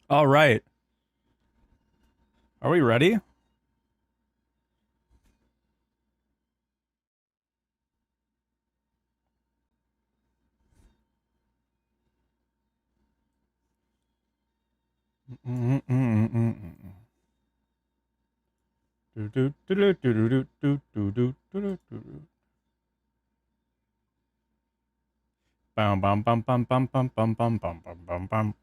All right. Are we ready? Bum bum bum bum bum bum bum bum bum bum bum.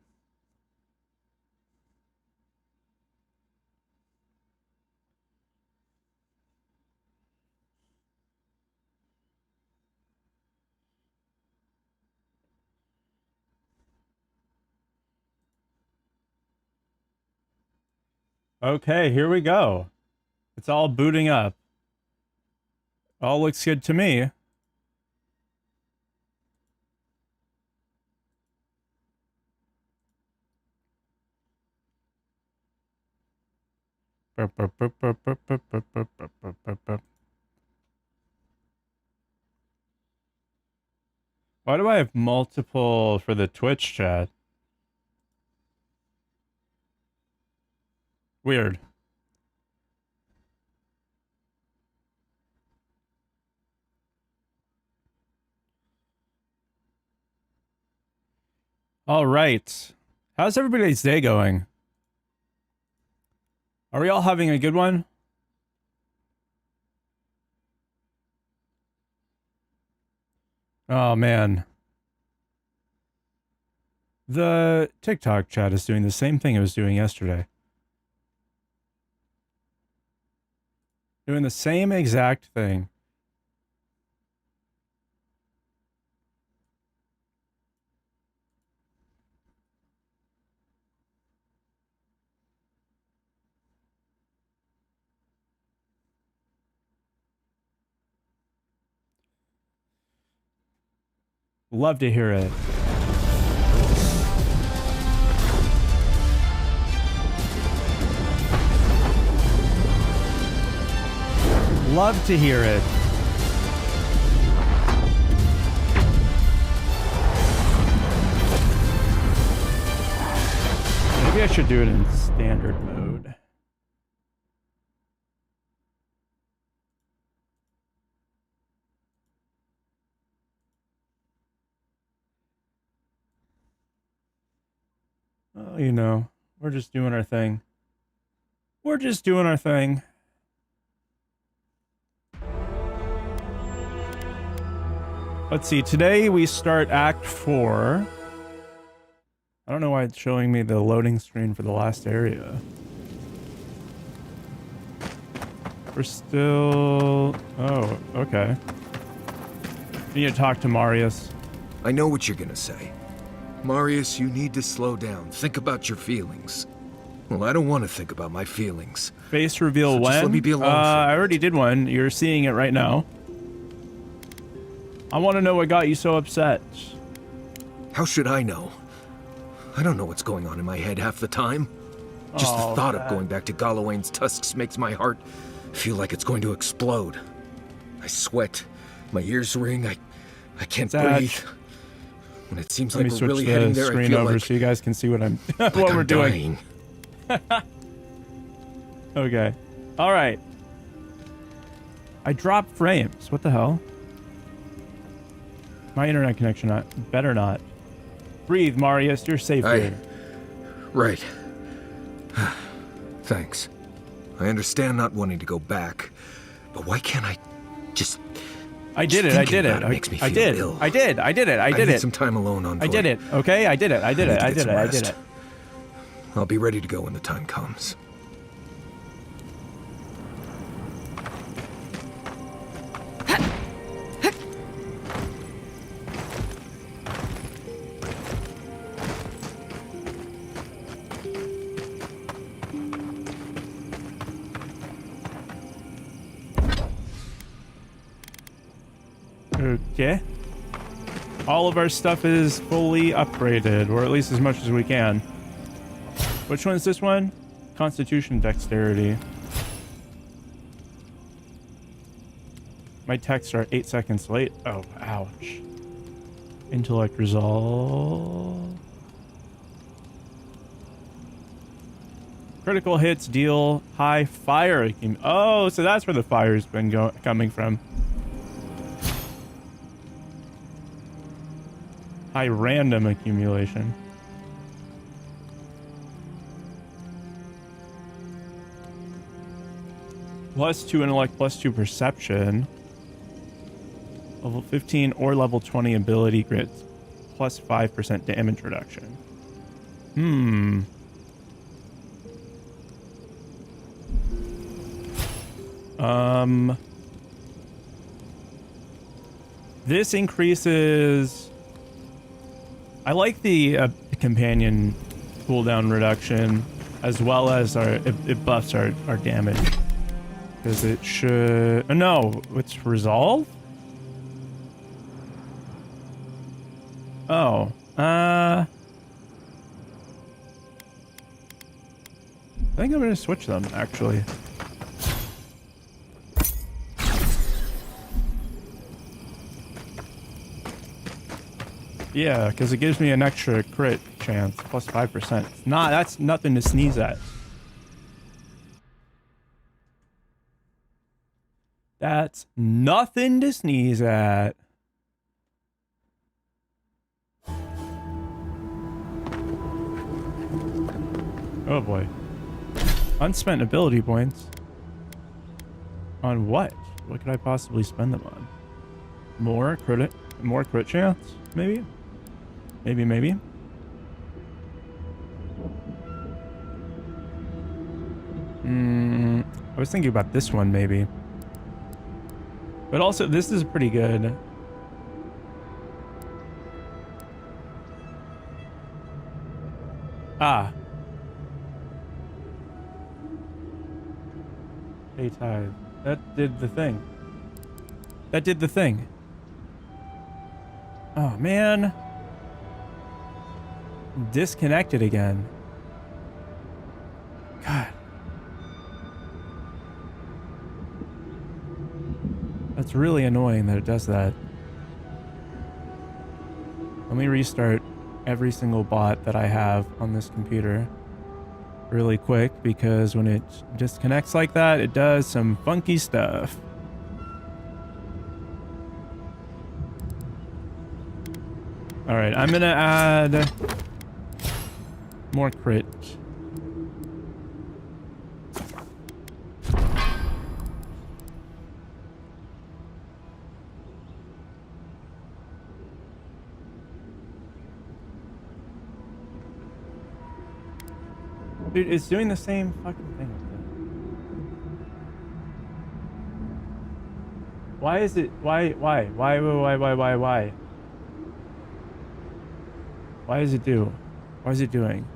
Okay, here we go. It's all booting up. All looks good to me. Why do I have multiple for the Twitch chat? Weird. All right. How's everybody's day going? Are we all having a good one? Oh, man. The TikTok chat is doing the same thing it was doing yesterday. Doing the same exact thing. Love to hear it. Love to hear it. Maybe I should do it in standard mode. Oh, you know, we're just doing our thing. We're just doing our thing. Let's see, today we start Act 4. I don't know why it's showing me the loading screen for the last area. We're still... Oh, okay. We need to talk to Marius. I know what you're gonna say. Marius, you need to slow down. Think about your feelings. Well, I don't want to think about my feelings. Face reveal So when? just let me be alone for a I already minute. did one. You're seeing it right now. I want to know what got you so upset. How should I know? I don't know what's going on in my head half the time. Just the thought of going back to Galawain's tusks makes my heart feel like it's going to explode. I sweat. My ears ring. I can't breathe. When it seems like we're really heading there, I feel over like, so you guys can see what I'm like what I'm we're doing. Okay. All right. I dropped frames. What the hell? My internet connection better not. Breathe, Marius. You're safe here. Right. Thanks. I understand not wanting to go back, but why can't I just... I did it. I did it. Makes me feel I did. ill. I did. I did it. I did need it. some time alone on. I did it. Okay. I did it. I did it. I did it. I did it. I'll be ready to go when the time comes. Okay. All of our stuff is fully upgraded, or at least as much as we can. Which one's this one? Constitution Dexterity. My texts are 8 seconds late. Oh, ouch. Intellect Resolve. Critical hits deal high fire. Oh, so that's where the fire's been coming from. High random accumulation. +2 intellect, +2 perception. Level 15 or level 20 ability grit. +5% damage reduction. This increases... I like the companion cooldown reduction, as well as it buffs our damage. Because it should... Oh, no, it's resolve? Oh, I think I'm gonna switch them, actually. Yeah, because it gives me an extra crit chance, +5%. Nah, that's nothing to sneeze at. That's nothing to sneeze at. Oh boy. Unspent ability points. On what? What could I possibly spend them on? More crit chance? Maybe? Maybe. I was thinking about this one, maybe. But also, this is pretty good. Ah. Pay tithe. That did the thing. That did the thing. Oh, man. Disconnected again. God. That's really annoying that it does that. Let me restart every single bot that I have on this computer really quick, because when it disconnects like that, it does some funky stuff. Alright, I'm gonna add more crit. Dude, it's doing the same fucking thing with it. Why is it... Why? Why is it do? Why is it doing?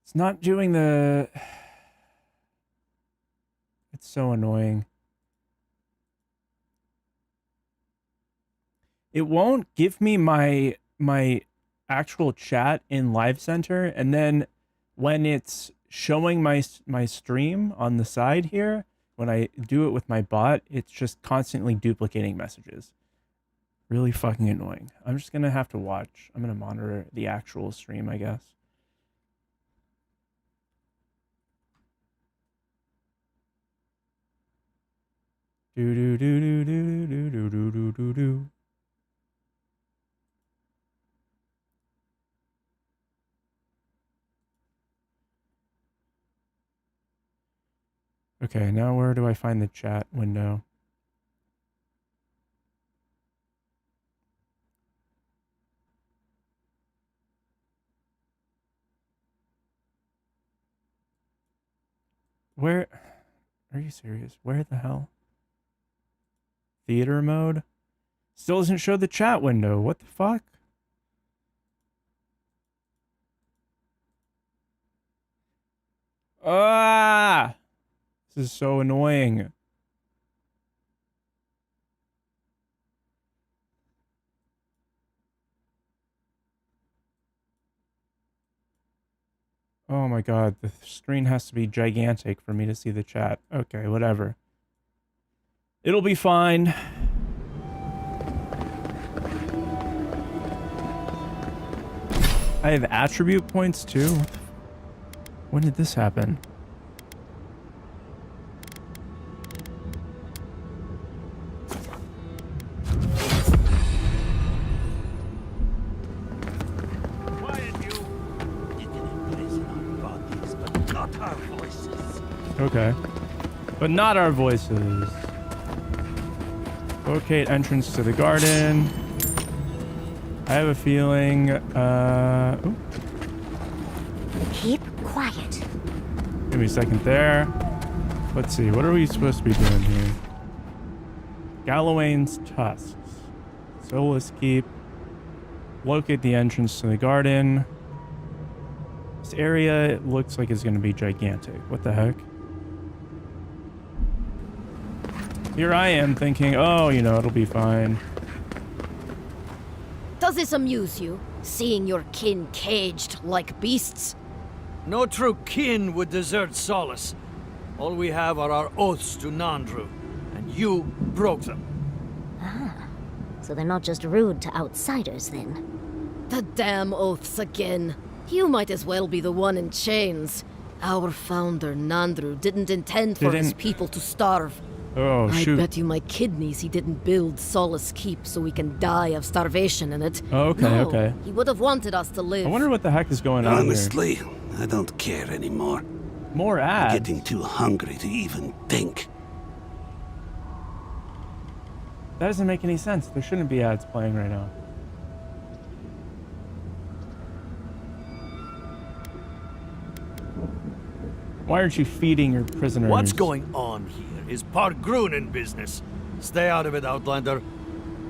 It's not doing the... It's so annoying. It won't give me my actual chat in Live Center, and then when it's showing my stream on the side here, when I do it with my bot, it's just constantly duplicating messages. Really fucking annoying. I'm just gonna have to watch. I'm gonna monitor the actual stream, I guess. Do do do do do do do do do do do. Okay, now where do I find the chat window? Where? Are you serious? Where the hell? Theater mode? Still doesn't show the chat window. What the fuck? Ah! This is so annoying. Oh my god, the screen has to be gigantic for me to see the chat. Okay, whatever. It'll be fine. I have attribute points too. When did this happen? Okay. But not our voices. Locate entrance to the garden. I have a feeling, ooh. Keep quiet. Give me a second there. Let's see, what are we supposed to be doing here? Gallowayne's Tusks. Solus Keep. Locate the entrance to the garden. This area looks like it's going to be gigantic. What the heck? Here I am thinking, oh, you know, it'll be fine. Does this amuse you, seeing your kin caged like beasts? No true kin would desert Solace. All we have are our oaths to Nandru, and you broke them. So they're not just rude to outsiders, then. The damn oaths again. You might as well be the one in chains. Our founder, Nandru, didn't intend for his people to starve. Oh, I shoot. bet you my kidneys he didn't build Solace Keep so we can die of starvation in it. Oh, okay, No, okay. He would have wanted us to live. I wonder what the heck is going on here. Honestly, I don't care anymore. More ads. Getting too hungry to even think. That doesn't make any sense. There shouldn't be ads playing right now. Why aren't you feeding your prisoners? What's going on here is Pargrunen business. Stay out of it, Outlander.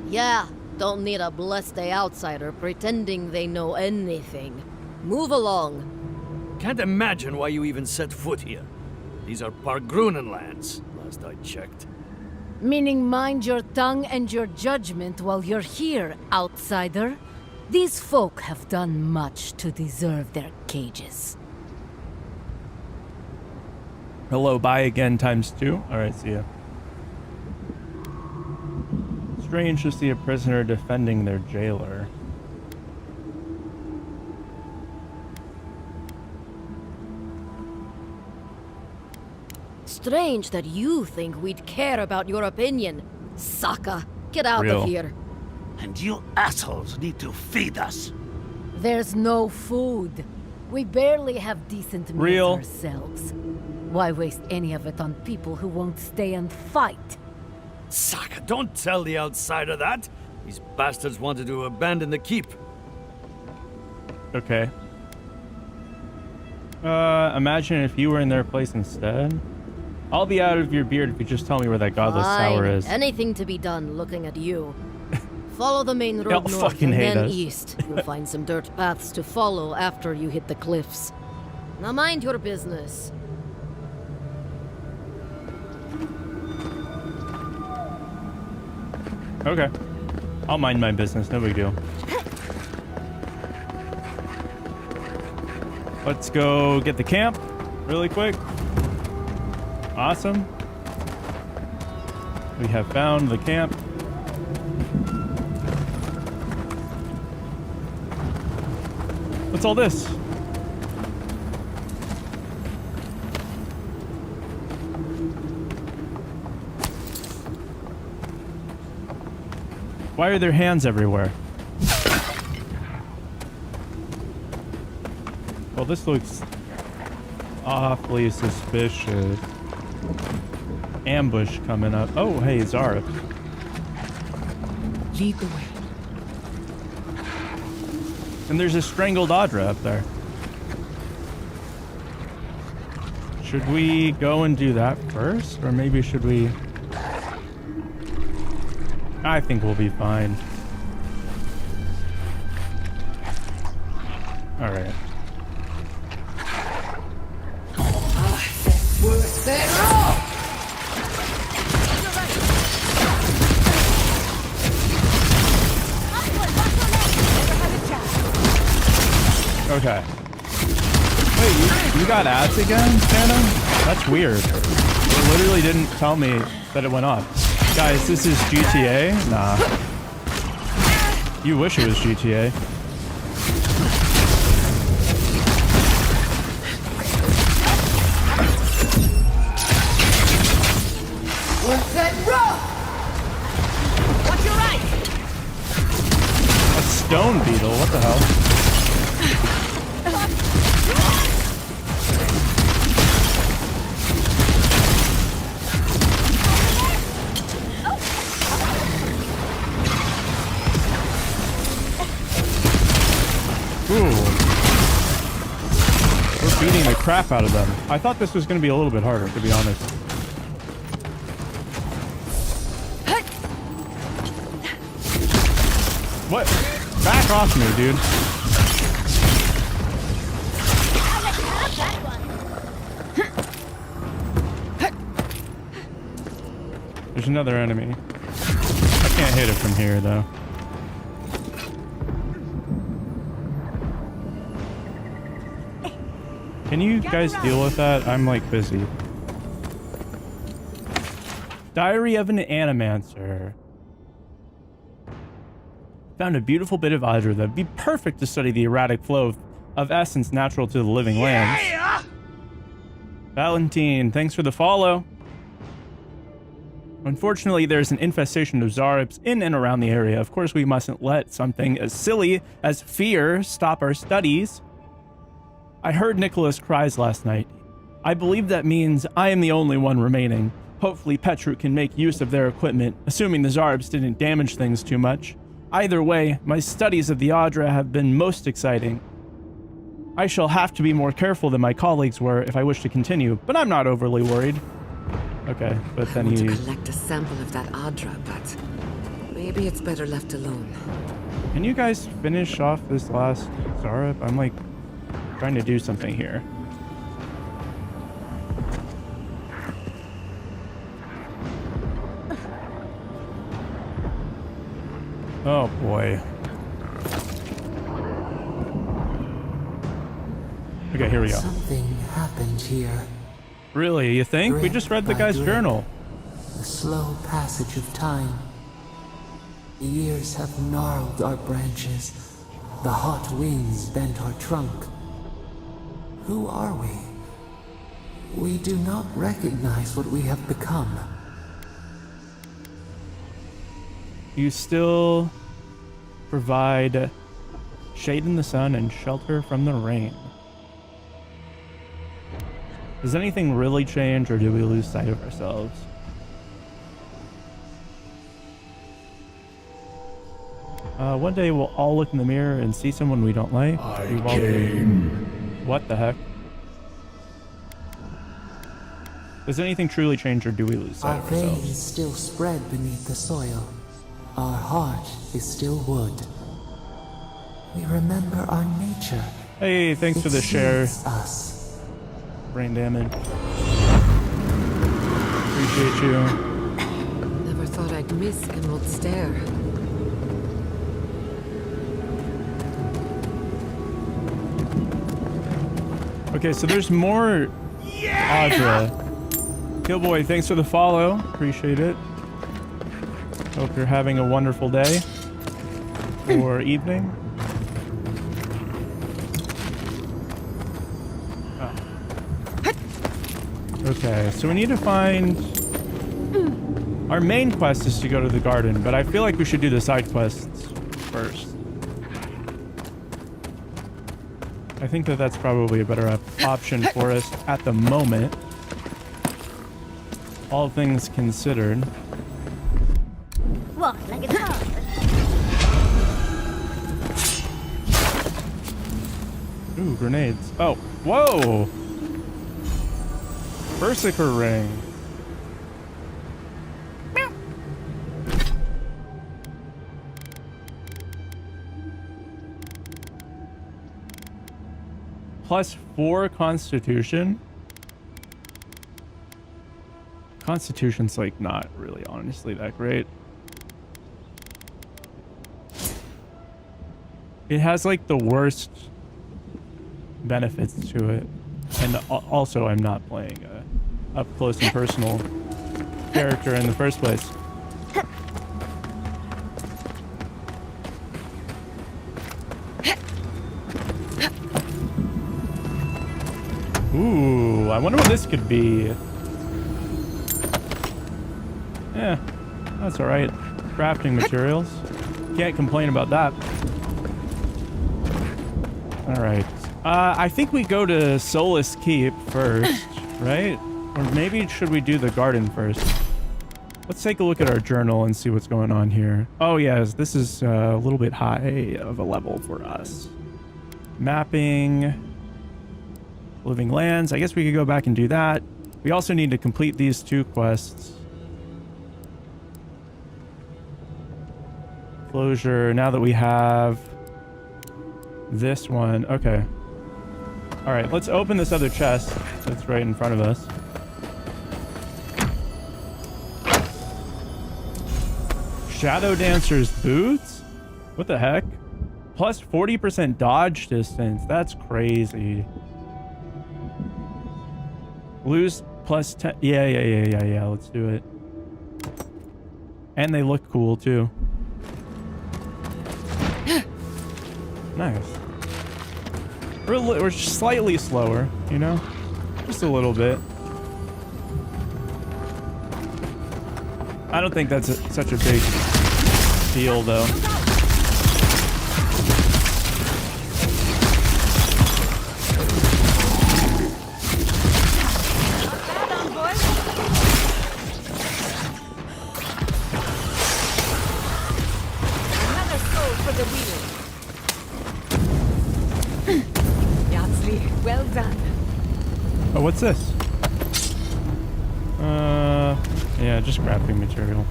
Yeah, don't need a blessed outsider pretending they know anything. Move along. Can't imagine why you even set foot here. These are Pargrunen lands, last I checked. Meaning mind your tongue and your judgment while you're here, outsider. These folk have done much to deserve their cages. Hello, buy again ×2. Alright, see ya. Strange to see a prisoner defending their jailer. Strange that you think we'd care about your opinion. Saka, get out Real. of here. And you assholes need to feed us. There's no food. We barely have decent meals Real. ourselves. Why waste any of it on people who won't stay and fight? Saka, don't tell the outsider that. These bastards wanted to abandon the keep. Okay. Imagine if you were in their place instead. I'll be out of your beard if you just tell me where that godless tower Fine. is. Anything to be done looking at you. Follow the main road Y'all north fucking and hate then us. east. You'll find some dirt paths to follow after you hit the cliffs. Now mind your business. Okay. I'll mind my business, no big deal. Let's go get the camp really quick. Awesome. We have found the camp. What's all this? Why are there hands everywhere? Well, this looks awfully suspicious. Ambush coming up. Oh, hey, Zara. Lead the way. And there's a strangled Audra up there. Should we go and do that first? Or maybe should we... I think we'll be fine. Alright. Okay. Wait, you got ads again, Phantom? That's weird. It literally didn't tell me that it went off. Guys, this is GTA? Nah. You wish it was GTA. Then roll! Watch your right! A stone beetle? What the hell? Ooh. We're beating the crap out of them. I thought this was going to be a little bit harder, to be honest. What? Back off me, dude. There's another enemy. I can't hit it from here, though. Can you guys deal with that? I'm like busy. Diary of an Animancer. Found a beautiful bit of Adra that would be perfect to study the erratic flow of essence natural to the living lands. Valentine, thanks for the follow. Unfortunately, there's an infestation of Zaribs in and around the area. Of course, we mustn't let something as silly as fear stop our studies. I heard Nicholas' cries last night. I believe that means I am the only one remaining. Hopefully Petru can make use of their equipment, assuming the Zaribs didn't damage things too much. Either way, my studies of the Adra have been most exciting. I shall have to be more careful than my colleagues were if I wish to continue, but I'm not overly worried. Okay, but then I want to collect a sample of that Adra, but maybe it's better left alone. Can you guys finish off this last Zarib? I'm like trying to do something here. Oh boy. Okay, here we go. Something happened here. Really, you think? We just read the guy's journal. The slow passage of time. The years have gnarled our branches. The hot winds bent our trunk. Who are we? We do not recognize what we have become. You still provide shade in the sun and shelter from the rain. Does anything really change, or do we lose sight of ourselves? One day we'll all look in the mirror and see someone we don't like. What the heck? Does anything truly change, or do we lose sight Our of ourselves? veins still spread beneath the soil. Our heart is still wood. We remember our nature. Hey, thanks for the It share. soothes us. Brain damage. Appreciate you. Never thought I'd miss Emerald Stair. Okay, so there's more Adra. Killboy, thanks for the follow. Appreciate it. Hope you're having a wonderful day or evening. Oh. Okay, so we need to find... Our main quest is to go to the garden, but I feel like we should do the side quests first. I think that that's probably a better option for us at the moment. All things considered. Walk like it's hard. Ooh, grenades. Oh, whoa! Berserker ring. +4 Constitution. Constitution's like not really honestly that great. It has like the worst benefits to it, and also I'm not playing a up close and personal character in the first place. Ooh, I wonder what this could be. Yeah, that's all right. Crafting materials. Can't complain about that. All right. I think we go to Solace Keep first, right? Or maybe should we do the garden first? Let's take a look at our journal and see what's going on here. Oh yes, this is a little bit high of a level for us. Mapping. Living lands. I guess we could go back and do that. We also need to complete these 2 quests. Closure. Now that we have this one. Okay. All right, let's open this other chest that's right in front of us. Shadow Dancer's boots? What the heck? Plus 40% dodge distance. That's crazy. Lose plus 10. Yeah. Let's do it. And they look cool too. Nice. We're slightly slower, you know? Just a little bit. I don't think that's such a big deal, though. Another soul for the wheel. Yatsli, well done. Oh, what's this? Yeah, just crafting material.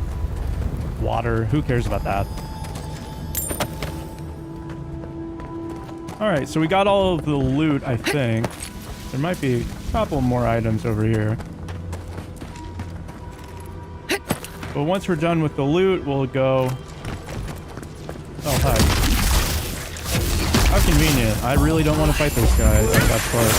Water, who cares about that? Alright, so we got all of the loot, I think. There might be a couple more items over here. But once we're done with the loot, we'll go... Oh, hi. How convenient. I really don't want to fight those guys. That's part.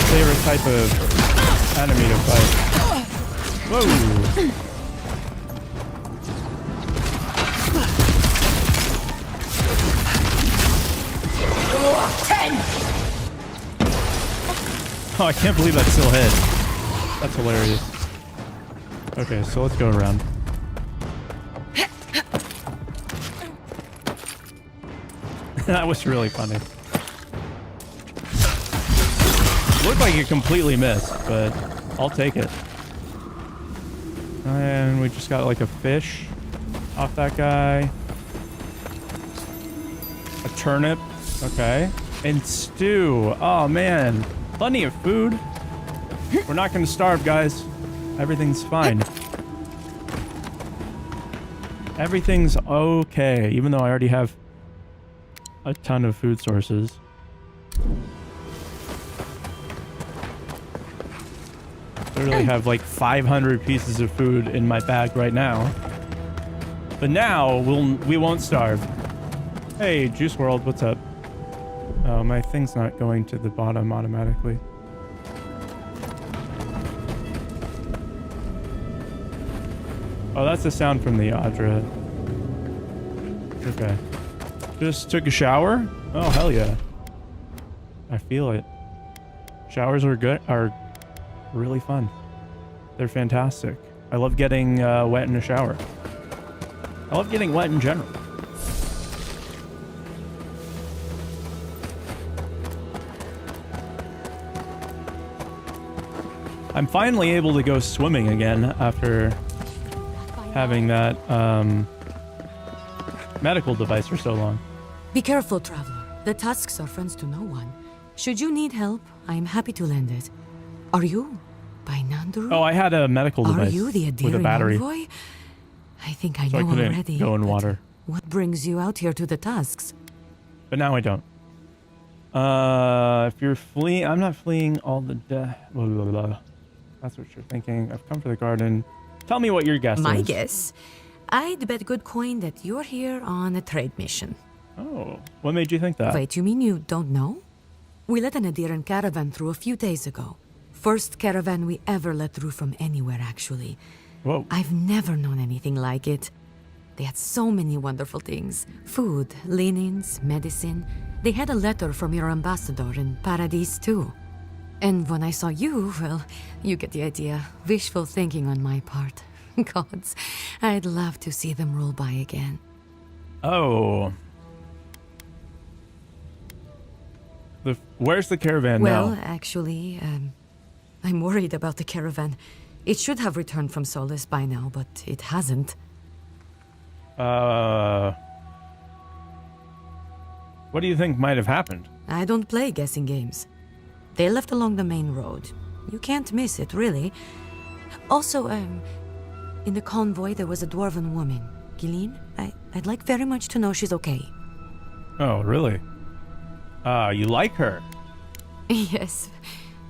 Favorite type of enemy to fight. Whoa! Oh, I can't believe that still hit. That's hilarious. Okay, so let's go around. That was really funny. Looked like it completely missed, but I'll take it. And we just got like a fish off that guy. A turnip. Okay. And stew. Oh, man. Plenty of food. We're not going to starve, guys. Everything's fine. Everything's okay, even though I already have a ton of food sources. I literally have like 500 pieces of food in my bag right now. But now we won't starve. Hey, Juice World, what's up? Oh, my thing's not going to the bottom automatically. Oh, that's the sound from the Adra. Okay. Just took a shower? Oh, hell yeah. I feel it. Showers are good, are really fun. They're fantastic. I love getting wet in a shower. I love getting wet in general. I'm finally able to go swimming again after having that medical device for so long. Be careful, traveler. The tusks are friends to no one. Should you need help, I am happy to lend it. Are you by Nandru? Oh, I had a medical device Are you the with a battery. envoy? I think I So I know couldn't already. go in but water. What brings you out here to the tusks? But now I don't. If you're fleeing, I'm not fleeing all the death. That's what you're thinking. I've come for the garden. Tell me what your guess My is. guess? I'd bet good coin that you're here on a trade mission. Oh, what made you think that? Wait, you mean you don't know? We let an Adiran caravan through a few days ago. First caravan we ever let through from anywhere, actually. Whoa. I've never known anything like it. They had so many wonderful things. Food, linens, medicine. They had a letter from your ambassador in Paradise too. And when I saw you, well, you get the idea. Wishful thinking on my part. Gods, I'd love to see them roll by again. Oh. Where's the caravan Well, now? actually, I'm worried about the caravan. It should have returned from Solace by now, but it hasn't. What do you think might have happened? I don't play guessing games. They left along the main road. You can't miss it, really. Also, in the convoy there was a dwarven woman. Gilleen, I'd like very much to know she's okay. Oh, really? You like her? Yes,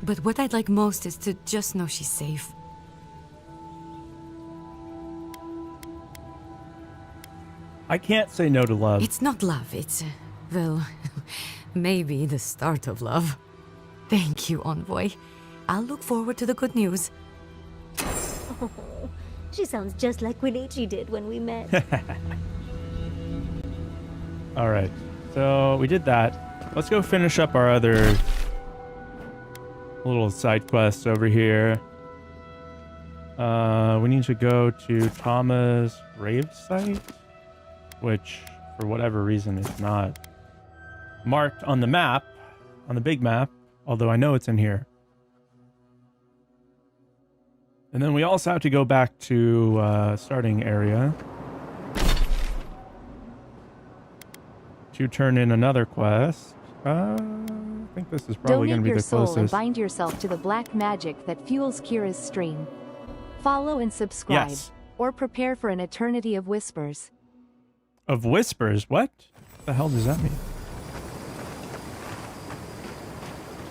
but what I'd like most is to just know she's safe. I can't say no to love. It's not love, it's, well, maybe the start of love. Thank you, Envoy. I'll look forward to the good news. Oh, she sounds just like Quinichi did when we met. All right, so we did that. Let's go finish up our other little side quests over here. We need to go to Tama's grave site, which for whatever reason is not marked on the map, on the big map, although I know it's in here. And then we also have to go back to starting area to turn in another quest. I think this is probably going to be the soul and closest. bind yourself to the black magic that fuels Kira's stream. Follow and subscribe, Yes. or prepare for an eternity of whispers. Of whispers? What the hell does that mean?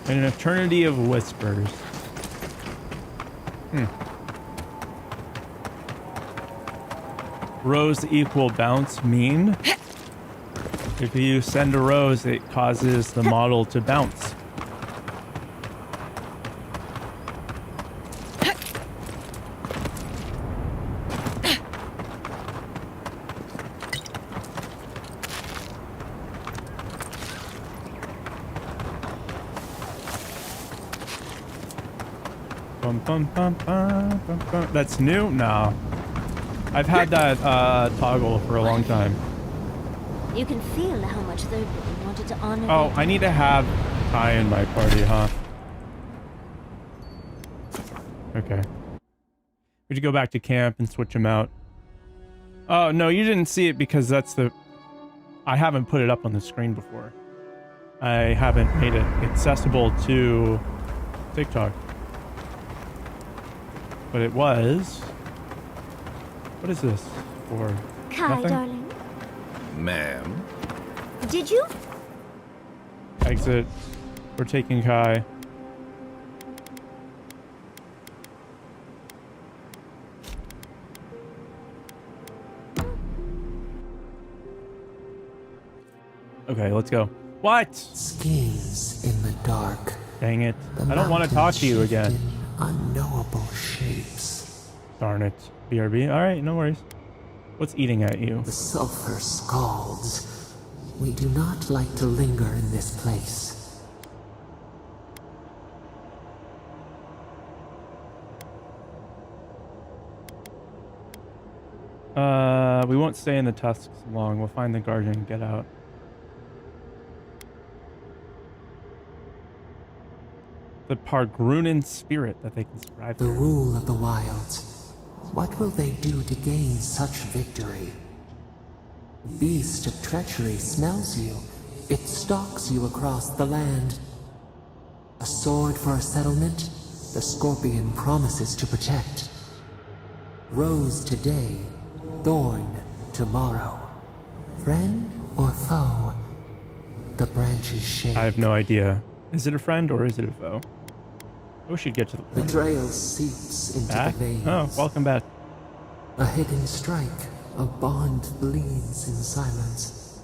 An eternity of whispers. Rose equal bounce mean? If you send a rose, it causes the model to bounce. Bum, bum, bum, bum, bum, bum. That's new? No. I've had that toggle for a long time. You can feel how much Third Woman wanted to honor. Oh, their I need to have Ty in my party, huh? Okay. We should go back to camp and switch him out. Oh, no, you didn't see it because that's the... I haven't put it up on the screen before. I haven't made it accessible to TikTok. But it was... What is this for? Kai, Nothing? darling. Ma'am? Did you? Exit. We're taking Kai. Okay, let's go. What? Schemes in the dark. Dang it. The I don't want to talk to you mountains again. shift in unknowable shapes. Darn it. BRB. Alright, no worries. What's eating at you? The sulfur scalds. We do not like to linger in this place. We won't stay in the tusks long. We'll find the guardian and get out. The Pargrunan spirit that they can survive The through. rule of the wilds. What will they do to gain such victory? Beast of treachery smells you. It stalks you across the land. A sword for a settlement, the scorpion promises to protect. Rose today, thorn tomorrow. Friend or foe? The branches shake. I have no idea. Is it a friend or is it a foe? I wish you'd get to the point. Betrayal seeps into Back? the veins. Oh, welcome back. A hidden strike, a bond bleeds in silence.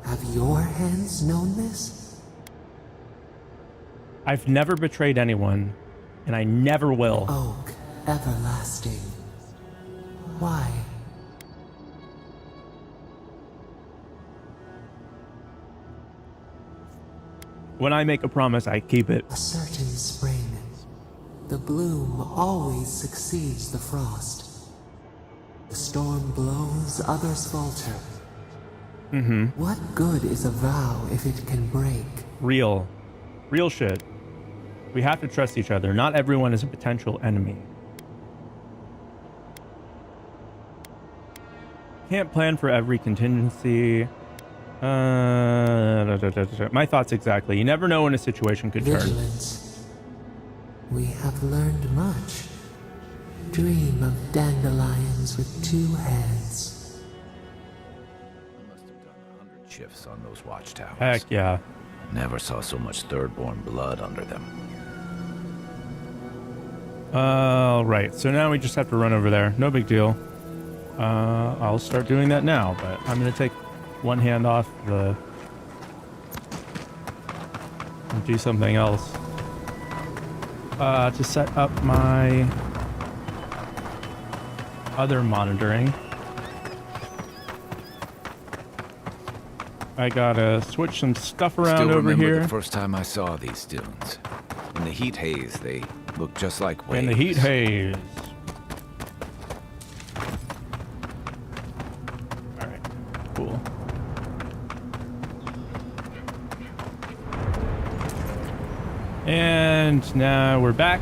Have your hands known this? I've never betrayed anyone, and I never will. Oak, everlasting. Why? When I make a promise, I keep it. A certain spring. The bloom always succeeds the frost. The storm blows, others falter. Mm-hmm. What good is a vow if it can break? Real shit. We have to trust each other. Not everyone is a potential enemy. Can't plan for every contingency. My thoughts exactly. You never know when a situation could turn. Vigilance. We have learned much. Dream of dandelions with 2 heads. I must have done 100 shifts on those watchtowers. Heck yeah. Never saw so much third-born blood under them. Right. So now we just have to run over there. No big deal. I'll start doing that now, but I'm gonna take one hand off and do something else. To set up my other monitoring. I gotta switch some stuff around Still over remember here. the first time I saw these dunes. In the heat haze, they looked just like waves. In the heat haze. Alright, cool. And now we're back.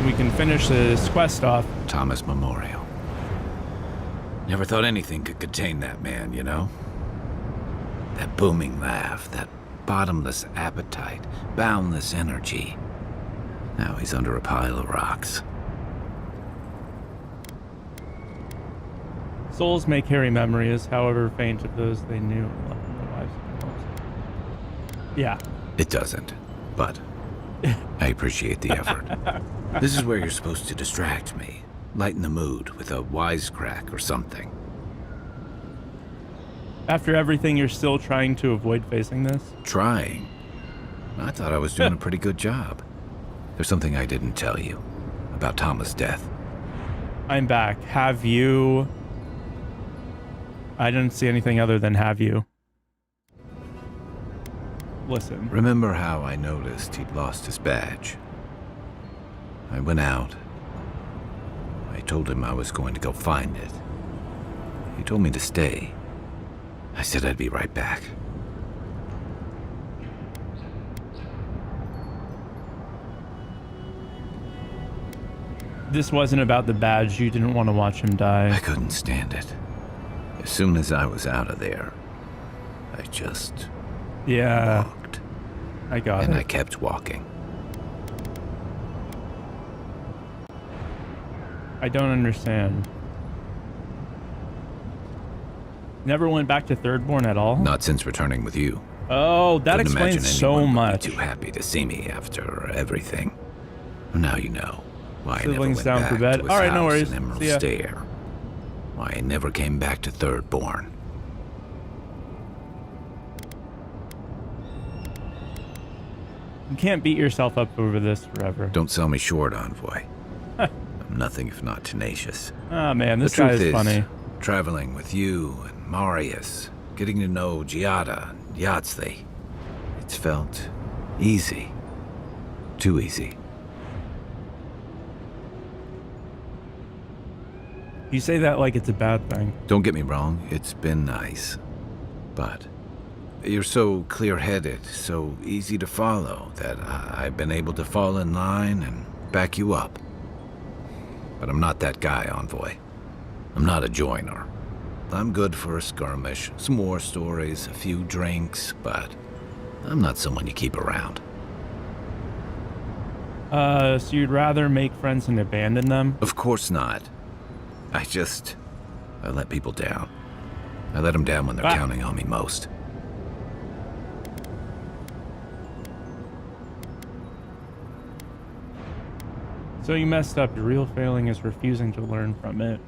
We can finish this quest off. Thomas Memorial. Never thought anything could contain that man, you know? That booming laugh, that bottomless appetite, boundless energy. Now he's under a pile of rocks. Souls may carry memories, however faint, of those they knew and loved in their lives. Yeah. It doesn't, but I appreciate the effort. This is where you're supposed to distract me, lighten the mood with a wisecrack or something. After everything, you're still trying to avoid facing this? Trying? I thought I was doing a pretty good job. There's something I didn't tell you about Thomas' death. I'm back. Have you... I didn't see anything other than have you. Listen. Remember how I noticed he'd lost his badge? I went out. I told him I was going to go find it. He told me to stay. I said I'd be right back. This wasn't about the badge. You didn't want to watch him die. I couldn't stand it. As soon as I was out of there, I just walked. I got it. And I kept walking. I don't understand. Never went back to Thirdborn at all? Not since returning with you. Oh, that Couldn't explains imagine so anyone would much. be too happy to see me after everything. Now you know why I never Siblings went down back for bed. to his All right, no house worries. in Emerald See ya. Stair. Why I never came back to Thirdborn. You can't beat yourself up over this forever. Don't sell me short, Envoy. I'm nothing if not tenacious. Ah, man, this The guy truth is funny. Traveling with you and Marius, getting to know Giada and Yahtzee, it's felt easy. Too easy. You say that like it's a bad thing. Don't get me wrong, it's been nice. But you're so clear-headed, so easy to follow, that I've been able to fall in line and back you up. But I'm not that guy, Envoy. I'm not a joiner. I'm good for a skirmish, some war stories, a few drinks, but I'm not someone you keep around. So you'd rather make friends and abandon them? Of course not. I let people down. I let them down when they're counting on me most. So you messed up. Your real failing is refusing to learn from it.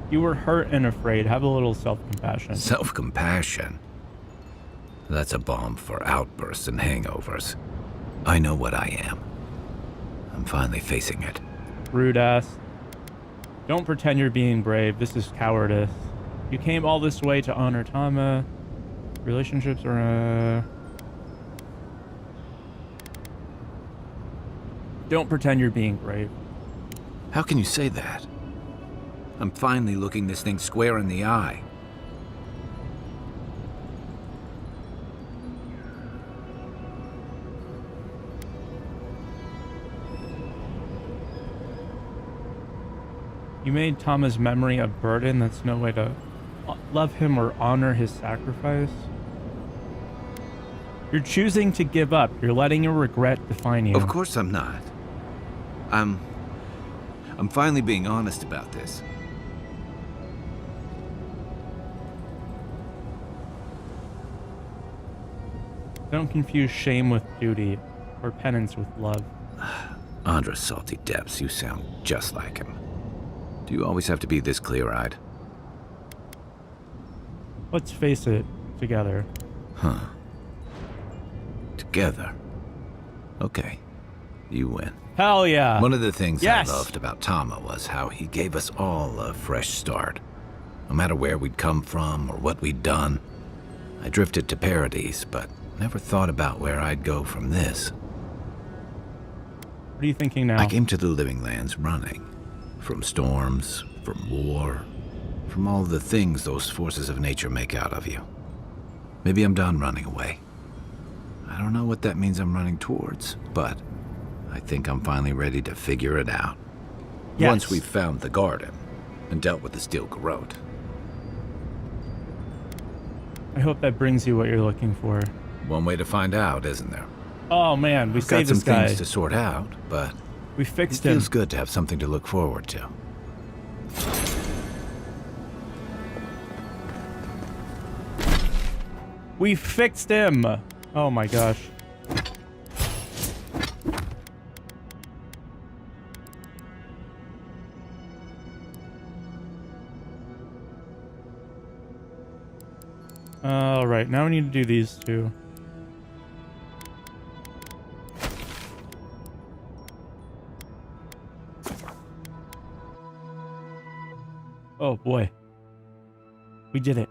You were hurt and afraid. Have a little self-compassion. Self-compassion? That's a balm for outbursts and hangovers. I know what I am. I'm finally facing it. Rude ass. Don't pretend you're being brave. This is cowardice. You came all this way to honor Tama. Relationships are, Don't pretend you're being brave. How can you say that? I'm finally looking this thing square in the eye. You made Tama's memory a burden. That's no way to love him or honor his sacrifice. You're choosing to give up. You're letting your regret define you. Of course I'm not. I'm finally being honest about this. Don't confuse shame with duty or penance with love. Andra's salty depths, you sound just like him. Do you always have to be this clear-eyed? Let's face it together. Huh. Together. Okay. You win. Hell yeah. One of the things Yes. I loved about Tama was how he gave us all a fresh start. No matter where we'd come from or what we'd done. I drifted to Paradise, but never thought about where I'd go from this. What are you thinking now? I came to the Living Lands running. From storms, from war, from all the things those forces of nature make out of you. Maybe I'm done running away. I don't know what that means I'm running towards, but I think I'm finally ready to figure it out. Yes. Once we've found the garden and dealt with the steel garrote. I hope that brings you what you're looking for. One way to find out, isn't there? Oh man, we I've got saved some this guy. things to sort out, but We it fixed him. feels good to have something to look forward to. We fixed him. Oh my gosh. All right, now we need to do these two. Oh boy. We did it.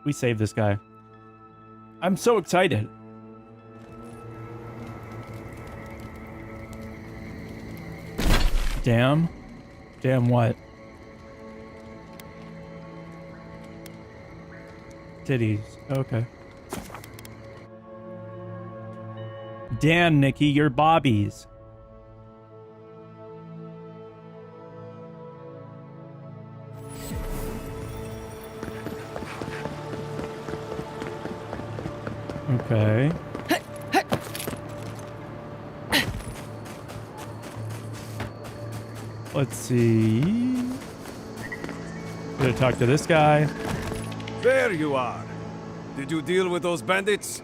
We saved this guy. I'm so excited. Damn. Damn what? Titties. Okay. Damn, Nikki, you're Bobby's. Okay. Let's see. Gonna talk to this guy. There you are. Did you deal with those bandits?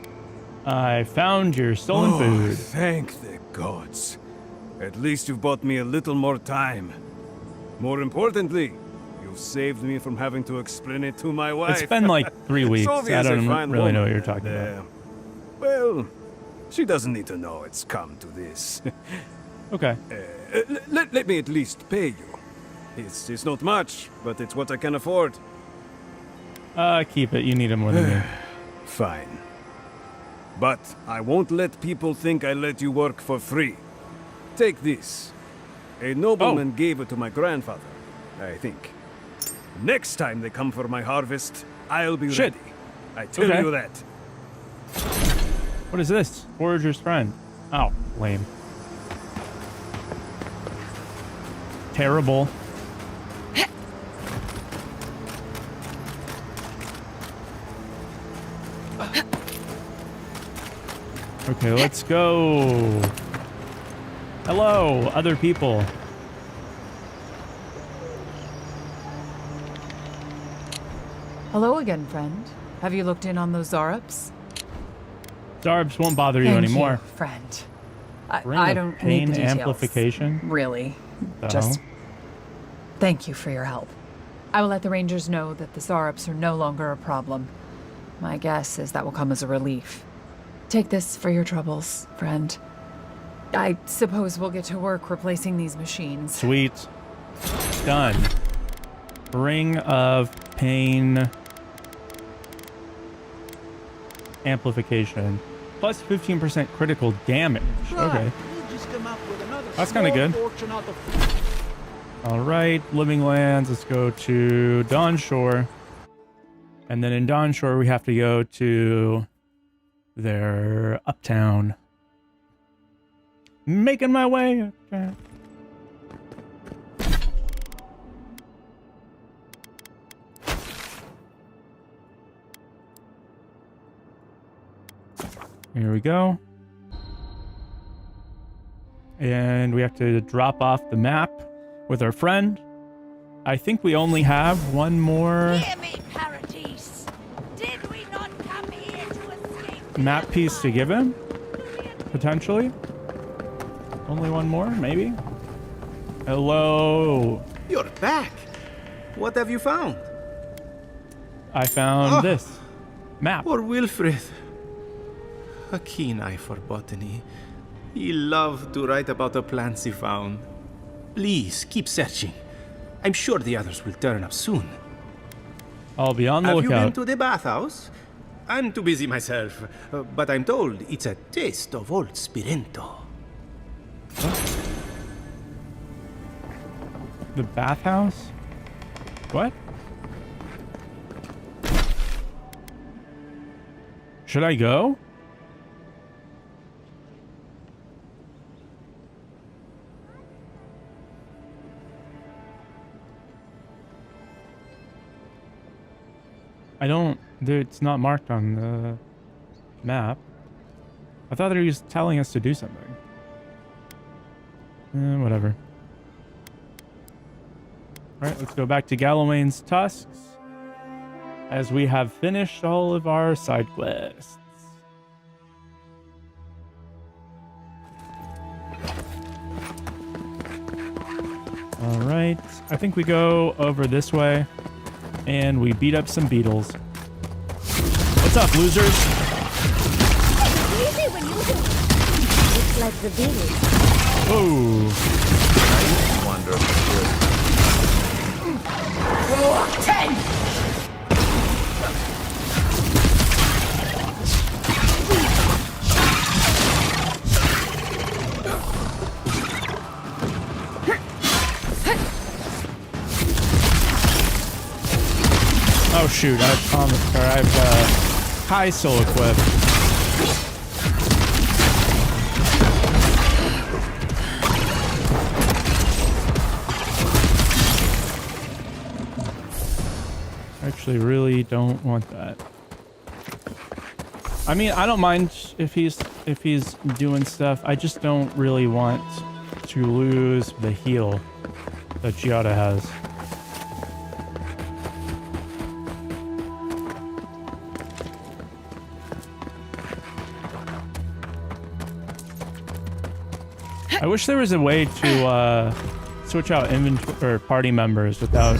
I found your stolen food. Thank the gods. At least you've bought me a little more time. More importantly, you've saved me from having to explain it to my wife. It's been like 3 weeks. I Sylvia's a don't fine really know what woman, you're talking and, about. Well, she doesn't need to know it's come to this. Okay. Let me at least pay you. It's not much, but it's what I can afford. Keep it. You need it more than me. Fine. But I won't let people think I let you work for free. Take this. A nobleman gave it to my grandfather, I think. Next time they come for my harvest, I'll be ready. I tell you that. What is this? Forager's friend. Oh, lame. Terrible. Okay, let's go. Hello, other people. Hello again, friend. Have you looked in on those Zarups? Zarbs won't bother you Thank anymore. you, friend. Ring I of don't pain need the details. amplification? Really. The Just hell? thank you for your help. I will let the Rangers know that the Zarups are no longer a problem. My guess is that will come as a relief. Take this for your troubles, friend. I suppose we'll get to work replacing these machines. Sweet. Done. Ring of pain amplification. Plus 15% critical damage. Okay. That's kind of good. All right, Living Lands. Let's go to Dawn Shore. And then in Dawn Shore, we have to go to their uptown. Making my way. Okay. Here we go. And we have to drop off the map with our friend. I think we only have one more map piece to give him. Potentially. Only one more, maybe? Hello. You're back. What have you found? I found this map. Poor Wilfred. A keen eye for botany. He loved to write about the plants he found. Please, keep searching. I'm sure the others will turn up soon. I'll be on the lookout. Have you been to the bathhouse? I'm too busy myself, but I'm told it's a taste of old Spirento. The bathhouse? What? Should I go? I don't... It's not marked on the map. I thought that he was telling us to do something. Whatever. Alright, let's go back to Gallowayne's Tusks. As we have finished all of our side quests. Alright, I think we go over this way. And we beat up some beetles. What's up, losers? Easy when you do. Looks like the beetles. Oh. I wonder if it's 10! Oh shoot, I have high soul equipped. Actually really don't want that. I mean, I don't mind if he's doing stuff. I just don't really want to lose the heal that Giada has. I wish there was a way to switch out inventory or party members without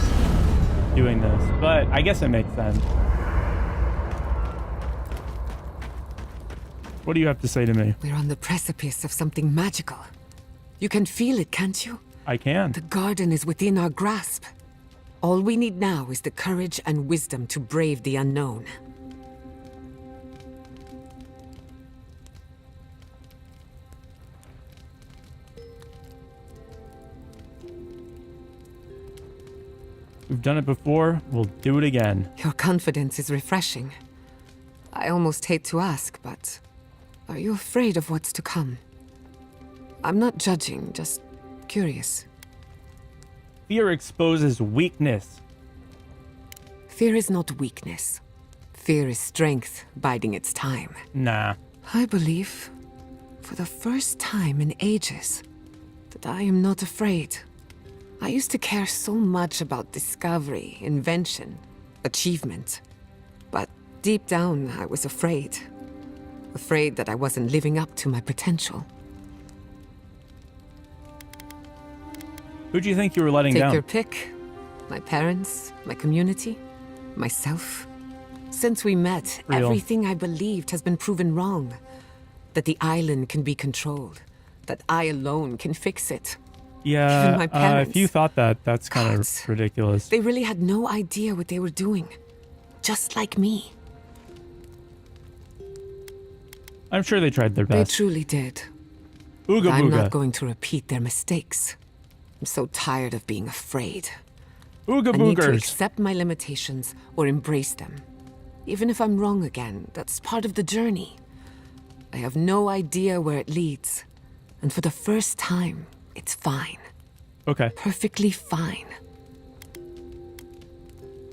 doing this, but I guess it makes sense. What do you have to say to me? We're on the precipice of something magical. You can feel it, can't you? I can. The garden is within our grasp. All we need now is the courage and wisdom to brave the unknown. We've done it before, we'll do it again. Your confidence is refreshing. I almost hate to ask, but are you afraid of what's to come? I'm not judging, just curious. Fear exposes weakness. Fear is not weakness. Fear is strength biding its time. Nah. I believe, for the first time in ages, that I am not afraid. I used to care so much about discovery, invention, achievement. But deep down, I was afraid. Afraid that I wasn't living up to my potential. Who do you think you were letting down? Take your pick. My parents, my community, myself. Since we met, everything I believed has been proven wrong. That the island can be controlled. That I alone can fix it. Yeah, Even my parents. if you thought that, that's kind of Gods. ridiculous. They really had no idea what they were doing. Just like me. I'm sure they tried their They best. truly did. Ooga I'm booga. not going to repeat their mistakes. I'm so tired of being afraid. Ooga I need to boogers. accept my limitations or embrace them. Even if I'm wrong again, that's part of the journey. I have no idea where it leads. And for the first time, it's fine. Okay. Perfectly fine.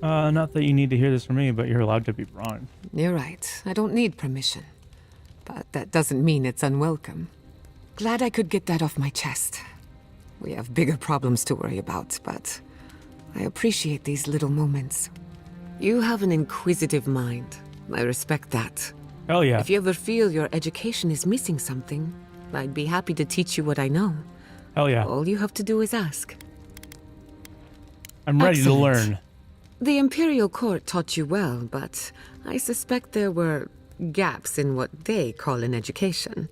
Not that you need to hear this from me, but you're allowed to be wrong. You're right. I don't need permission. But that doesn't mean it's unwelcome. Glad I could get that off my chest. We have bigger problems to worry about, but I appreciate these little moments. You have an inquisitive mind. I respect that. Hell yeah. If you ever feel your education is missing something, I'd be happy to teach you what I know. Hell yeah. All you have to do is ask. I'm ready to Excellent. learn. The Imperial Court taught you well, but I suspect there were gaps in what they call an education.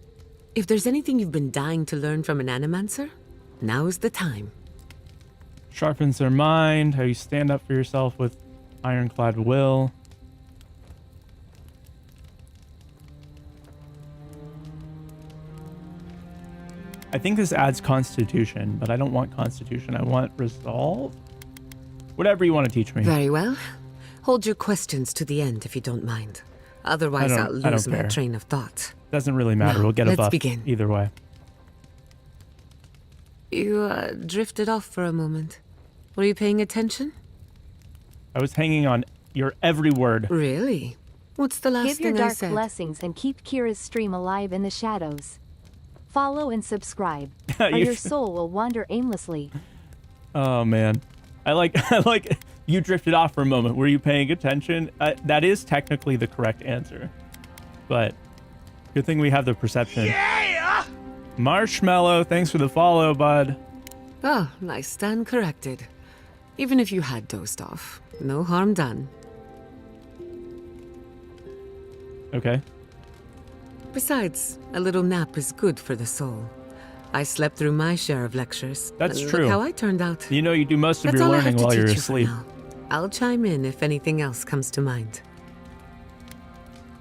If there's anything you've been dying to learn from an animancer, now's the time. Sharpens their mind, how you stand up for yourself with ironclad will. I think this adds constitution, but I don't want constitution. I want resolve. Whatever you want to teach me. Very well. Hold your questions to the end if you don't mind. Otherwise, I'll lose my care. train of thought. Doesn't really matter. Now, We'll get a let's buff begin. either way. You drifted off for a moment. Were you paying attention? I was hanging on your every word. Really? What's the last Give your thing I dark said? blessings and keep Kira's stream alive in the shadows. Follow and subscribe, or You- your soul will wander aimlessly. Oh man, I like you drifted off for a moment. Were you paying attention? That is technically the correct answer, but good thing we have the perception. Yeah! Marshmallow, thanks for the follow, bud. Oh, I stand corrected. Even if you had dozed off, no harm done. Okay. Besides, a little nap is good for the soul. I slept through my share of lectures. That's and true. Look how I turned out. You know you do most of That's your all I have learning to while you're teach you for asleep. now. I'll chime in if anything else comes to mind.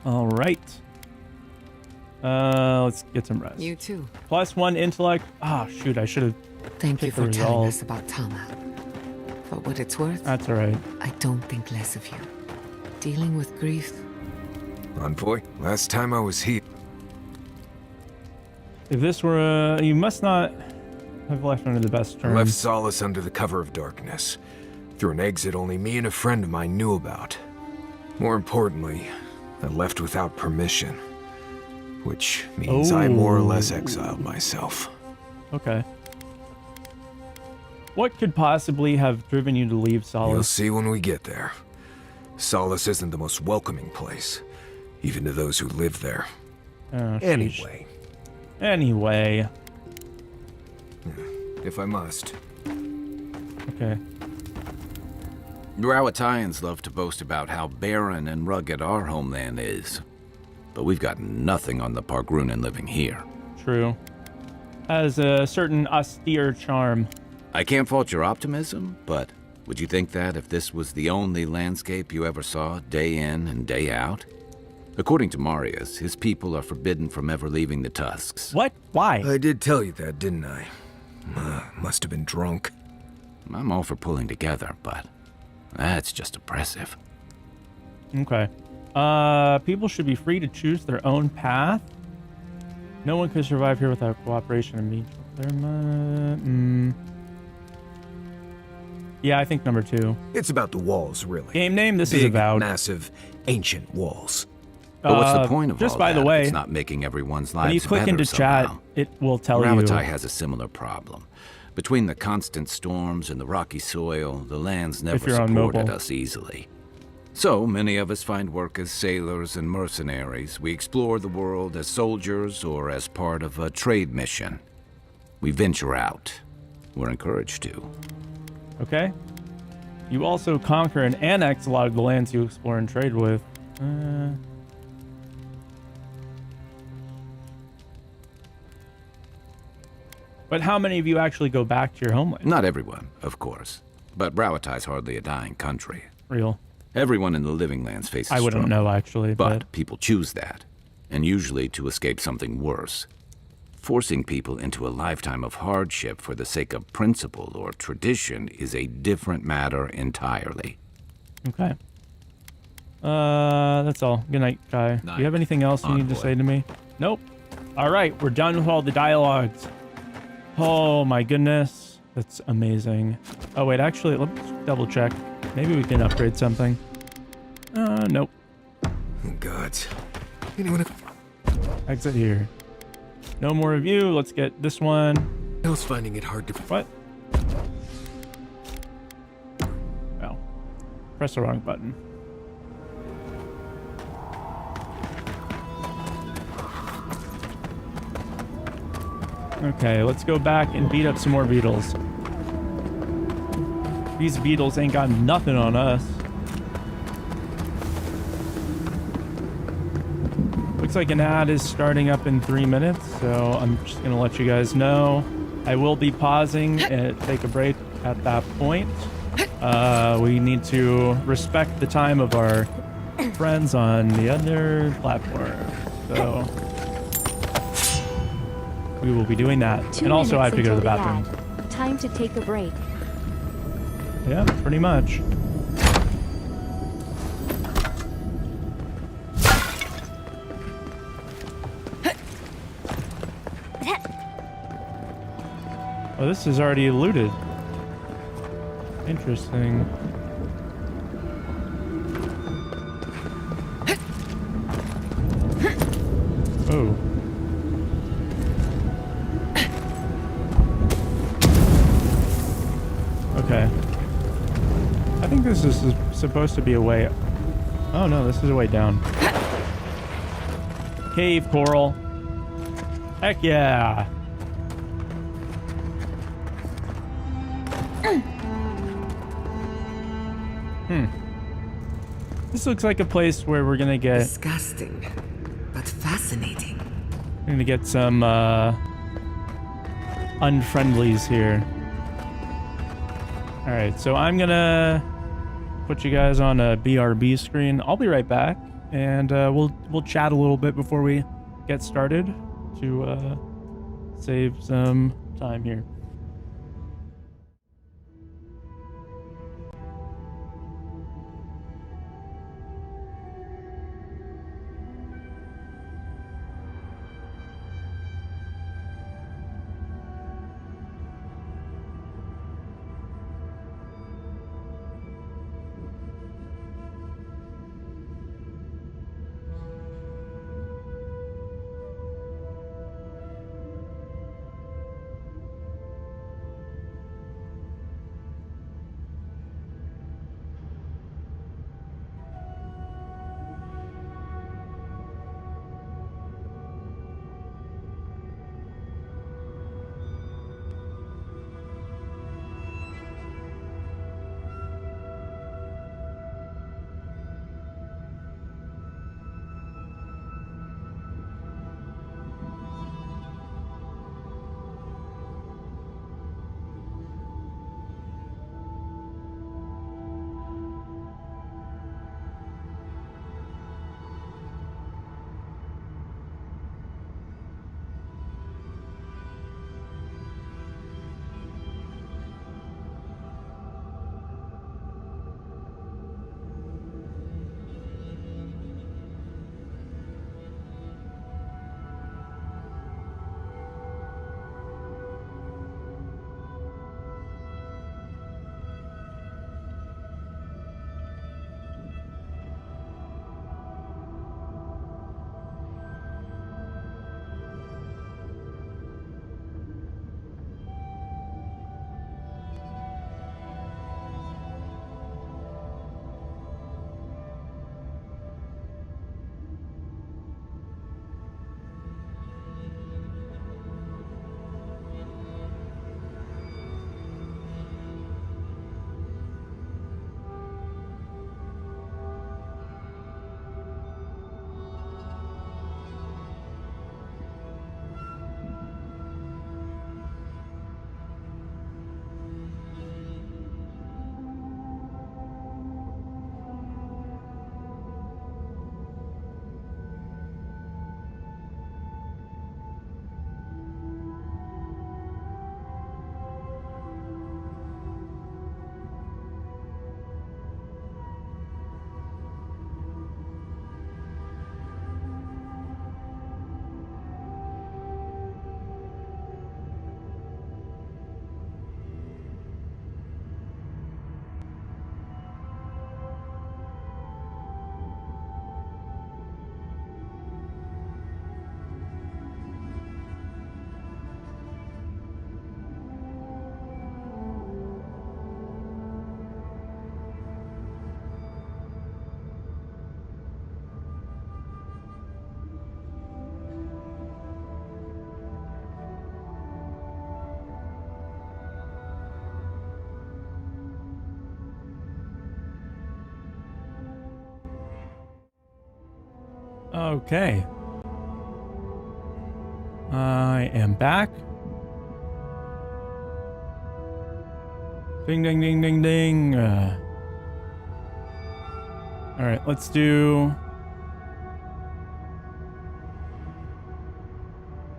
All right. Let's get some rest. You too. +1 intellect. Ah, shoot, I should have. Thank you picked the for telling resolve. us about Tama. For what it's worth, That's all right. I don't think less of you. Dealing with grief. Envoy, last time I was here. If this were, you must not have left under the best I terms. left Solace under the cover of darkness, through an exit only me and a friend of mine knew about. More importantly, I left without permission, which means I more or less exiled myself. Okay. What could possibly have driven you to leave Solace? You'll see when we get there. Solace isn't the most welcoming place, even to those who live there. Oh, sheesh. Anyway, Anyway. if I must. Okay. Rawatayans love to boast about how barren and rugged our homeland is. But we've got nothing on the Pargrunan living here. True. Has a certain austere charm. I can't fault your optimism, but would you think that if this was the only landscape you ever saw, day in and day out? According to Marius, his people are forbidden from ever leaving the Tusks. What? Why? I did tell you that, didn't I? Must have been drunk. I'm all for pulling together, but that's just oppressive. Okay. People should be free to choose their own path. No one could survive here without cooperation and mutual. Yeah, I think number 2. It's about the walls, really. Game name, this is Big, Avowed. massive, ancient walls. But what's the point of just all by that the way, if it's not making everyone's lives when you click better into somehow? chat, it will tell Ravatai you. has a similar problem. Between the constant storms and the rocky soil, the lands never you're on supported mobile. us easily. So many of us find work as sailors and mercenaries. We explore the world as soldiers or as part of a trade mission. We venture out. We're encouraged to. Okay. You also conquer and annex a lot of the lands you explore and trade with. But how many of you actually go back to your homeland? Not everyone, of course. But Browatai's hardly a dying country. Real. Everyone in the Living Lands faces I wouldn't struggle, know, actually. but people choose that, and usually to escape something worse. Forcing people into a lifetime of hardship for the sake of principle or tradition is a different matter entirely. Okay. That's all. Good night, Kai. Do you have anything else you need to say to me? Nope. All right, we're done with all the dialogues. Oh my goodness. That's amazing. Oh wait, actually, let's double check. Maybe we can upgrade something. Nope. Oh, God. Anyone Exit here. No more review. Let's get this one. else finding it hard to... What? Oh. Press the wrong button. Okay, let's go back and beat up some more beetles. These beetles ain't got nothing on us. Looks like an ad is starting up in 3 minutes, so I'm just gonna let you guys know. I will be pausing and take a break at that point. We need to respect the time of our friends on the other platform. So we will be doing that. 2 And also I have to minutes go to the until bathroom. ad. Time to take a break. Yeah, pretty much. Oh, this is already looted. Interesting. Oh. Okay. I think this is supposed to be a way... Oh no, this is a way down. Cave coral. Heck yeah. This looks like a place where we're gonna get... Disgusting, but fascinating. We're gonna get some, unfriendlies here. Alright, so I'm gonna put you guys on a BRB screen. I'll be right back, and we'll chat a little bit before we get started to save some time here. Okay. I am back. Ding, ding, ding, ding, ding. All right, let's do...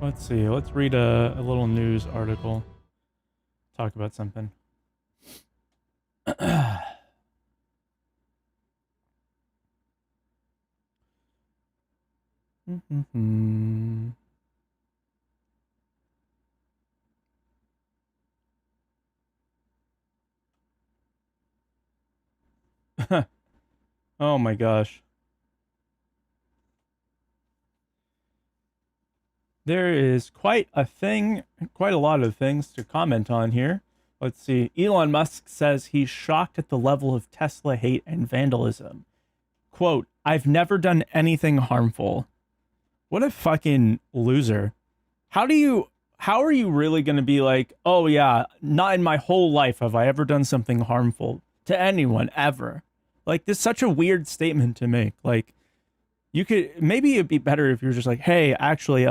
Let's see. Let's read a little news article. Talk about something. Oh my gosh. There is quite a lot of things to comment on here. Let's see. Elon Musk says he's shocked at the level of Tesla hate and vandalism. Quote, "I've never done anything harmful." What a fucking loser. How are you really going to be like, "Oh yeah, not in my whole life have I ever done something harmful to anyone ever"? Like, this is such a weird statement to make. Like, you could, maybe it'd be better if you're just like, "Hey, actually,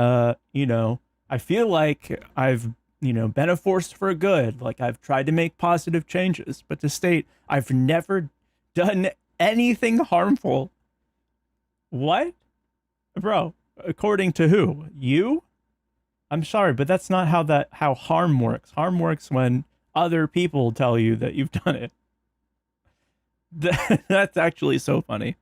you know, I feel like I've, you know, been a force for good. Like, I've tried to make positive changes." But to state, "I've never done anything harmful." What? Bro, according to who? You? I'm sorry, but that's not how harm works. Harm works when other people tell you that you've done it. That's actually so funny.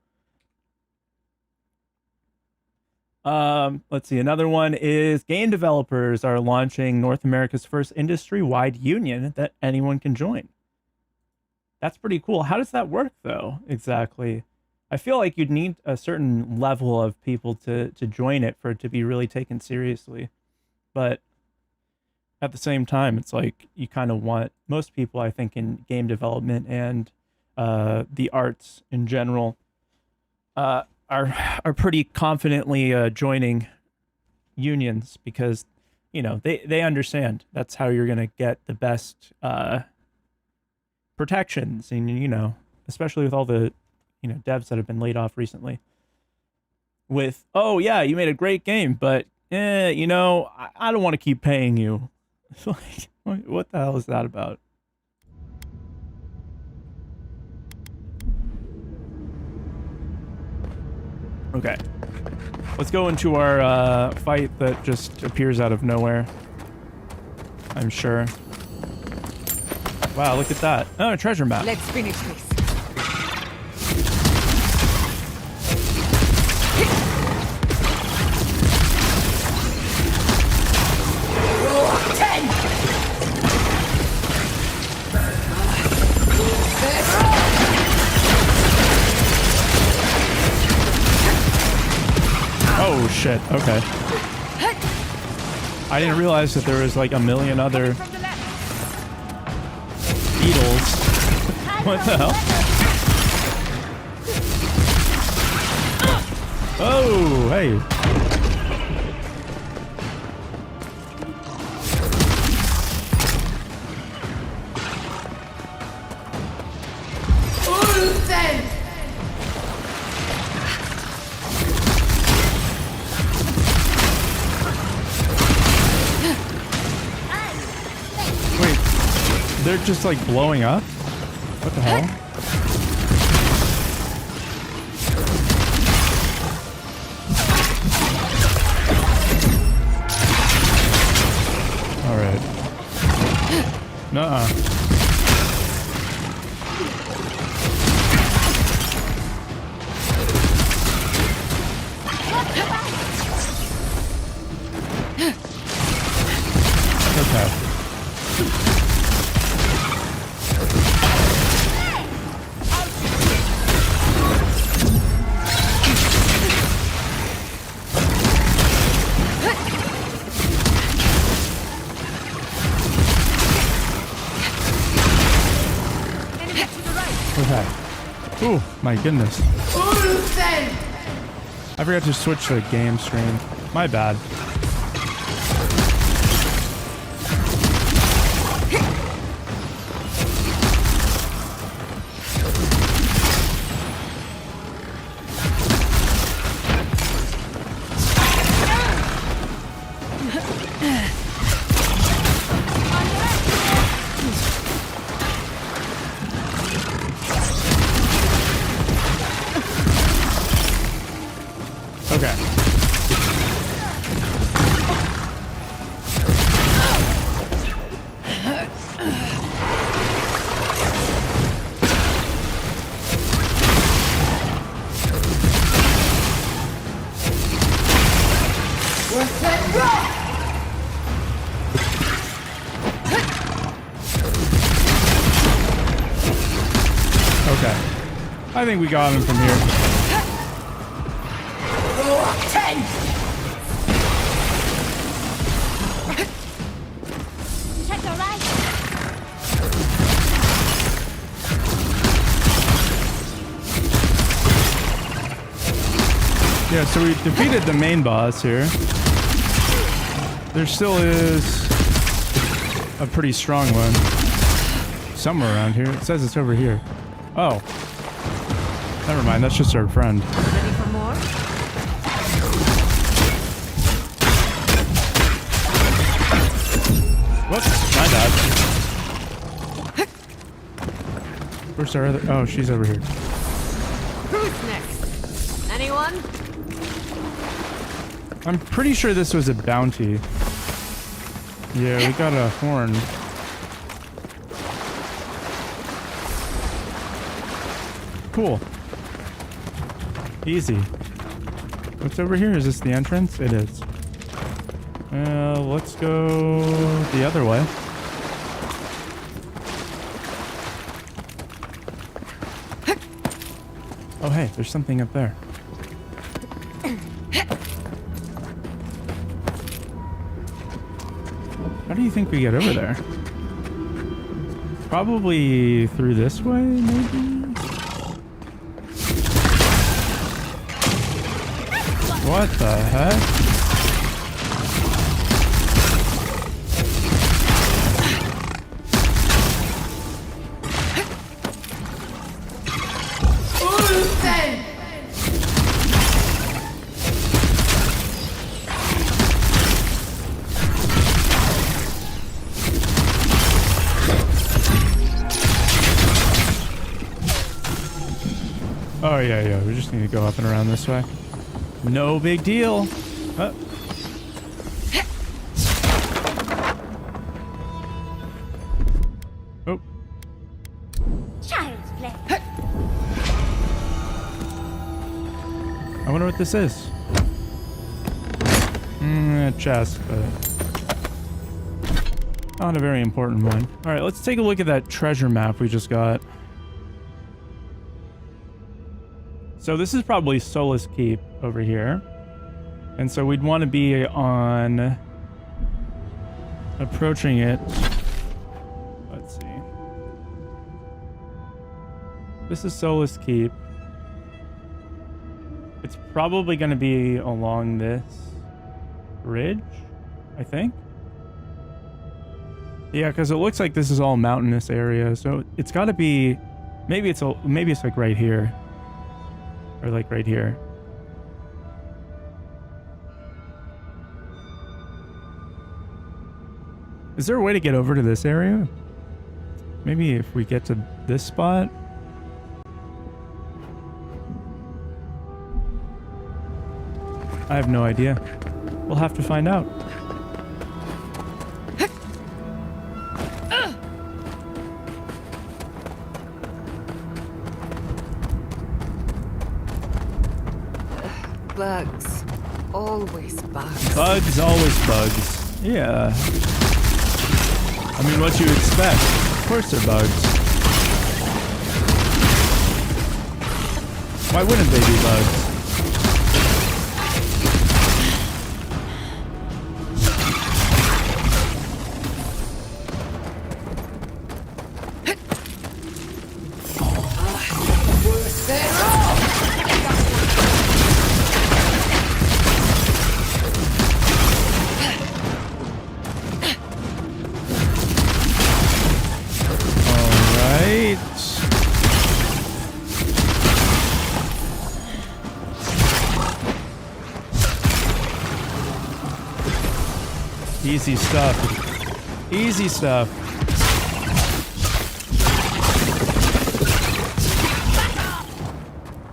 Let's see. Another one is game developers are launching North America's first industry-wide union that anyone can join. That's pretty cool. How does that work, though, exactly? I feel like you'd need a certain level of people to join it for it to be really taken seriously. But at the same time, it's like you kind of want, most people, I think, in game development and the arts in general are pretty confidently joining unions because, you know, they understand that's how you're going to get the best protections. And, you know, especially with all the, you know, devs that have been laid off recently with, "Oh yeah, you made a great game, but you know, I don't want to keep paying you." Like, what the hell is that about? Okay, let's go into our fight that just appears out of nowhere, I'm sure. Wow, look at that. Oh, a treasure map. Let's finish this. Oh shit, okay. I didn't realize that there was like a million other beetles. What the hell? Oh, hey. They're just like blowing up? What the hell? Alright. Nuh-uh. Okay. Okay. Ooh, my goodness. I forgot to switch the game screen. My bad. Okay. Okay. I think we got him from here. Check the right. Yeah, so we defeated the main boss here. There still is a pretty strong one. Somewhere around here. It says it's over here. Oh. Never mind, that's just our friend. Ready for more? Whoops, my bad. Where's our other? Oh, she's over here. Who's next? Anyone? I'm pretty sure this was a bounty. Yeah, we got a horn. Cool. Easy. What's over here? Is this the entrance? It is. Let's go the other way. Oh, hey, there's something up there. How do you think we get over there? Probably through this way, maybe? What the heck? Oh, yeah, we just need to go up and around this way. No big deal. Oh. Oh. Child's play. I wonder what this is. A chest, but not a very important one. All right, let's take a look at that treasure map we just got. So this is probably Solace Keep over here. And so we'd want to be on approaching it. Let's see. This is Solace Keep. It's probably going to be along this ridge, I think. Yeah, because it looks like this is all mountainous area. So it's got to be, maybe it's like right here. Or like right here. Is there a way to get over to this area? Maybe if we get to this spot? I have no idea. We'll have to find out. Bugs. Always bugs. Bugs, always bugs. Yeah. I mean, what you expect. Of course they're bugs. Why wouldn't they be bugs? Easy stuff. Easy stuff.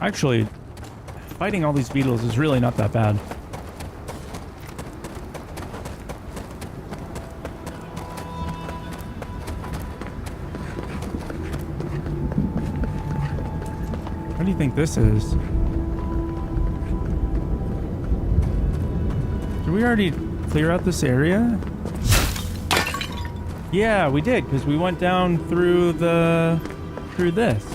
Actually, if fighting all these beetles is really not that bad. What do you think this is? Did we already clear out this area? Yeah, we did, because we went down through this.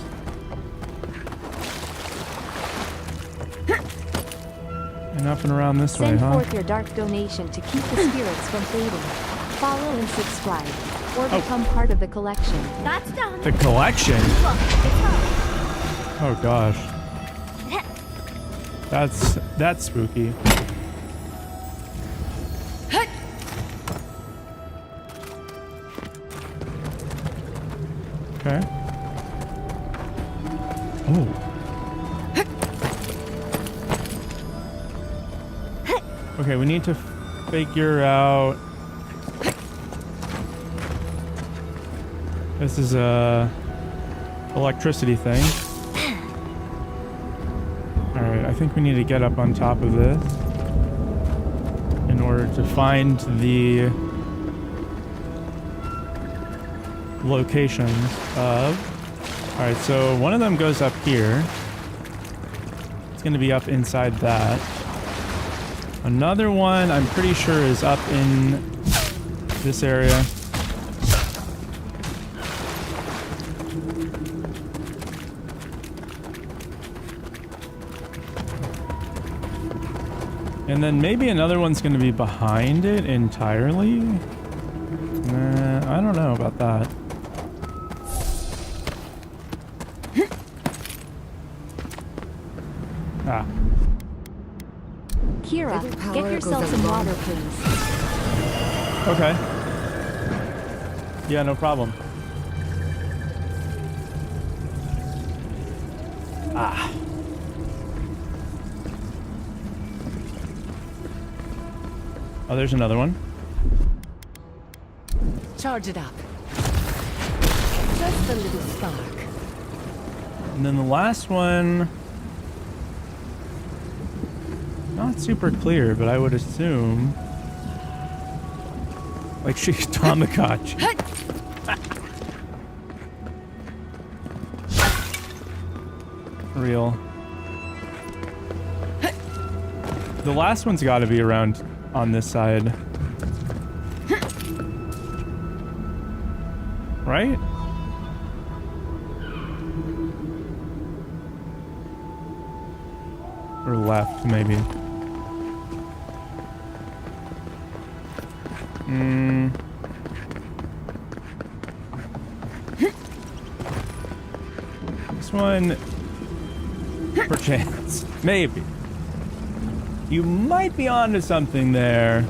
And up and around this way, Send huh? forth your dark donation to keep the spirits from fading. Follow and subscribe, or become part of the collection. That's done. The collection? Look, it's home. Oh gosh. That's spooky. Okay. Oh. Okay, we need to figure out... This is a electricity thing. Alright, I think we need to get up on top of this in order to find the locations of... Alright, so one of them goes up here. It's going to be up inside that. Another one, I'm pretty sure, is up in this area. And then maybe another one's going to be behind it entirely? Nah, I don't know about that. Ah. Kira, get yourself some water, please. Okay. Yeah, no problem. Ah. Oh, there's another one. Charge it up. Just a little spark. And then the last one... Not super clear, but I would assume... Like she's Tamagotchi. Real. The last one's got to be around on this side. Right? Or left, maybe. This one... Perchance. Maybe. You might be onto something there.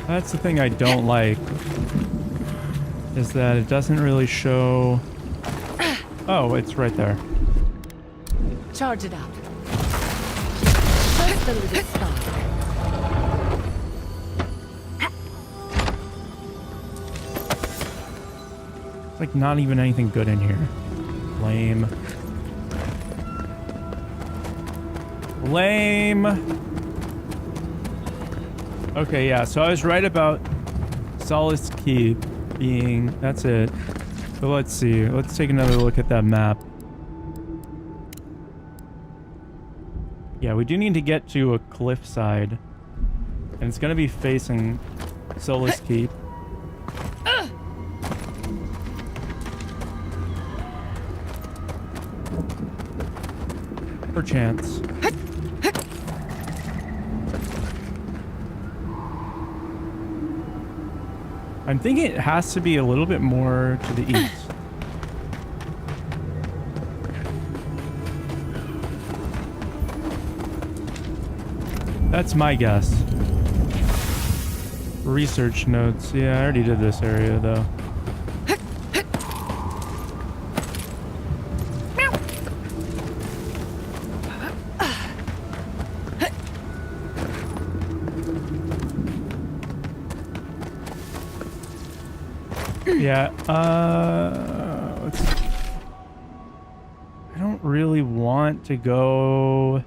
That's the thing I don't like, is that it doesn't really show... Oh, it's right there. Charge it up. Just a little spark. It's like not even anything good in here. Lame. Lame. Okay, yeah, so I was right about Solace Keep being... That's it. So let's see. Let's take another look at that map. Yeah, we do need to get to a cliffside. And it's going to be facing Solace Keep. Perchance. I'm thinking it has to be a little bit more to the east. That's my guess. Research notes. Yeah, I already did this area though. Yeah, let's see. I don't really want to go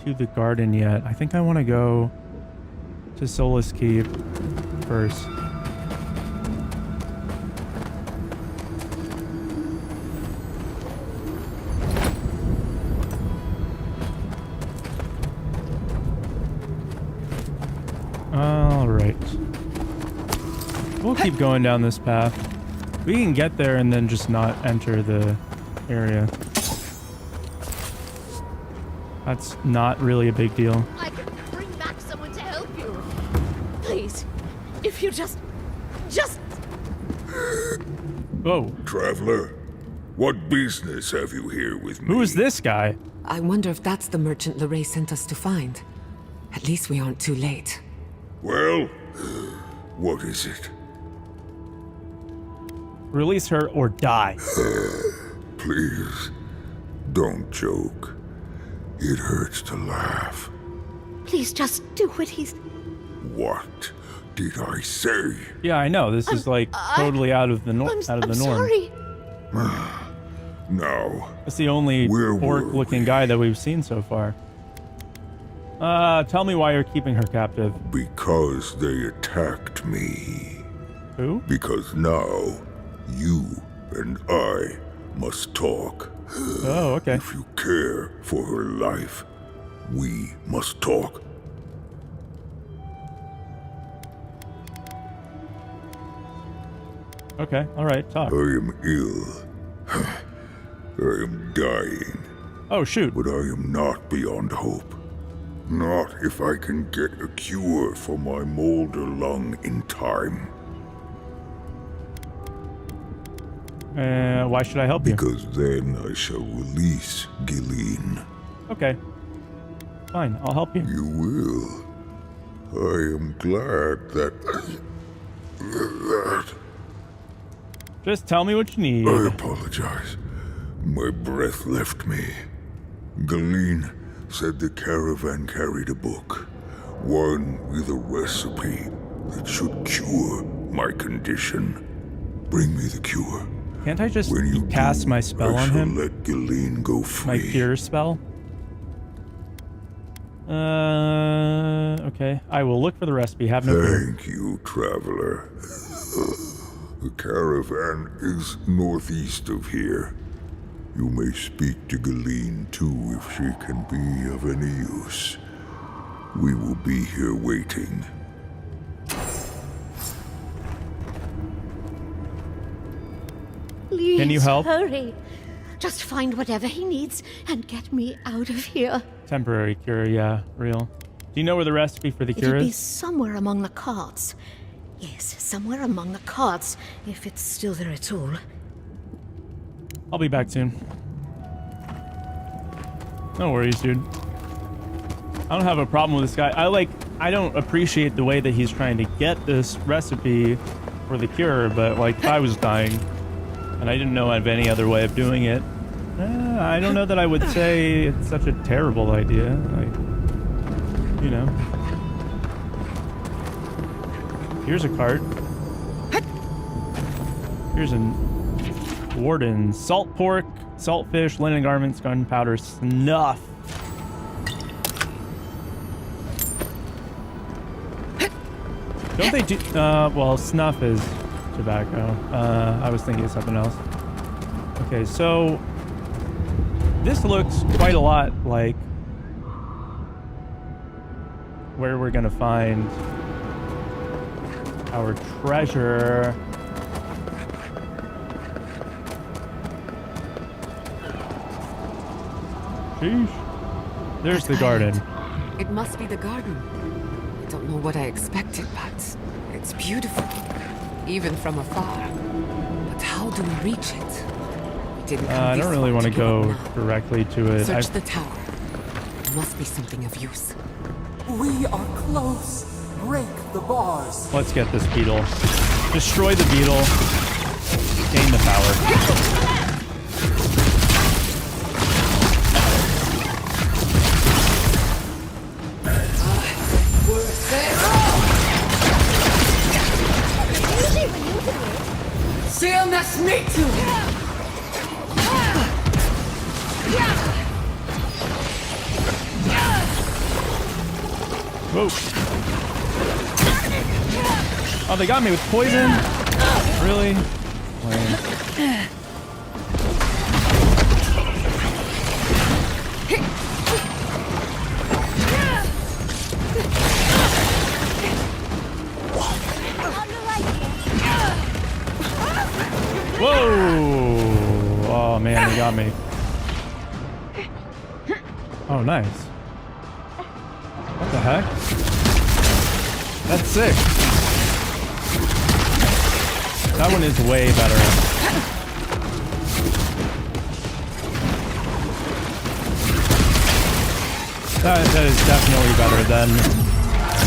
to the garden yet. I think I want to go to Solace Keep first. All right. We'll keep going down this path. We can get there and then just not enter the area. That's not really a big deal. I can bring back someone to help you. Please, if you just... Whoa. Traveler, what business have you here with me? Who is this guy? I wonder if that's the merchant Lorraine sent us to find. At least we aren't too late. Well, what is it? Release her or die. Please, don't joke. It hurts to laugh. Please just do what he's... What did I say? Yeah, I know. This is like totally out of the norm. I'm sorry. Now, That's the only orc-looking guy that we've seen so far. Tell me why you're keeping her captive. Because they attacked me. Who? Because now, you and I must talk. Oh, okay. If you care for her life, we must talk. Okay, alright, talk. I am ill. I am dying. Oh, shoot. But I am not beyond hope. Not if I can get a cure for my molder lung in time. Why should I help you? Because then I shall release Gilleen. Okay. Fine, I'll help you. You will. I am glad that... Just tell me what you need. I apologize. My breath left me. Gilleen said the caravan carried a book. One with a recipe that should cure my condition. Bring me the cure. Can't I just When you cast do, my spell I on shall him? let Gilleen go free. My cure spell? Okay. I will look for the recipe. Have no fear. Thank you, traveler. The caravan is northeast of here. You may speak to Gilleen too if she can be of any use. We will be here waiting. Please, Can you help? hurry. Just find whatever he needs and get me out of here. Temporary cure, yeah, real. Do you know where the recipe for the cure It'll be is? somewhere among the carts. Yes, somewhere among the carts, if it's still there at all. I'll be back soon. No worries, dude. I don't have a problem with this guy. I don't appreciate the way that he's trying to get this recipe for the cure, but like if I was dying and I didn't know of any other way of doing it, I don't know that I would say it's such a terrible idea. Like, you know. Here's a cart. Here's a warden. Salt pork, salt fish, linen garments, gunpowder, snuff. Don't they do... well, snuff is tobacco. I was thinking of something else. Okay, so... this looks quite a lot like... where we're gonna find... our treasure. Sheesh. There's the garden. It must be the garden. I don't know what I expected, but it's beautiful, even from afar. But how do we reach it? We didn't come I this don't really far want to give go up now. directly to it. Search the tower. There must be something of use. We are close. Break the bars. Let's get this beetle. Destroy the beetle. Gain the power. Whoa. Oh, they got me with poison? Really? Lame. Whoa! Oh man, they got me. Oh, nice. What the heck? That's sick. That one is way better. That is definitely better than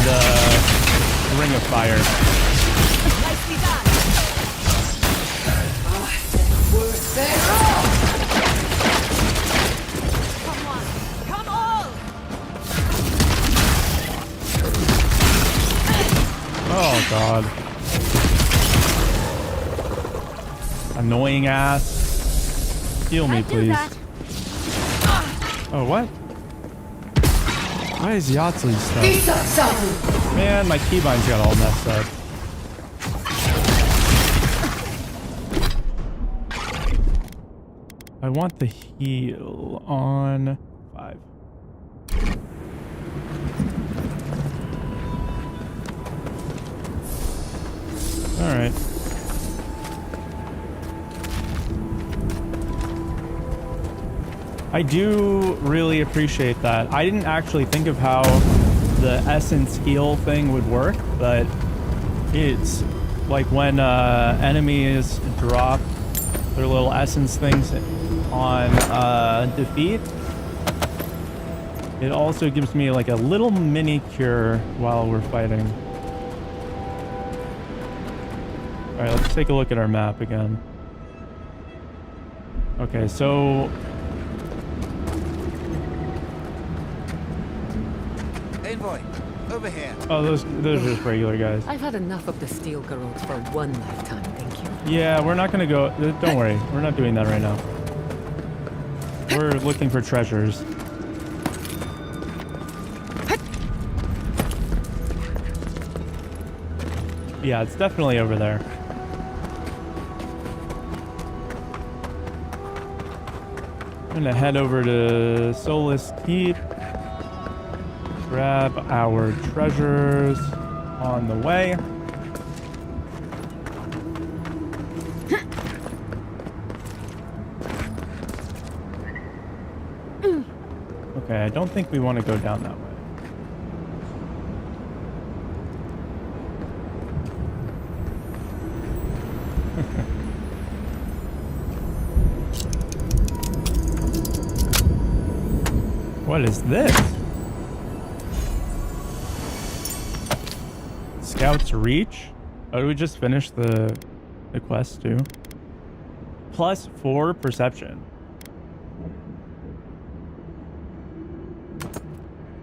the Ring of Fire. Oh god. Annoying ass. Heal me, please. Oh, what? Why is Yahtzee stuck? Man, my keybinds got all messed up. I want the heal on 5. Alright. I do really appreciate that. I didn't actually think of how the essence heal thing would work, but it's like when enemies drop their little essence things on defeat, it also gives me like a little mini cure while we're fighting. Alright, let's take a look at our map again. Okay, so... Envoy, over here. Oh, those are just regular guys. I've had enough of the steel girls for one lifetime, thank you. Yeah, we're not gonna go... Don't worry, we're not doing that right now. We're looking for treasures. Yeah, it's definitely over there. I'm gonna head over to Solus Keep. Grab our treasures on the way. Okay, I don't think we want to go down that way. What is this? Scouts reach? Oh, did we just finish the quest too? +4 perception.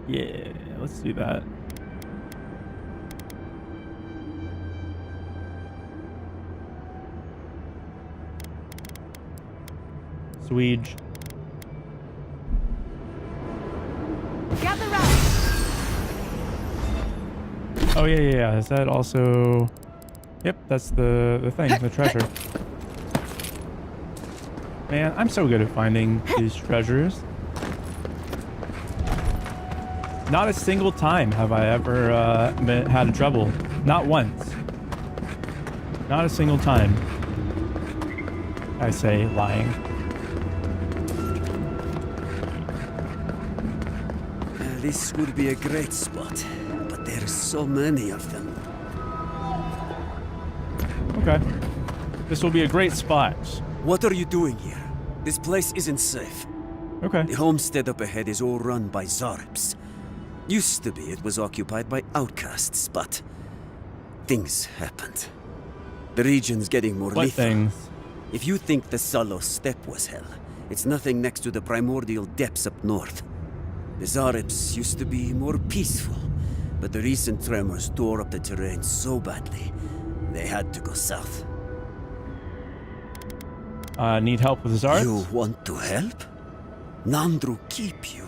Yeah, let's do that. Swede. Gather round. Oh yeah. Is that also? Yep, that's the thing, the treasure. Man, I'm so good at finding these treasures. Not a single time have I ever had trouble. Not once. Not a single time. I say lying. This would be a great spot, but there's so many of them. Okay. This will be a great spot. What are you doing here? This place isn't safe. Okay. The homestead up ahead is all run by Zarps. Used to be it was occupied by outcasts, but Things happened. The region's getting more What lethal. things? If you think the Salo Steppe was hell, it's nothing next to the primordial depths up north. The Zaribs used to be more peaceful, but the recent tremors tore up the terrain so badly, they had to go south. Need help with Zaribs? You want to help? Nandru keep you?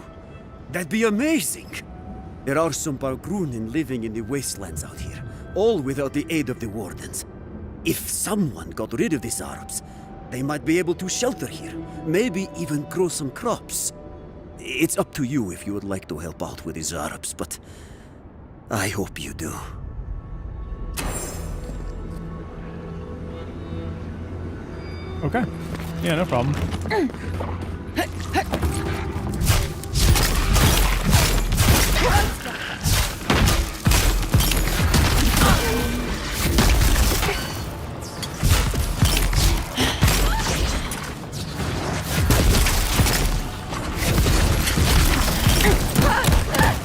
That'd be amazing! There are some Bargrunin living in the wastelands out here, all without the aid of the wardens. If someone got rid of the Zaribs, they might be able to shelter here, maybe even grow some crops. It's up to you if you would like to help out with the Zaribs, but I hope you do. Okay. Yeah, no problem.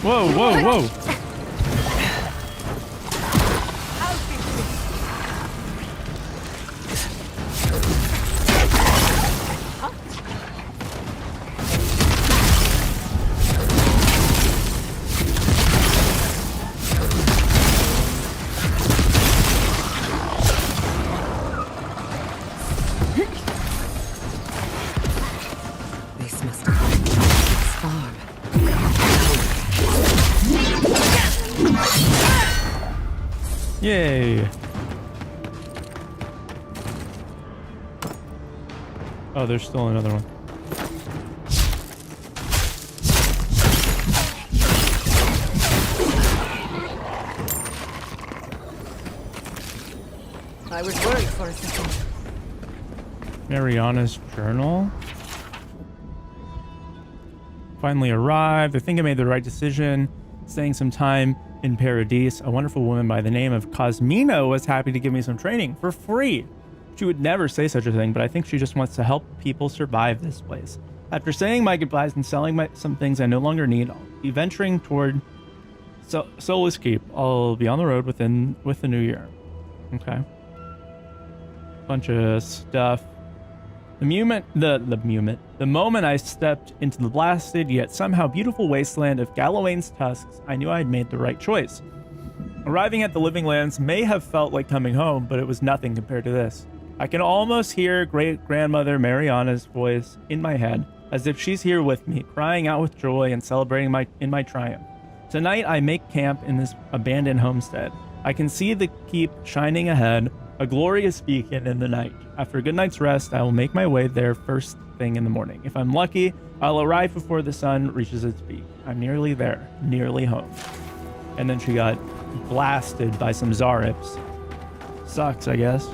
Whoa, whoa, whoa. This must have been this farm. Yay. Oh, there's still another one. I was worried for a second. Mariana's journal. Finally arrived. I think I made the right decision. Staying some time in Paradise. A wonderful woman by the name of Cosmina was happy to give me some training for free. She would never say such a thing, but I think she just wants to help people survive this place. After saying my goodbyes and selling some things I no longer need, I'll be venturing toward Solus Keep. I'll be on the road with the new year. Okay. Bunch of stuff. The moment I stepped into the blasted yet somehow beautiful wasteland of Galawain's tusks, I knew I had made the right choice. Arriving at the Living Lands may have felt like coming home, but it was nothing compared to this. I can almost hear great-grandmother Mariana's voice in my head, as if she's here with me, crying out with joy and celebrating in my triumph. Tonight I make camp in this abandoned homestead. I can see the keep shining ahead, a glorious beacon in the night. After a good night's rest, I will make my way there first thing in the morning. If I'm lucky, I'll arrive before the sun reaches its peak. I'm nearly there, nearly home. And then she got blasted by some Zaribs. Sucks, I guess.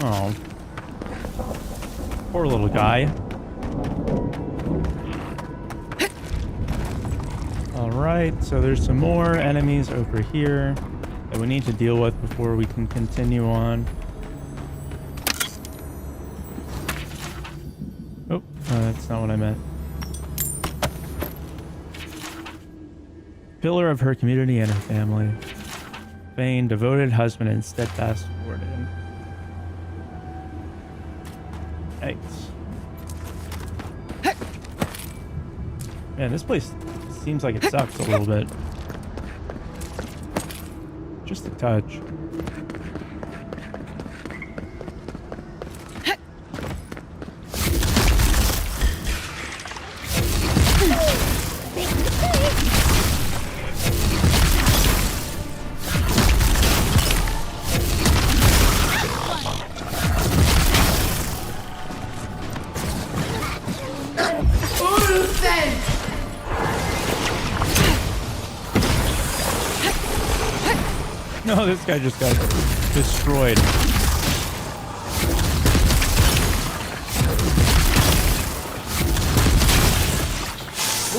Oh. Poor little guy. Alright, so there's some more enemies over here that we need to deal with before we can continue on. Oh, that's not what I meant. Pillar of her community and her family. Vain, devoted husband and steadfast warden. Yikes. Man, this place seems like it sucks a little bit. Just a touch. No, this guy just got destroyed.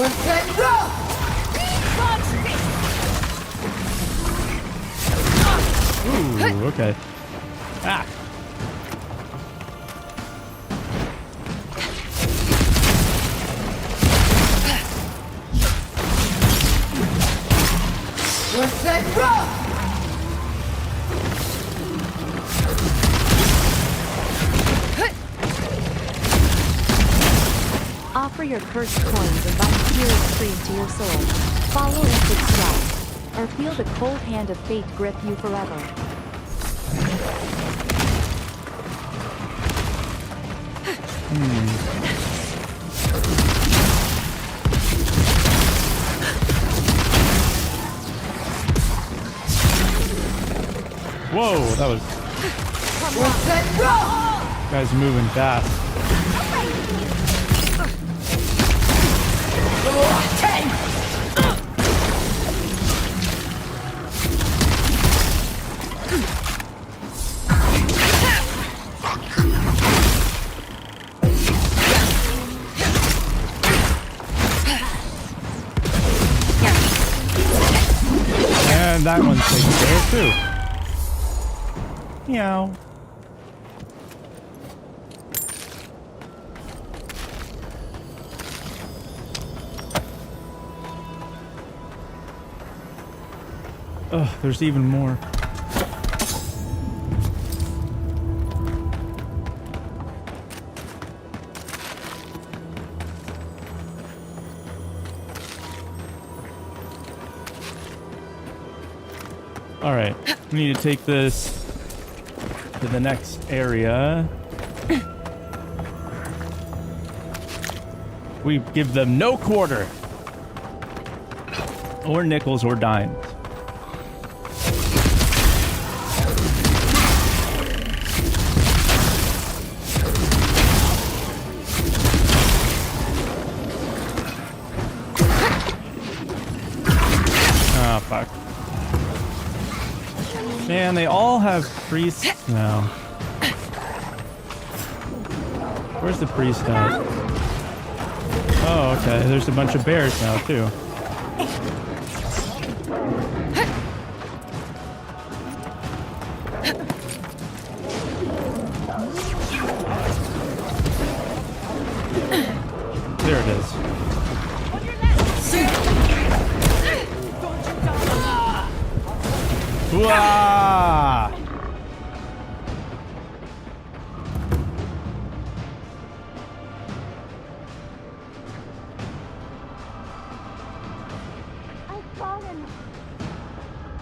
Ooh, okay. Ah. Offer your cursed coins and bind spirit stream to your soul. Follow and subscribe. Or feel the cold hand of fate grip you forever. Whoa, that was... Guy's moving fast. And that one's taken care of too. Meow. Ugh, there's even more. All right, we need to take this to the next area. We give them no quarter, or nickels, or dimes. Ah, fuck. Man, they all have priests now. Where's the priest at? Oh, okay. There's a bunch of bears now, too. There it is. Wah!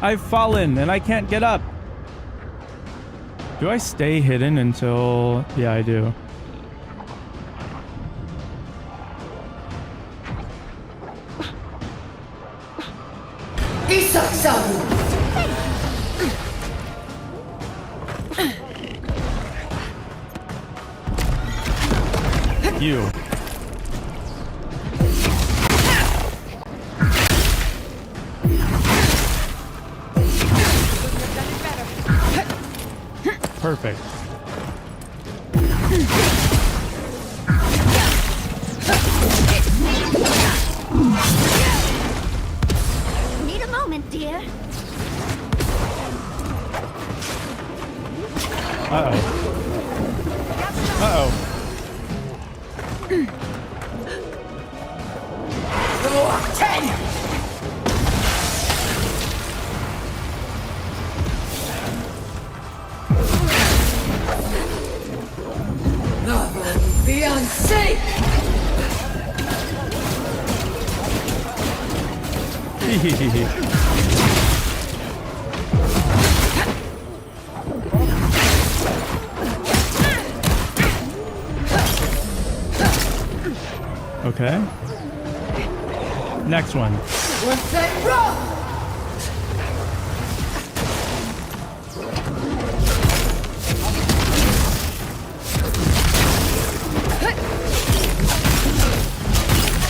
I've fallen and I can't get up. Do I stay hidden until... Yeah, I do. You. Perfect. Need a moment, dear. Uh-oh. Uh-oh. Be unsafe! Okay. Next one. What's that rock?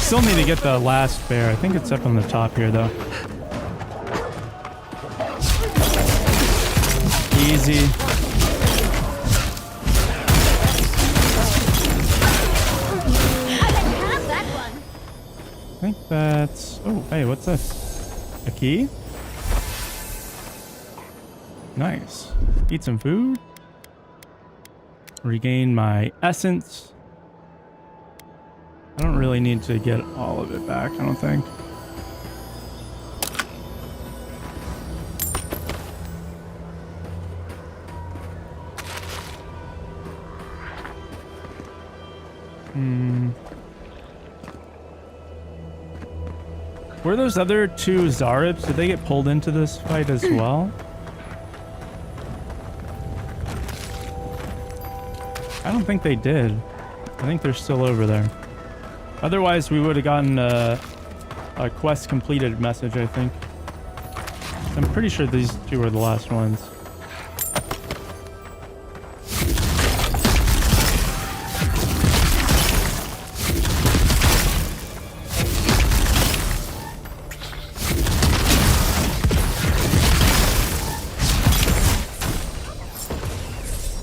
Still need to get the last bear. I think it's up on the top here, though. Easy. think that's... Oh, hey, what's this? A key? Nice. Eat some food. Regain my essence. I don't really need to get all of it back, I don't think. Were those other two Zaribs, did they get pulled into this fight as well? I don't think they did. I think they're still over there. Otherwise, we would have gotten a quest completed message, I think. I'm pretty sure these two are the last ones.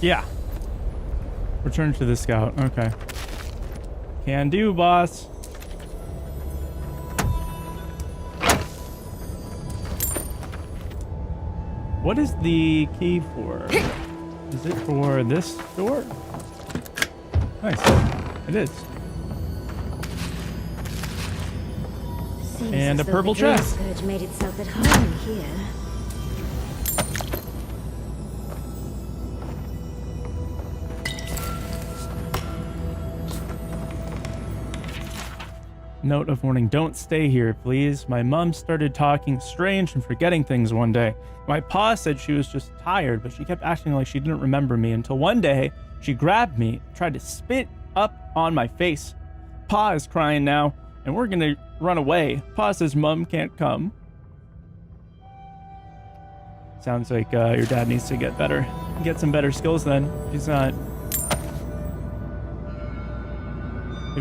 Yeah. Return to the scout. Okay. Can do, boss. What is the key for? Is it for this door? Nice. It is. Seems and a as though purple the dream chest. scourge made itself at home here. Note of warning, don't stay here, please. My mom started talking strange and forgetting things one day. My pa said she was just tired, but she kept acting like she didn't remember me until one day she grabbed me, tried to spit up on my face. Pa is crying now, and we're gonna run away. Pa says mom can't come. Sounds like your dad needs to get better. Get some better skills then. If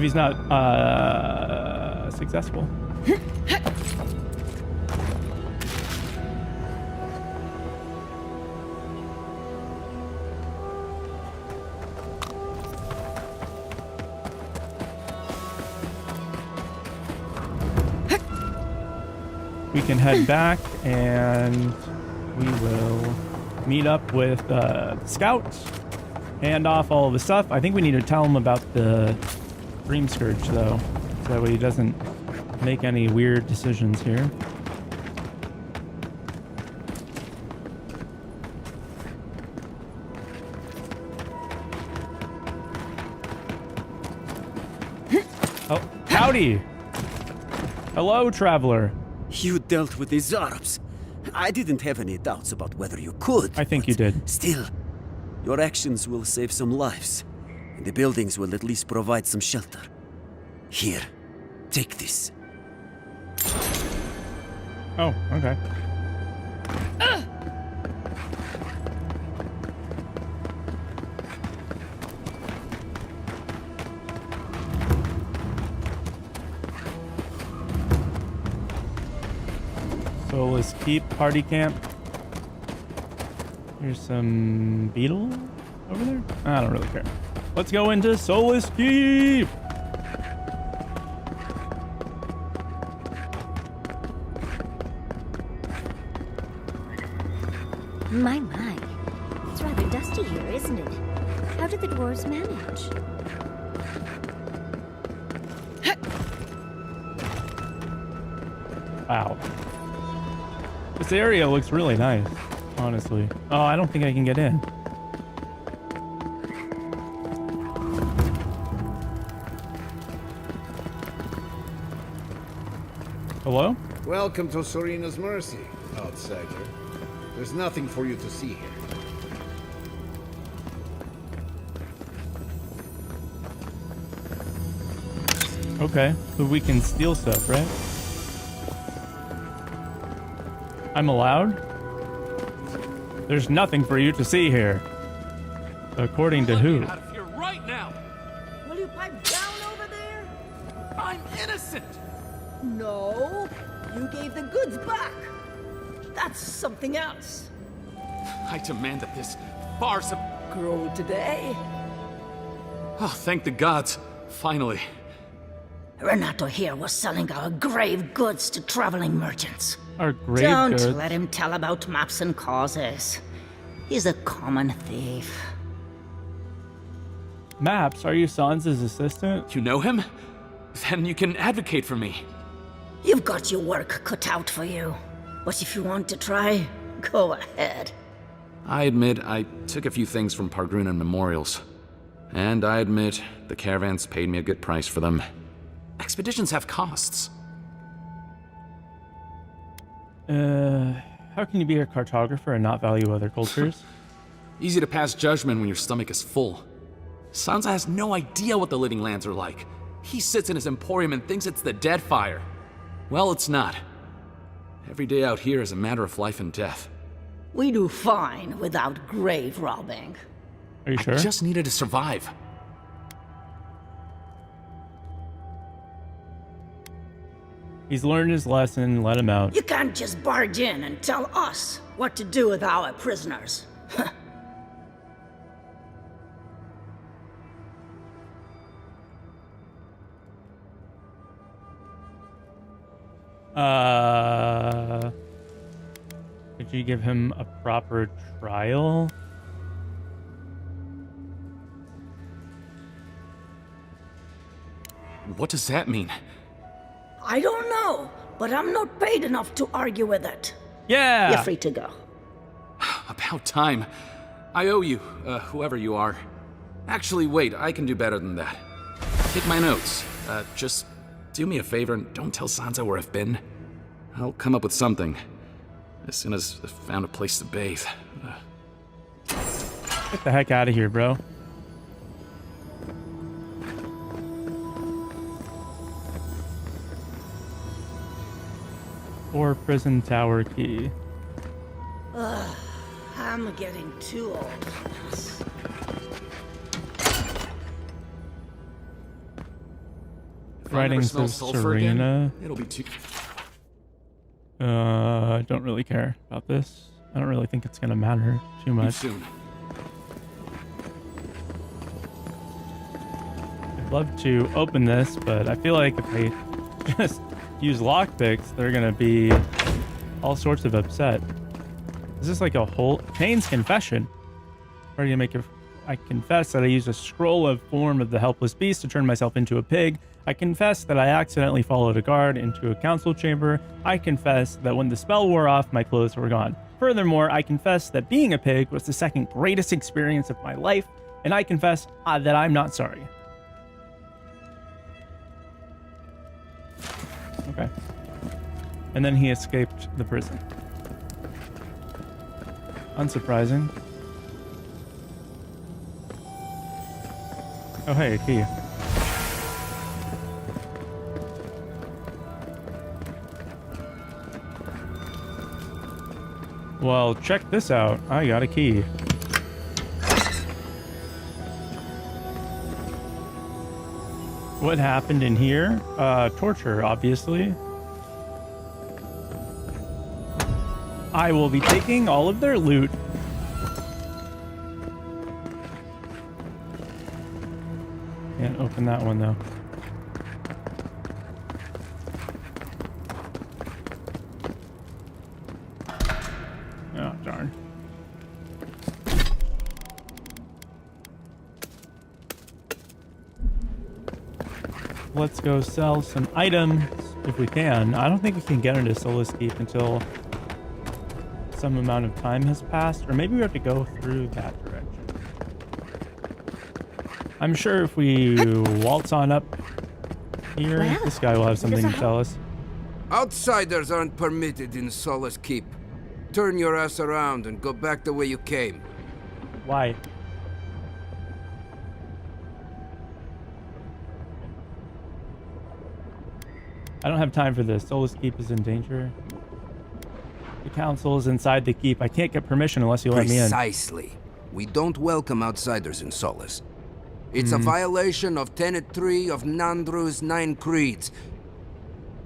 he's not successful. We can head back and we will meet up with the scouts, hand off all of the stuff. I think we need to tell him about the Dream Scourge though, so that way he doesn't make any weird decisions here. Oh, howdy! Hello, traveler. You dealt with the Zarabs. I didn't have any doubts about whether you could. I think you did. Still, your actions will save some lives. And the buildings will at least provide some shelter. Here, take this. Oh, okay. Soulless Keep party camp. Here's some beetle over there. I don't really care. Let's go into Soulless Keep. My. It's rather dusty here, isn't it? How did the dwarves manage? Wow. This area looks really nice, honestly. Oh, I don't think I can get in. Hello? Welcome to Serena's Mercy, outsider. There's nothing for you to see here. Okay, but we can steal stuff, right? I'm allowed? There's nothing for you to see here. According to who? Out of here right now! Will you pipe down over there? I'm innocent! No, you gave the goods back. That's something else. I demand that this farce of... Grow today. Oh, thank the gods. Finally. Renato here was selling our grave goods to traveling merchants. Our grave Don't goods? let him tell about maps and causes. He's a common thief. Maps, are you Sansa's assistant? You know him? Then you can advocate for me. You've got your work cut out for you. But if you want to try, go ahead. I admit I took a few things from Pargrunan memorials. And I admit the caravans paid me a good price for them. Expeditions have costs. How can you be a cartographer and not value other cultures? Easy to pass judgment when your stomach is full. Sansa has no idea what the living lands are like. He sits in his emporium and thinks it's the Deadfire. Well, it's not. Every day out here is a matter of life and death. We do fine without grave robbing. Are you sure? I just needed to survive. He's learned his lesson, let him out. You can't just barge in and tell us what to do with our prisoners. Could you give him a proper trial? What does that mean? I don't know, but I'm not paid enough to argue with it. Yeah! You're free to go. About time. I owe you, whoever you are. Actually, wait, I can do better than that. Take my notes. Just do me a favor and don't tell Sansa where I've been. I'll come up with something. As soon as I've found a place to bathe. Get the heck out of here, bro. Or prison tower key. Ugh, I'm getting too old for this. Writings of Serena. It'll be too... I don't really care about this. I don't really think it's gonna matter too much. Soon. I'd love to open this, but I feel like if I just use lockpicks, they're gonna be all sorts of upset. Is this like a whole Chain's confession? Ready to make I confess that I used a scroll of form of the helpless beast to turn myself into a pig. I confess that I accidentally followed a guard into a council chamber. I confess that when the spell wore off, my clothes were gone. Furthermore, I confess that being a pig was the second greatest experience of my life, and I confess that I'm not sorry. Okay. And then he escaped the prison. Unsurprising. Oh, hey, a key. Well, check this out. I got a key. What happened in here? Torture, obviously. I will be taking all of their loot. Can't open that one, though. Oh, darn. Let's go sell some items if we can. I don't think we can get into Solace Keep until some amount of time has passed, or maybe we have to go through that direction. I'm sure if we waltz on up here, this guy will have something to tell us. Outsiders aren't permitted in Solace Keep. Turn your ass around and go back the way you came. Why? I don't have time for this. Solace Keep is in danger. The council is inside the keep. I can't get permission unless you let me in. Precisely. We don't welcome outsiders in Solace. It's a violation of Tenet 3 of Nandru's 9 creeds.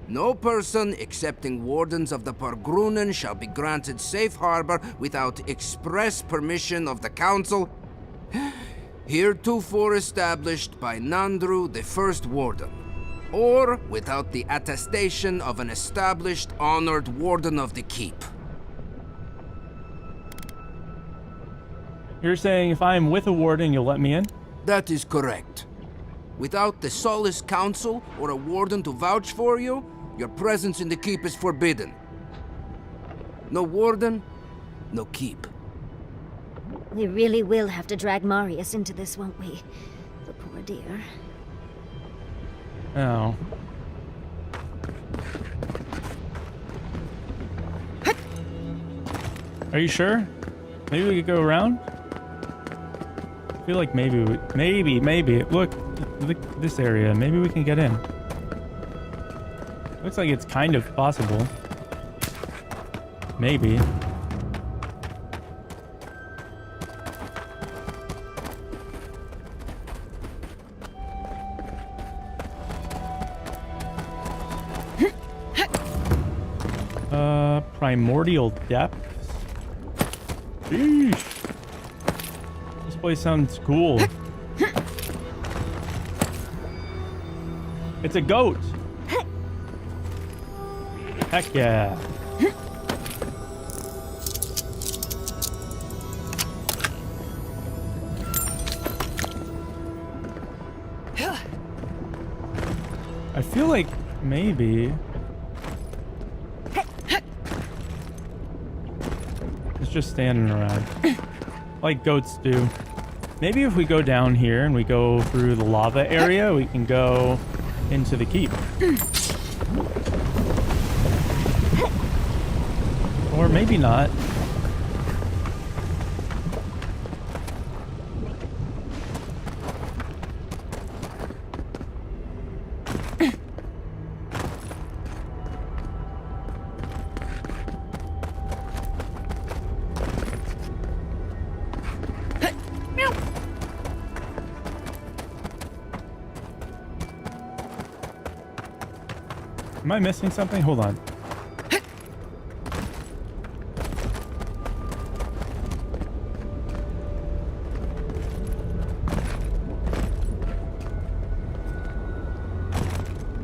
No person excepting wardens of the Pargrunen shall be granted safe harbor without express permission of the council, heretofore established by Nandru, the first warden. or without the attestation of an established, honored warden of the keep. You're saying if I'm with a warden, you'll let me in? That is correct. Without the Solace Council or a warden to vouch for you, your presence in the keep is forbidden. No warden, no keep. We really will have to drag Marius into this, won't we? The poor dear. Oh. Are you sure? Maybe we could go around? I feel like maybe maybe. Look, this area. Maybe we can get in. Looks like it's kind of possible. Maybe. Primordial depths. Sheesh. This place sounds cool. It's a goat. Heck yeah. I feel like maybe it's just standing around like goats do. Maybe if we go down here and we go through the lava area, we can go into the keep. Or maybe not. Am I missing something? Hold on.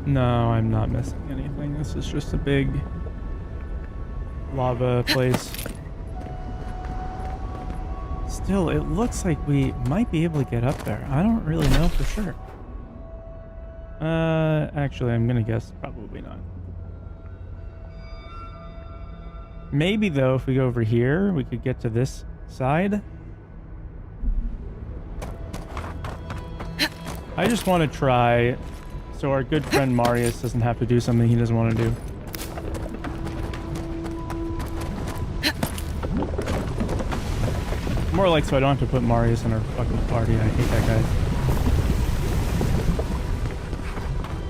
No, I'm not missing anything. This is just a big lava place. Still, it looks like we might be able to get up there. I don't really know for sure. Actually, I'm gonna guess probably not. Maybe though, if we go over here, we could get to this side. I just want to try, so our good friend Marius doesn't have to do something he doesn't want to do. More like so I don't have to put Marius in our fucking party. I hate that guy.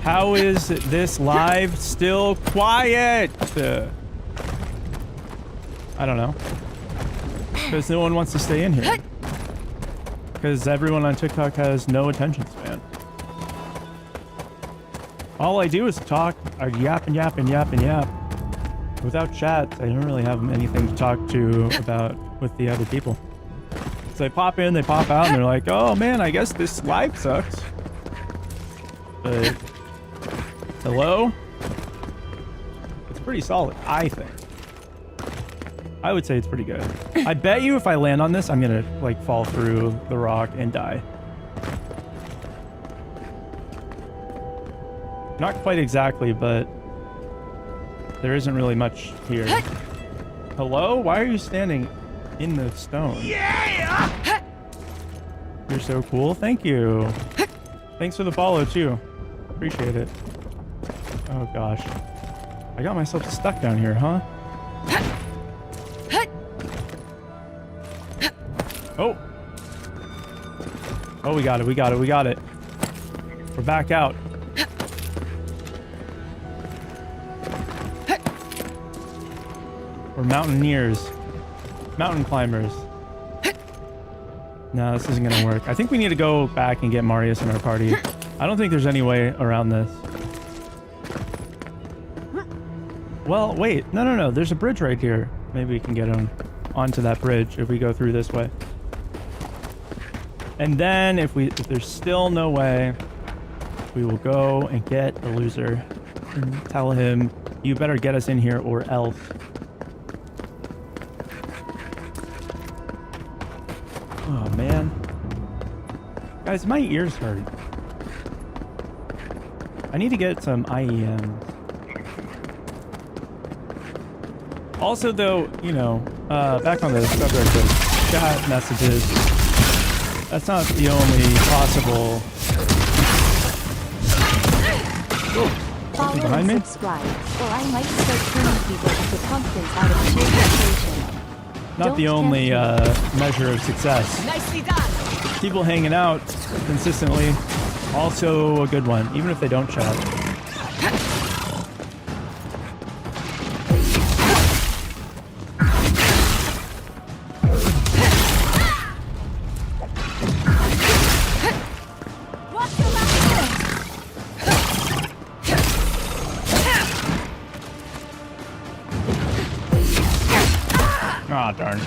How is this live still quiet? I don't know. Because no one wants to stay in here. Because everyone on TikTok has no attention span. All I do is talk, I yap and yap and yap and yap. Without chat, I don't really have anything to talk to about with the other people. So they pop in, they pop out, and they're like, oh man, I guess this live sucks. But hello? It's pretty solid, I think. I would say it's pretty good. I bet you if I land on this, I'm gonna like fall through the rock and die. Not quite exactly, but there isn't really much here. Hello? Why are you standing in the stone? Yeah! You're so cool. Thank you. Thanks for the follow too. Appreciate it. Oh gosh. I got myself stuck down here, huh? Oh. Oh, we got it. We got it. We got it. We're back out. We're mountaineers. Mountain climbers. No, this isn't gonna work. I think we need to go back and get Marius in our party. I don't think there's any way around this. Well, wait. No, no, no. There's a bridge right here. Maybe we can get on onto that bridge if we go through this way. And then if there's still no way, we will go and get the loser and tell him, you better get us in here or else. Oh, man. Guys, my ears hurt. I need to get some IEMs. Also, though, you know, back on the subject of chat messages, that's not the only possible... Oh, Follow behind and me? subscribe, or I might start turning people into pumpkins out of sheer frustration. Not the only measure of success. Nicely done. People hanging out consistently, also a good one, even if they don't chat. Ah, darn.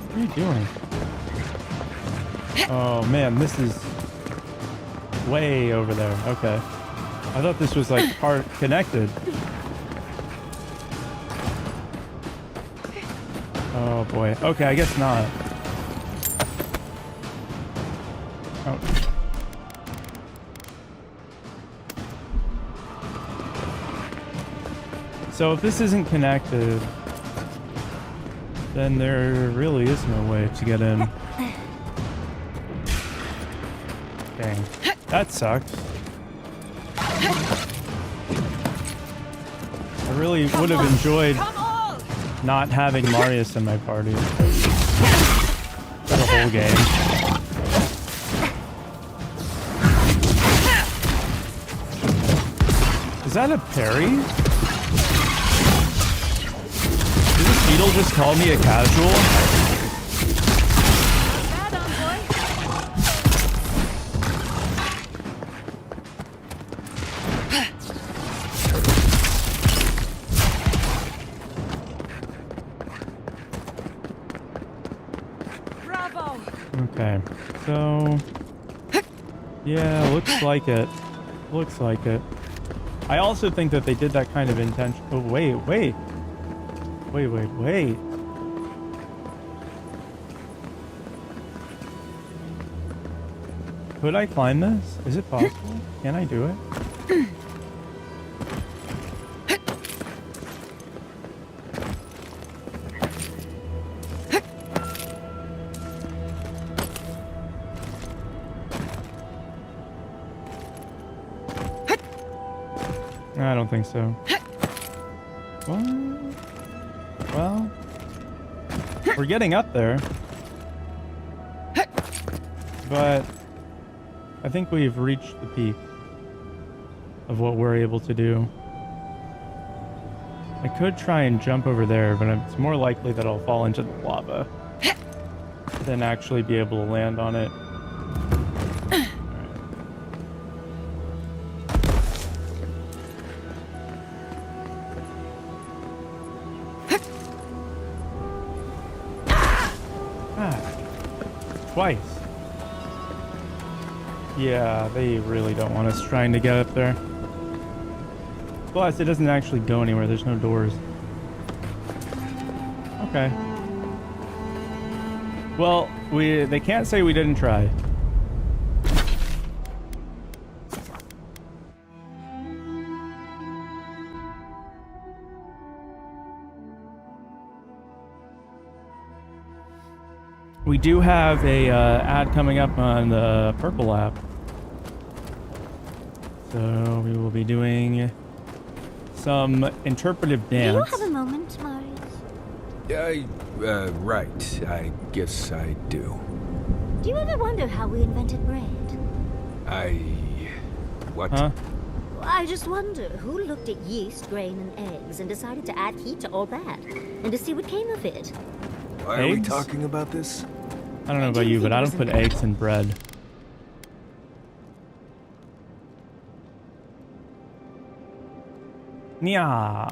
What are you doing? Oh man, this is way over there. Okay. I thought this was like part connected. Oh boy. Okay, I guess not. Oh. So if this isn't connected, then there really is no way to get in. Dang. That sucks. I really would have enjoyed not having Marius in my party for the whole game. Is that a parry? Did this beetle just call me a casual? Bravo. Okay, so yeah, looks like it. Looks like it. I also think that they did that kind of intention. Oh wait. Could I climb this? Is it possible? Can I do it? I don't think so. Well, we're getting up there. But I think we've reached the peak of what we're able to do. I could try and jump over there, but it's more likely that I'll fall into the lava than actually be able to land on it. Twice. Yeah, they really don't want us trying to get up there. Plus, it doesn't actually go anywhere. There's no doors. Okay. Well, they can't say we didn't try. We do have a ad coming up on the Purple app. So we will be doing some interpretive dance. Do you have a moment, Marius? Right. I guess I do. Do you ever wonder how we invented bread? What? Huh? I just wonder who looked at yeast, grain, and eggs and decided to add heat to all that, and to see what came of it. Why are we talking about this? I don't know about you, but I don't put eggs in bread. Yeah.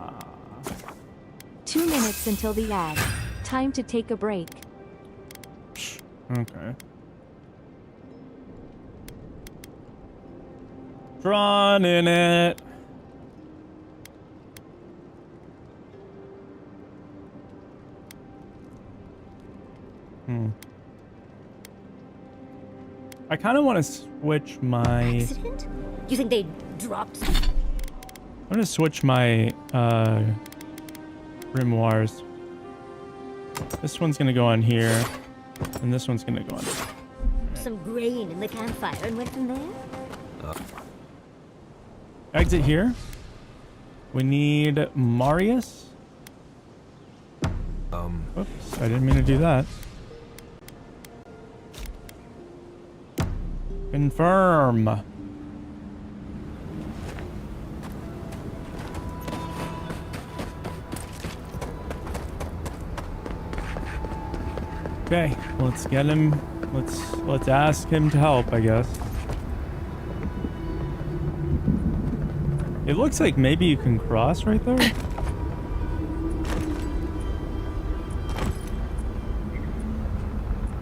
2 minutes until the ad. Time to take a break. Okay. Drawn in it. I kind of want to switch my... Accident? You think they dropped some? I'm going to switch my grimoires. This one's going to go on here, and this one's going to go on there. Some grain in the campfire and went from there? Exit here. We need Marius. Oops, I didn't mean to do that. Confirm. Okay, let's get him. Let's ask him to help, I guess. It looks like maybe you can cross right there.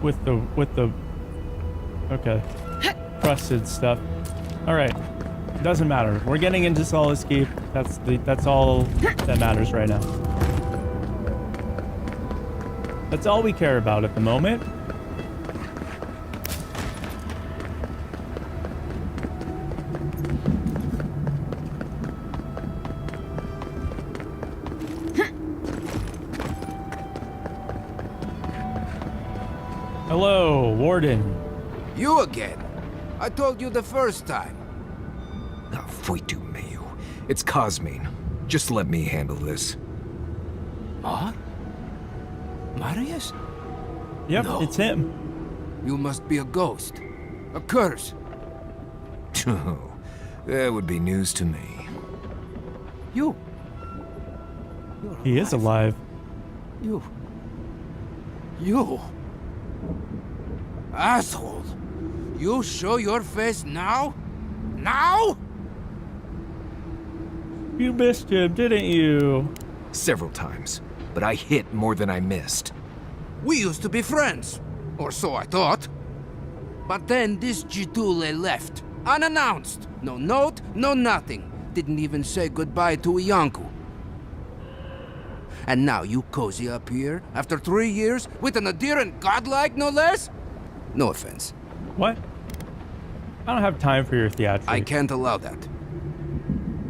With the okay. Crusted stuff. Alright. Doesn't matter. We're getting into Solace Keep. That's all that matters right now. That's all we care about at the moment. Hello, Warden. You again? I told you the first time. Ah, Vtuber. It's Cosmine. Just let me handle this. Marius? Yep, no. It's him. You must be a ghost. A curse. Oh, that would be news to me. You're He is alive. You. Asshole. You show your face now? Now? You missed him, didn't you? Several times, but I hit more than I missed. We used to be friends. Or so I thought. But then this Jitule left. Unannounced. No note, no nothing. Didn't even say goodbye to Iancu. And now you cozy up here, after 3 years, with an adherent godlike, no less? No offense. What? I don't have time for your theatrics. I can't allow that.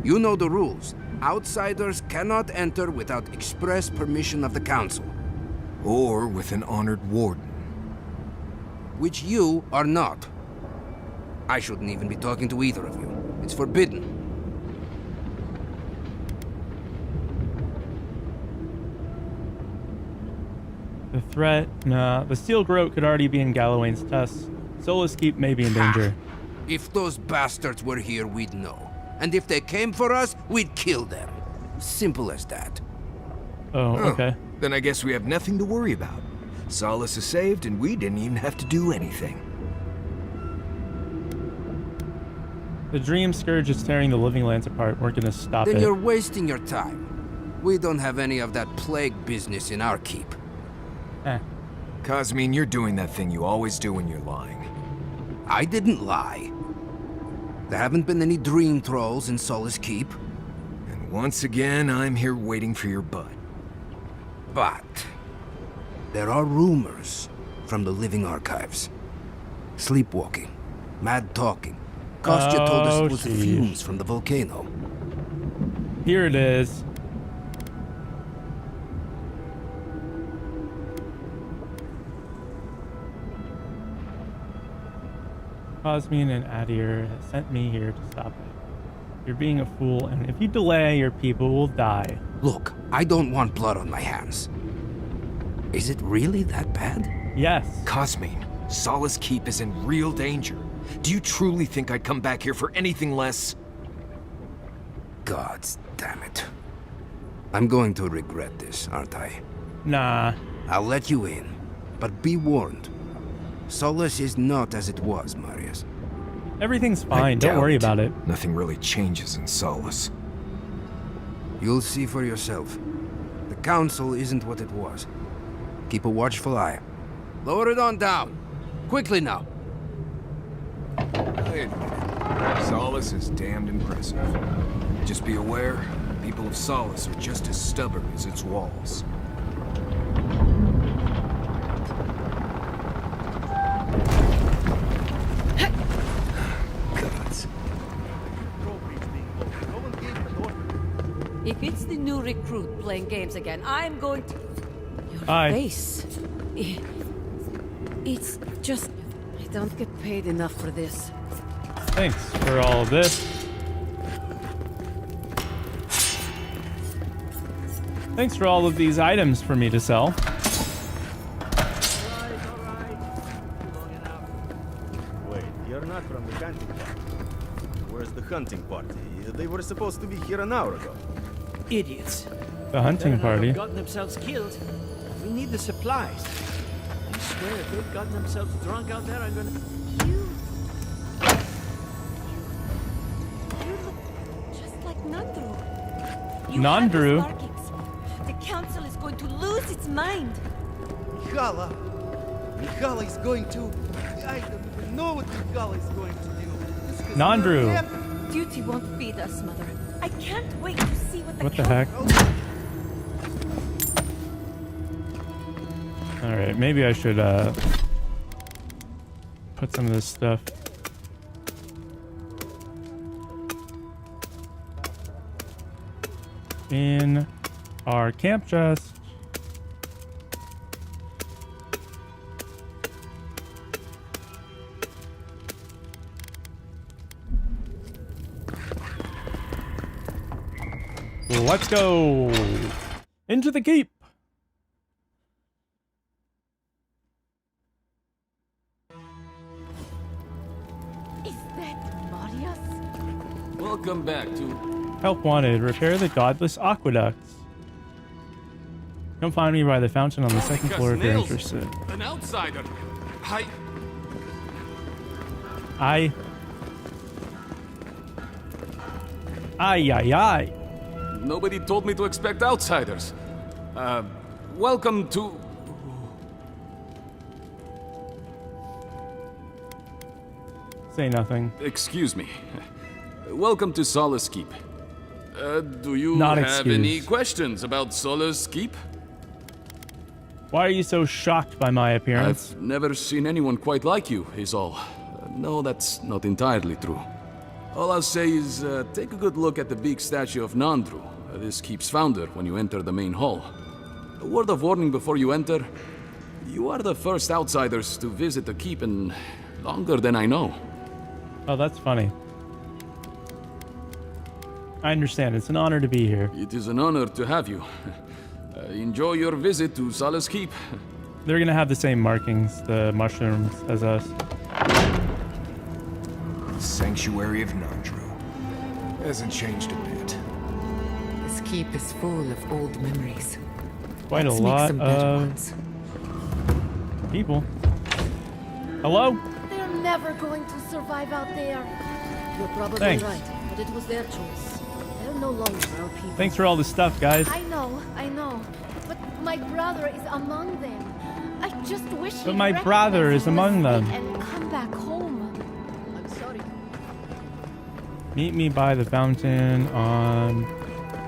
You know the rules. Outsiders cannot enter without express permission of the council. Or with an honored warden. Which you are not. I shouldn't even be talking to either of you. It's forbidden. The threat? Nah. The steel groat could already be in Galloway's tusks. Solace Keep may be in danger. If those bastards were here, we'd know. And if they came for us, we'd kill them. Simple as that. Oh, okay. Then I guess we have nothing to worry about. Solace is saved, and we didn't even have to do anything. The Dream Scourge is tearing the living lands apart. We're gonna stop it. Then you're wasting your time. We don't have any of that plague business in our keep. Cosmine, you're doing that thing you always do when you're lying. I didn't lie. There haven't been any dream trolls in Solace Keep. And once again, I'm here waiting for your butt. But there are rumors from the living archives. Sleepwalking, mad talking. Kostya told us it was the fumes from the volcano. Here it is. Cosmine and Adir has sent me here to stop it. You're being a fool, and if you delay, your people will die. Look, I don't want blood on my hands. Is it really that bad? Yes. Cosmine, Solace Keep is in real danger. Do you truly think I'd come back here for anything less? Gods damn it. I'm going to regret this, aren't I? Nah. I'll let you in, but be warned. Solace is not as it was, Marius. Everything's fine, don't worry about it. Nothing really changes in Solace. You'll see for yourself. The council isn't what it was. Keep a watchful eye. Lower it on down. Quickly now. Hey, Solace is damned impressive. Just be aware, people of Solace are just as stubborn as its walls. Gods. If it's the new recruit playing games again, I'm going to... Your Hi. face. It's just... I don't get paid enough for this. Thanks for all of this. Thanks for all of these items for me to sell. Wait, you're not from the hunting party. Where's the hunting party? They were supposed to be here an hour ago. Idiots. The hunting party. They've gotten themselves killed. We need the supplies. I swear, if they've gotten themselves drunk out there, I'm gonna... Just like Nandru. Nandru? The council is going to lose its mind. Mihala is going to... I don't even know what Mihala is going to do. Nandru. Duty won't feed us, Mother. I can't wait to see what the heck? Alright, maybe I should put some of this stuff. In our camp chest. Let's go into the keep. Is that Marius? Welcome back to... Help wanted. Repair the godless aqueducts. Come find me by the fountain on the second floor if you're interested. An outsider. Ay, ay, ay. Nobody told me to expect outsiders. Welcome to... Say nothing. Excuse me. Welcome to Solace Keep. Do you Not have any excused. questions about Solace Keep? Why are you so shocked by my appearance? I've never seen anyone quite like you, is all. No, that's not entirely true. All I'll say is, take a good look at the big statue of Nandru, this keep's founder, when you enter the main hall. A word of warning before you enter. You are the first outsiders to visit the keep in longer than I know. Oh, that's funny. I understand. It's an honor to be here. It is an honor to have you. Enjoy your visit to Solace Keep. They're gonna have the same markings, the mushrooms, as us. Sanctuary of Nandru. Hasn't changed a bit. This keep is full of old memories. Quite Let's a make lot some better of ones. people. Hello? They're never going to survive out there. You're probably Thanks. right, but it was their choice. They're no longer our people. Thanks for all the stuff, guys. I know. But my brother is among them. I just wish But he'd my recognize brother is his among them. mistake and come back home. I'm sorry. Meet me by the fountain on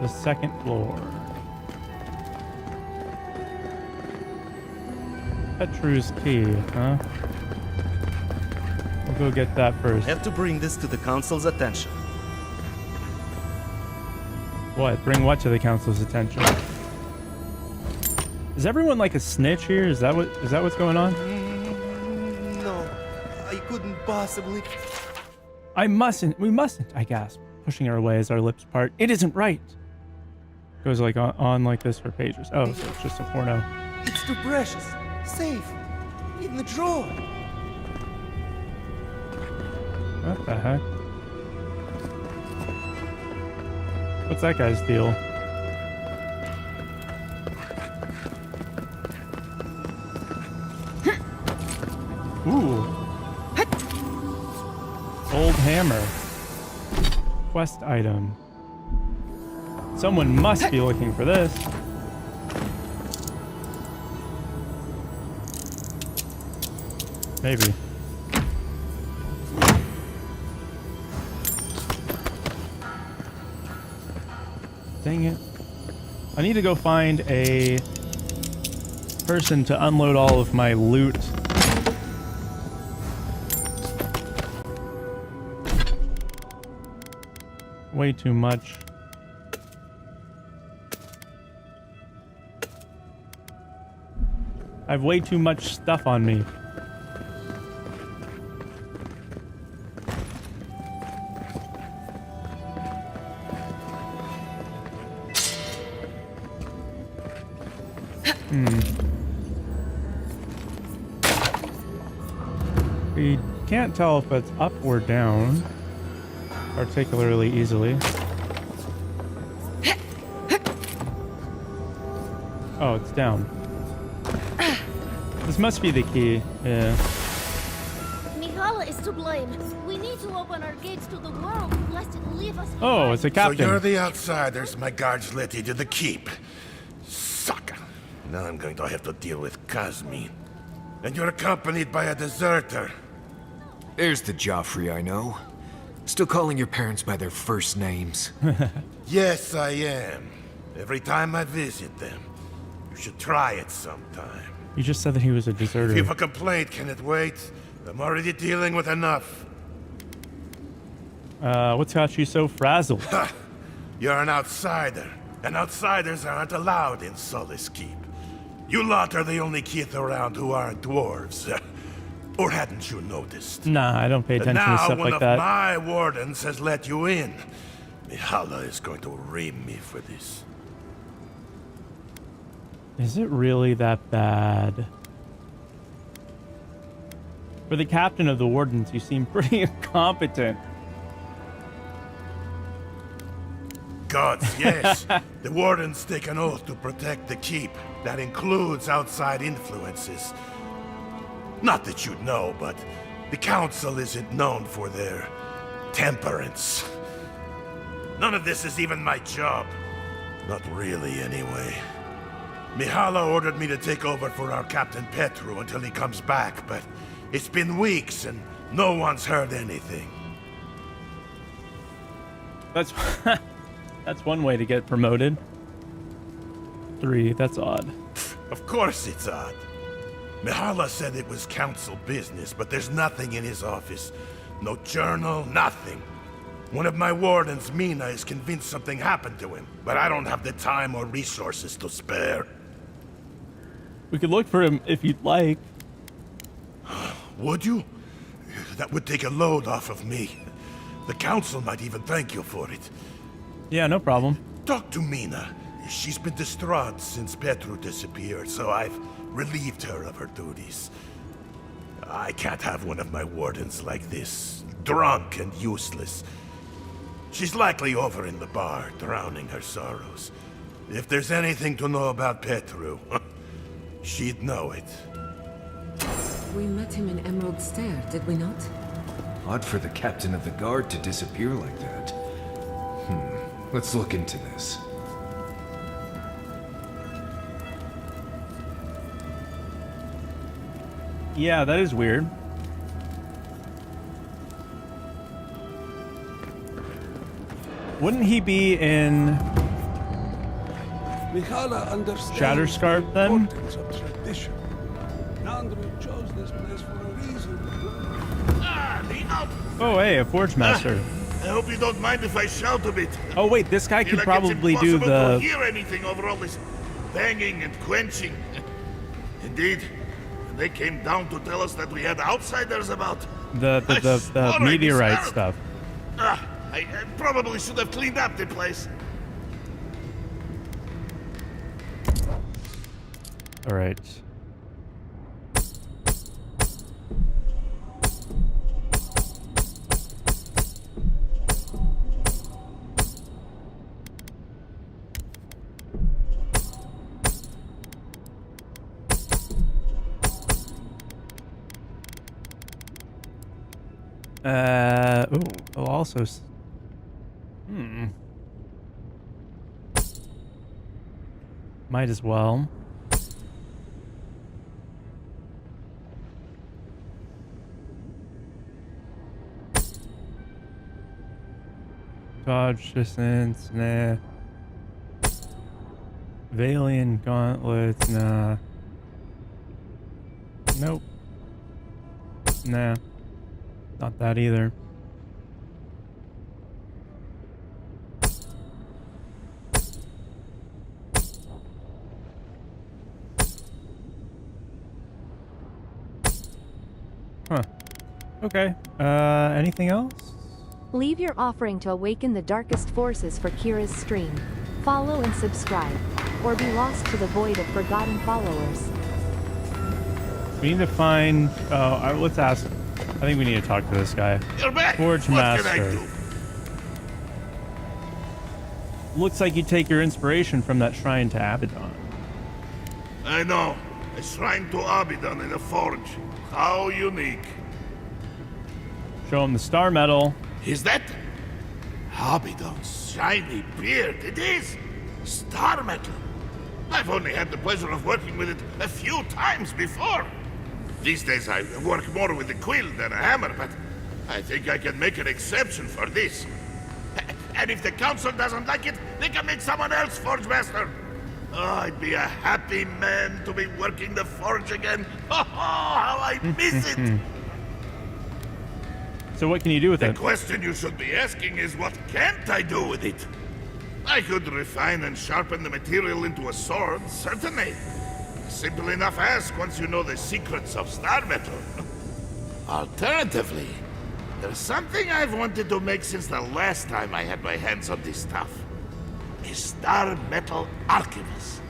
the second floor. Petru's key, huh? We'll go get that first. Have to bring this to the council's attention. What? Bring what to the council's attention? Is everyone like a snitch here? Is that what's going on? No, I couldn't possibly. We mustn't, I gasp, pushing her away as our lips part. It isn't right. Goes like on like this for pages. Oh, so it's just a porno. It's too precious. Safe. In the drawer. What the heck? What's that guy's deal? Ooh. Old hammer. Quest item. Someone must be looking for this. Maybe. Dang it. I need to go find a person to unload all of my loot. Way too much. I have way too much stuff on me. We can't tell if it's up or down particularly easily. Oh, it's down. This must be the key. Yeah. Mihala is to blame. We need to open our gates to the world, lest it leave us. Oh, it's a captain. So you're the outsiders my guards let into the keep. Sucker. Now I'm going to have to deal with Kazmin. And you're accompanied by a deserter. There's the Joffrey I know. Still calling your parents by their first names. Yes, I am. Every time I visit them. You should try it sometime. You just said that he was a deserter. If you have a complaint, can it wait? I'm already dealing with enough. What's got you so frazzled? You're an outsider, and outsiders aren't allowed in Solace Keep. You lot are the only kids around who aren't dwarves. Or hadn't you noticed? Nah, I don't pay attention to stuff like that. Now one of my wardens has let you in. Mihala is going to ream me for this. Is it really that bad? For the captain of the Wardens, you seem pretty incompetent. Gods, yes. The Wardens take an oath to protect the keep. That includes outside influences. Not that you'd know, but the Council isn't known for their temperance. None of this is even my job. Not really, anyway. Mihala ordered me to take over for our Captain Petru until he comes back, but it's been weeks and no one's heard anything. That's that's one way to get promoted. 3, that's odd. Of course it's odd. Mihala said it was council business, but there's nothing in his office. No journal, nothing. One of my wardens, Mina, is convinced something happened to him, but I don't have the time or resources to spare. We could look for him if you'd like. Would you? That would take a load off of me. The council might even thank you for it. Yeah, no problem. Talk to Mina. She's been distraught since Petru disappeared, so I've relieved her of her duties. I can't have one of my wardens like this, drunk and useless. She's likely over in the bar, drowning her sorrows. If there's anything to know about Petru, she'd know it. We met him in Emerald Stair, did we not? Odd for the captain of the guard to disappear like that. Let's look into this. Yeah, that is weird. Wouldn't he be in Shatterscarp then? Chose this place for a reason. Oh, hey, a Forge Master. I hope you don't mind if I shout a bit. Oh wait, this guy could Like probably it's do impossible the... to hear anything over all this banging and quenching. Indeed, they came down to tell us that we had outsiders about. the meteorite stuff. I probably should have cleaned up the place. All right. Oh, also... Might as well. Dodge distance, nah. Valian gauntlets, nah. Nope. Nah. Not that either. Huh. Okay. Anything else? Leave your offering to awaken the darkest forces for Kira's stream. Follow and subscribe, or be lost to the void of forgotten followers. We need to find... let's ask... I think we need to talk to this guy. You're back. Forge What Master. can I do? Looks like you take your inspiration from that shrine to Abaddon. I know. A shrine to Abaddon in a forge. How unique. Show him the star medal. Is that Abaddon's shiny beard? It is star metal. I've only had the pleasure of working with it a few times before. These days I work more with a quill than a hammer, but I think I can make an exception for this. And if the council doesn't like it, they can make someone else Forge Master. Oh, I'd be a happy man to be working the forge again. Oh, how I miss it! So what can you do with it? The question you should be asking is, what can't I do with it? I could refine and sharpen the material into a sword, certainly. Simple enough ask once you know the secrets of star metal. Alternatively, there's something I've wanted to make since the last time I had my hands on this stuff. A star metal archivist.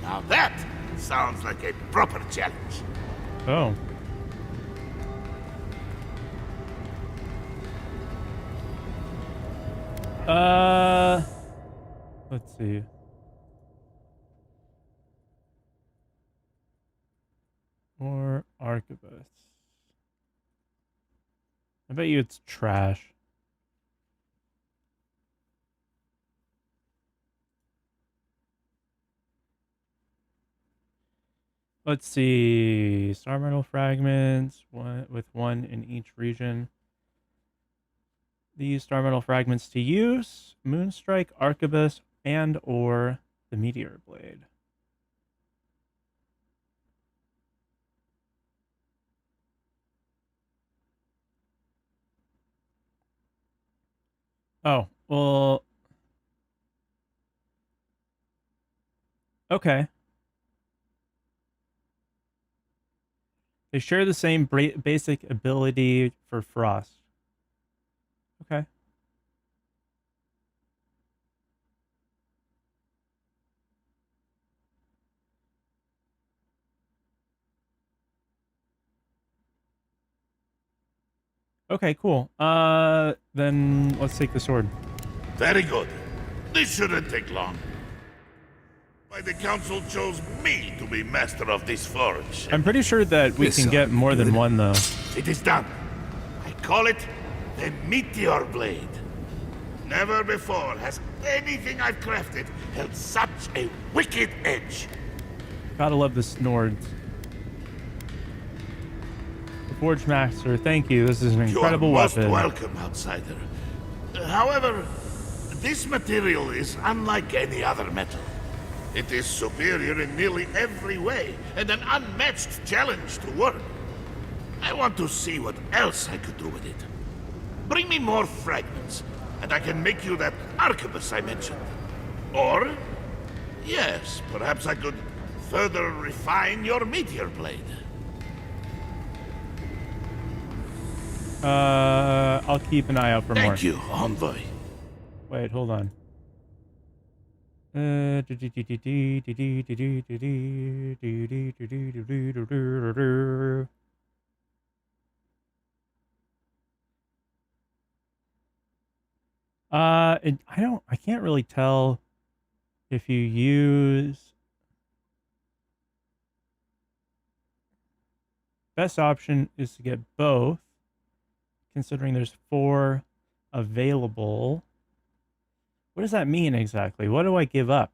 Now that sounds like a proper challenge. Oh. Let's see. Or archivist. I bet you it's trash. Let's see. Star metal fragments, with one in each region. These star metal fragments to use: Moonstrike, Arquebus, and or the Meteor Blade. Oh, well... Okay. They share the same basic ability for Frost. Okay. Okay, cool. Then let's take the sword. Very good. This shouldn't take long. Why the council chose me to be master of this forge. I'm pretty sure that we can get more than one, though. It is done. I call it the Meteor Blade. Never before has anything I've crafted held such a wicked edge. Gotta love the Snords. The Forge Master, thank you. This is an incredible weapon. You're most welcome, outsider. However, this material is unlike any other metal. It is superior in nearly every way, and an unmatched challenge to work. I want to see what else I could do with it. Bring me more fragments, and I can make you that arquebus I mentioned. Or, yes, perhaps I could further refine your meteor blade. I'll keep an eye out for more. Thank you, envoy. Wait, hold on. I can't really tell if you use... Best option is to get both, considering there's 4 available. What does that mean exactly? What do I give up?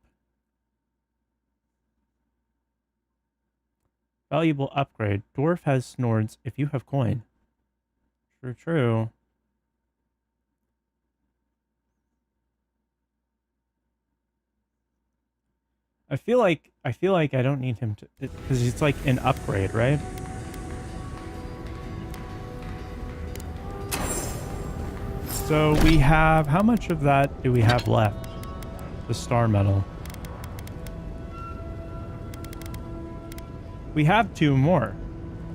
Valuable upgrade. Dwarf has Snords if you have coin. True. I feel like I don't need him to, because it's like an upgrade, right? So we have, how much of that do we have left? The star medal. We have 2 more.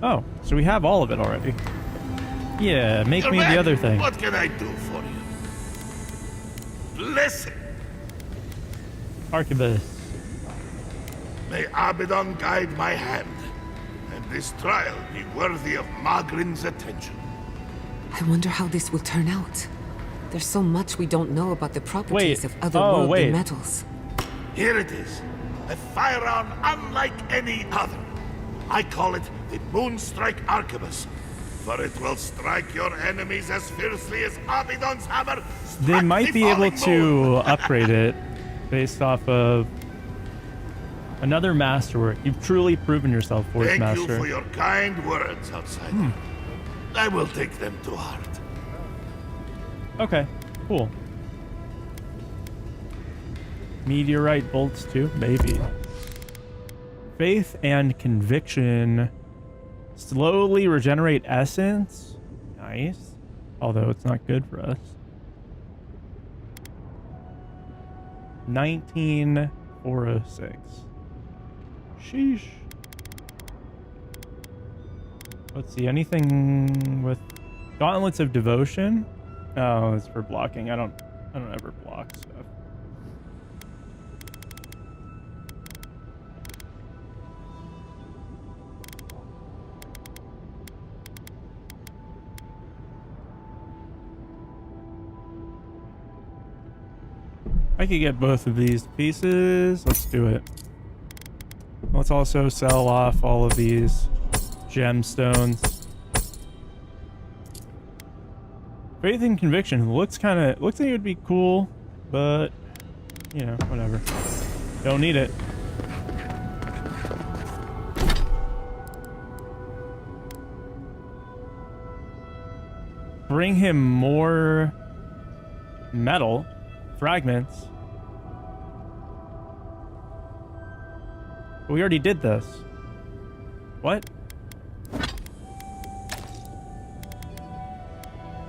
Oh, so we have all of it already. Yeah, make me the other thing. What can I do for you? Listen. Archibus. May Abaddon guide my hand, and this trial be worthy of Magrin's attention. I wonder how this will turn out. There's so much we don't know about the properties of otherworldly metals. Here it is. A firearm unlike any other. I call it the Moonstrike Arquebus, for it will strike your enemies as fiercely as Abaddon's hammer. They might be able to upgrade it based off of another masterwork. You've truly proven yourself, Forge Master. Thank you for your kind words, outsider. I will take them to heart. Okay, cool. Meteorite bolts too, maybe. Faith and conviction. Slowly regenerate essence. Nice. Although it's not good for us. 19406. Sheesh. Let's see, anything with Gauntlets of Devotion? Oh, it's for blocking. I don't ever block stuff. I could get both of these pieces. Let's do it. Let's also sell off all of these gemstones. Faith and conviction looks like it would be cool, but you know, whatever. Don't need it. Bring him more metal fragments. We already did this. What?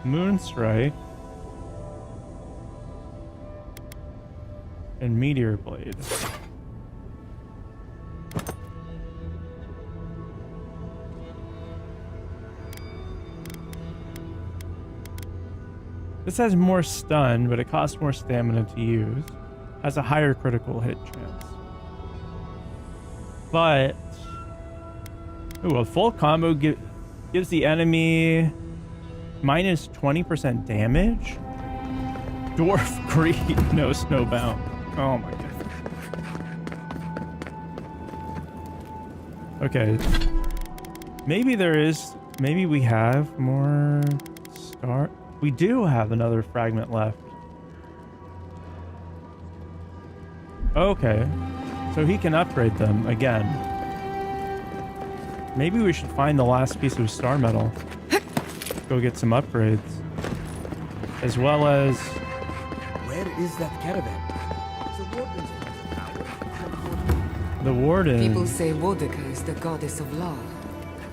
Moonstrike and Meteor Blade. This has more stun, but it costs more stamina to use. Has a higher critical hit chance. But ooh, a full combo gives the enemy minus 20% damage? Dwarf Greed, no snowbound. Oh my god. Okay. Maybe we have more star. We do have another fragment left. Okay. So he can upgrade them again. Maybe we should find the last piece of star metal. Go get some upgrades. As well as... Where is that caravan? The Warden. People say Wodica is the goddess of law.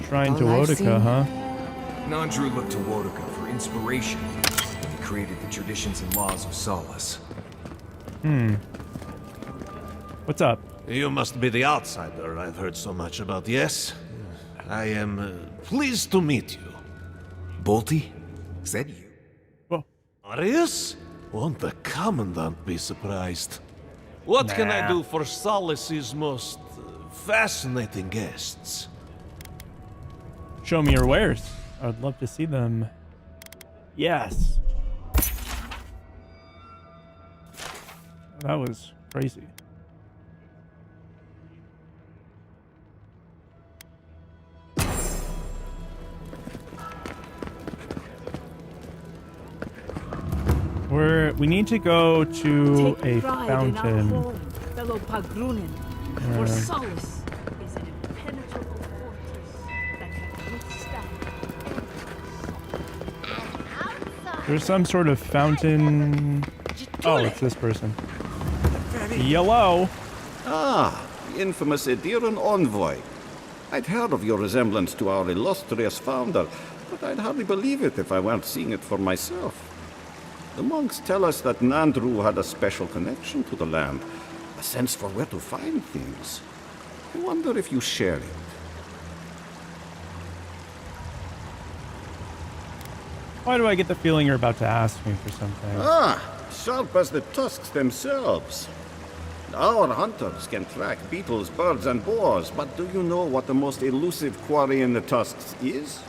Shrine to Wodica, huh? Nandru looked to Wodica for inspiration. He created the traditions and laws of Solace. What's up? You must be the outsider I've heard so much about, yes? I am pleased to meet you. Bolty? Is that you? Whoa. Arius? Won't the Commandant be surprised? What can I do for Solace's most fascinating guests? Show me your wares. I'd love to see them. Yes. That was crazy. We need to go to a fountain. Fellow Pagrunin, for Solace is an impenetrable fortress that can withstand. There's some sort of fountain. Oh, it's this person. Yellow. Ah, the infamous Ediran envoy. I'd heard of your resemblance to our illustrious founder, but I'd hardly believe it if I weren't seeing it for myself. The monks tell us that Nandru had a special connection to the land, a sense for where to find things. I wonder if you share it. Why do I get the feeling you're about to ask me for something? Ah, sharp as the tusks themselves. Our hunters can track beetles, birds, and boars, but do you know what the most elusive quarry in the tusks is?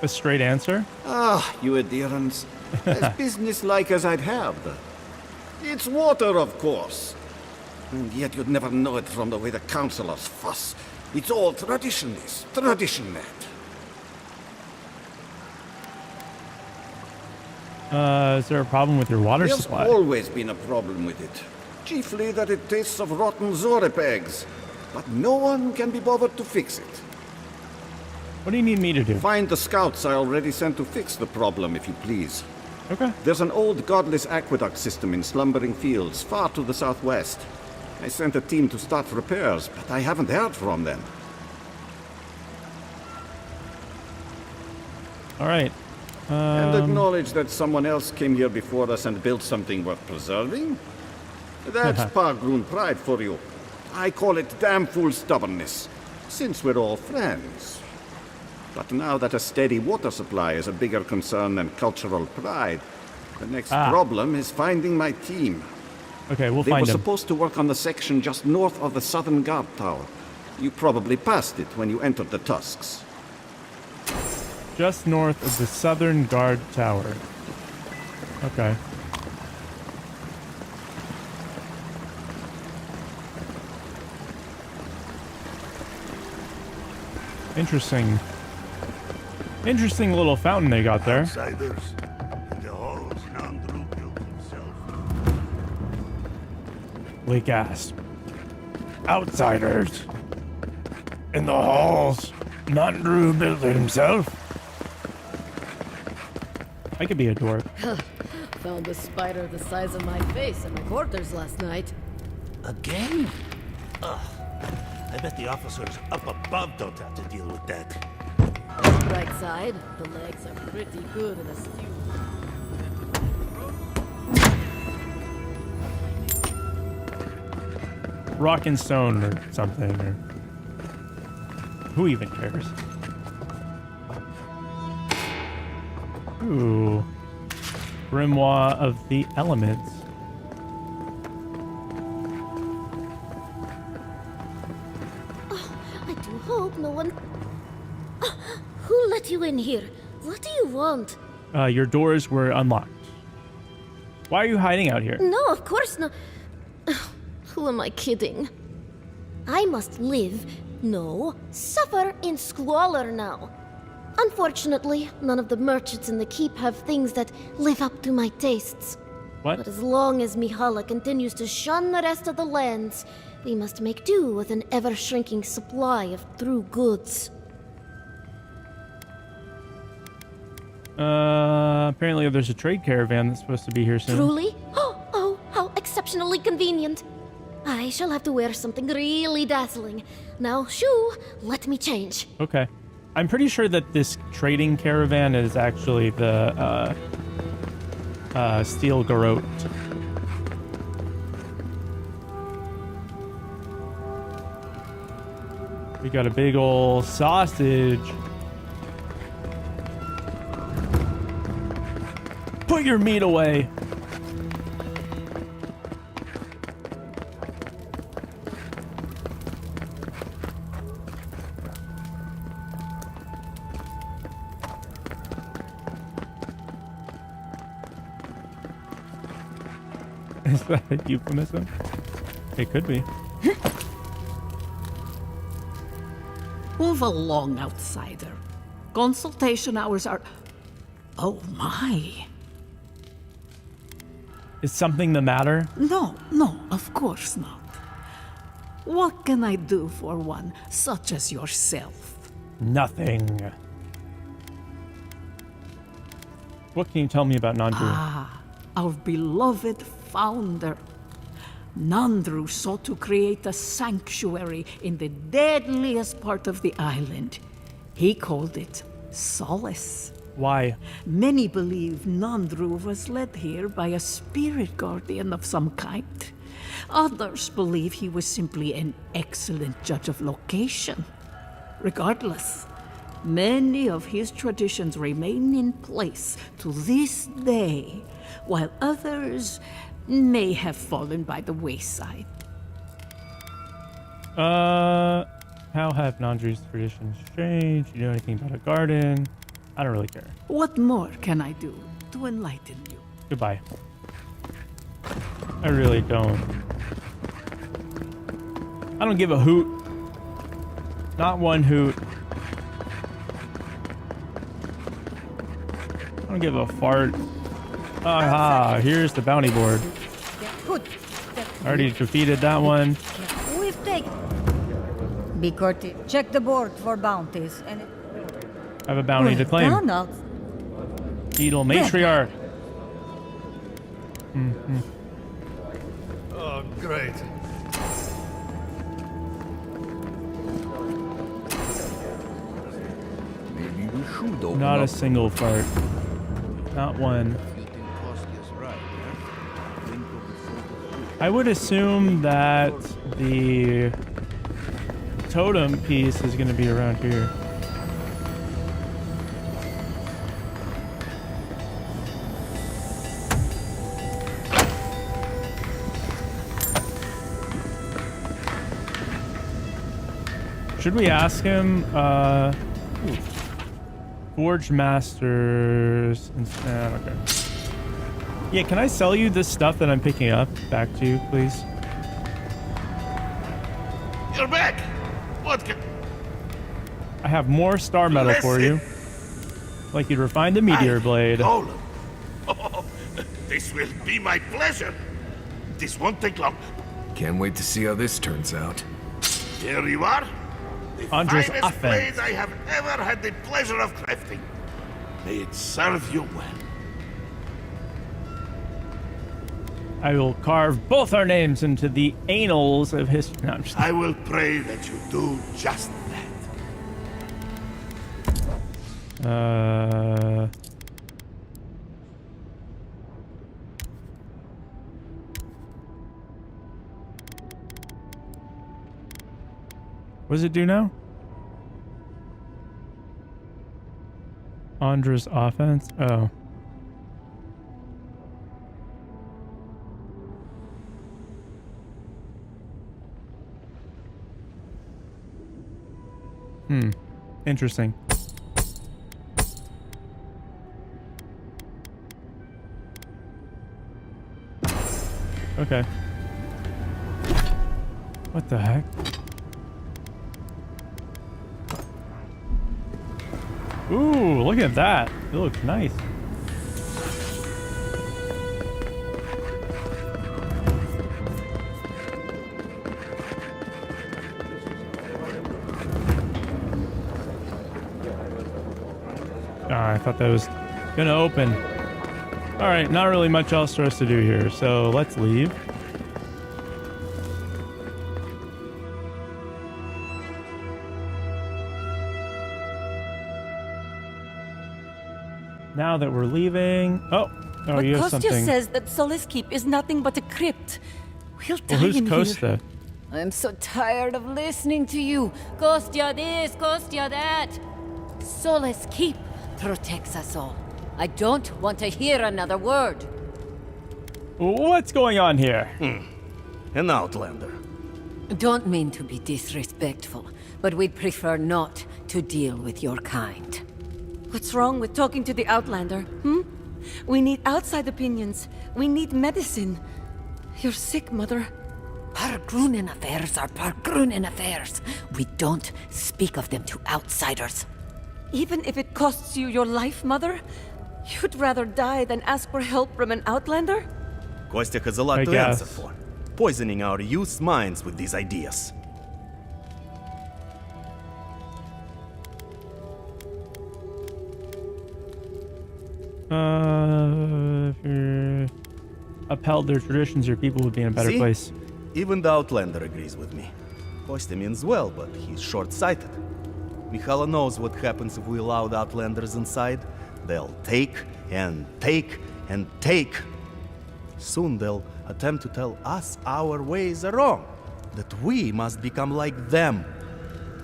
A straight answer? Ah, you Edirans. As businesslike as I'd have. It's water, of course. And yet you'd never know it from the way the councilors fuss. It's all traditionist, traditionnet. Is there a problem with your water There's supply? always been a problem with it. Chiefly that it tastes of rotten Zorip eggs. But no one can be bothered to fix it. What do you need me to do? Find the scouts I already sent to fix the problem, if you please. Okay. There's an old godless aqueduct system in slumbering fields, far to the southwest. I sent a team to start repairs, but I haven't heard from them. All right. And acknowledge that someone else came here before us and built something worth preserving? That's Pargroon pride for you. I call it damn fool stubbornness, since we're all friends. But now that a steady water supply is a bigger concern than cultural pride, the next problem is finding my team. Okay, we'll They find were them. supposed to work on the section just north of the southern guard tower. You probably passed it when you entered the Tusks. Just north of the southern guard tower. Okay. Interesting. Interesting little fountain they got there. Outsiders in the halls Nandru built himself. Lee gasped. Outsiders in the halls. Nandru built it himself. I could be a dwarf. Found a spider the size of my face in my quarters last night. Again? Ugh. I bet the officers up above don't have to deal with that. Bright side, the legs are pretty good in a stew. Rock and stone or something, or who even cares? Ooh. Grimoire of the Elements. I do hope no one... Who let you in here? What do you want? Your doors were unlocked. Why are you hiding out here? No, of course not. Who am I kidding? I must live, no, suffer in squalor now. Unfortunately, none of the merchants in the keep have things that live up to my tastes. What? But as long as Mihala continues to shun the rest of the lands, we must make do with an ever-shrinking supply of true goods. Apparently there's a trade caravan that's supposed to be here soon. Truly? Oh, how exceptionally convenient. I shall have to wear something really dazzling. Now, shoo, let me change. Okay. I'm pretty sure that this trading caravan is actually the, Steel Garrote. We got a big ol' sausage. Put your meat away. Is that a euphemism? It could be. Move along, outsider. Consultation hours are... Oh my. Is something the matter? No, of course not. What can I do for one such as yourself? Nothing. What can you tell me about Nandru? Our beloved founder. Nandru sought to create a sanctuary in the deadliest part of the island. He called it Solace. Why? Many believe Nandru was led here by a spirit guardian of some kind. Others believe he was simply an excellent judge of location. Regardless, many of his traditions remain in place to this day, while others may have fallen by the wayside. How have Nandru's traditions changed? You know anything about a garden? I don't really care. What more can I do to enlighten you? Goodbye. I really don't. I don't give a hoot. Not one hoot. I don't give a fart. Aha, here's the bounty board. Good. Already defeated that one. We've taken. Be courteous. Check the board for bounties. And I have a bounty to claim. Donald. Beetle matriarch. Oh, great. Maybe we should open Not up. a single fart. Not one. I would assume that the totem piece is going to be around here. Should we ask him? Forge Masters. Okay. Yeah, can I sell you this stuff that I'm picking up back to you, please? You're back! What can... I have more star metal for you. Like you'd refine the meteor blade. Oh, this will be my pleasure. This won't take long. Can't wait to see how this turns out. Here you are. The Andres finest offense. blade I have ever had the pleasure of crafting. May it serve you well. I will carve both our names into the annals of history. No, I'm just... I will pray that you do just that. What does it do now? Andra's offense? Oh. Interesting. Okay. What the heck? Ooh, look at that. It looks nice. I thought that was gonna open. All right, not really much else for us to do here, so let's leave. Now that we're leaving... Oh, But you have Kostya something. says that Solace Keep is nothing but a crypt. We'll die Well, who's in here. Kostya? I'm so tired of listening to you. Kostya this, Kostya that. Solace Keep protects us all. I don't want to hear another word. What's going on here? An outlander. Don't mean to be disrespectful, but we'd prefer not to deal with your kind. What's wrong with talking to the Outlander, We need outside opinions. We need medicine. You're sick, Mother. Pargrunen affairs are Pargrunen affairs. We don't speak of them to outsiders. Even if it costs you your life, Mother? You'd rather die than ask for help from an Outlander? Kostya has a lot I to guess. answer for. Poisoning our youth's minds with these ideas. If you upheld their traditions, your people would be in a better See? place. Even the Outlander agrees with me. Kosti means well, but he's short-sighted. Mihala knows what happens if we allow the Outlanders inside. They'll take and take and take. Soon they'll attempt to tell us our ways are wrong, that we must become like them,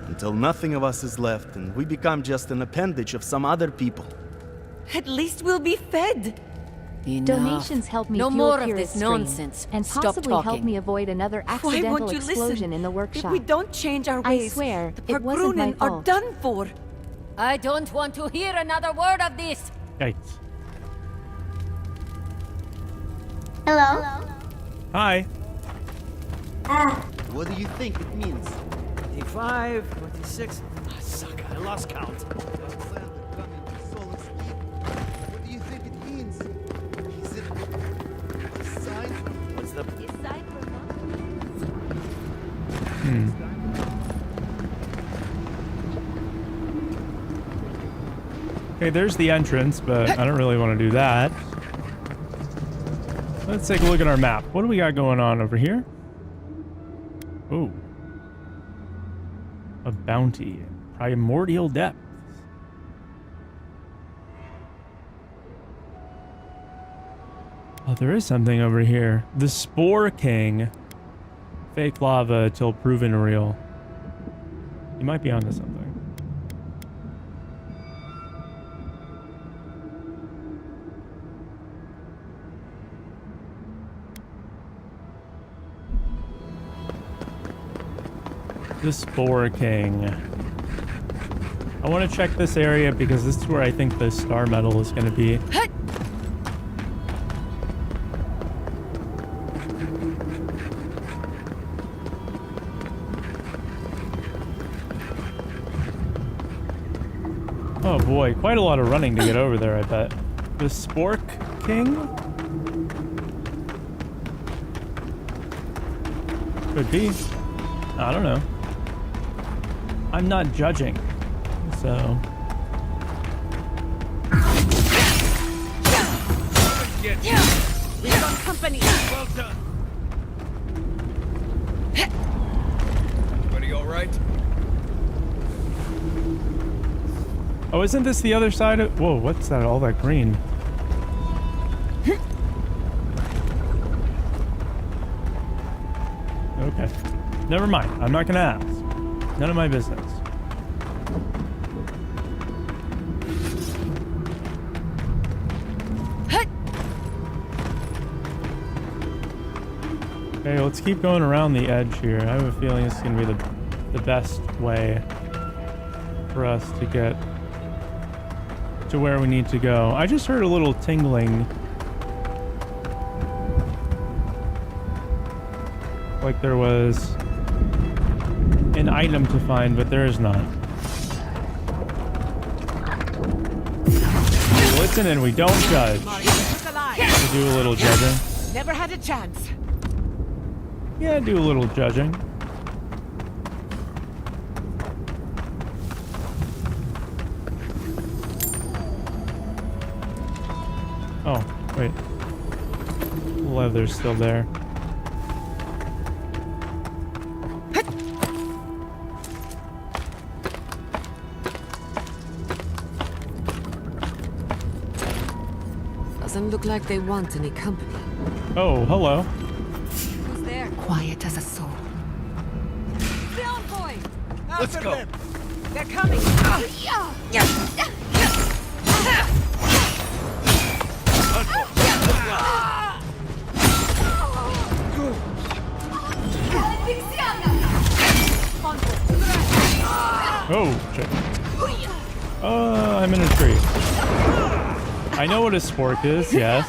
until nothing of us is left and we become just an appendage of some other people. At least we'll be fed. Enough. Donations help me no fuel more of Kira's this stream, nonsense. and Stop possibly talking. help me avoid another Why accidental won't you explosion listen? in the workshop. If we don't change our I ways, swear, the it wasn't my Pargrunen are fault. done for. I don't want to hear another word of this. Yikes. Hello? Hi. What do you think it means? 25, 26. Ah, suck, I lost count. What do you think it means? Is it a sign? What's the... Okay, there's the entrance, but I don't really want to do that. Let's take a look at our map. What do we got going on over here? Ooh. A bounty. Primordial depth. Oh, there is something over here. The Spore King. Fake lava till proven real. You might be onto something. The Spore King. I want to check this area because this is where I think the star medal is going to be. Oh boy, quite a lot of running to get over there, I bet. The Spork King? Could be. I don't know. I'm not judging, so... We've got company. Well done. Everybody all right? Oh, isn't this the other side of... Whoa, what's that? All that green. Okay. Never mind. I'm not gonna ask. None of my business. Okay, let's keep going around the edge here. I have a feeling it's gonna be the best way for us to get to where we need to go. I just heard a little tingling. Like there was an item to find, but there is not. We listen and we don't judge. We do a little judging. Never had a chance. Yeah, do a little judging. Oh, wait. Leather's still there. Doesn't look like they want any company. Oh, hello. Who's there? Quiet as a soul. The envoy! Let's go. Them. They're coming. Oh, shit. I'm in a tree. I know what a spork is, yes.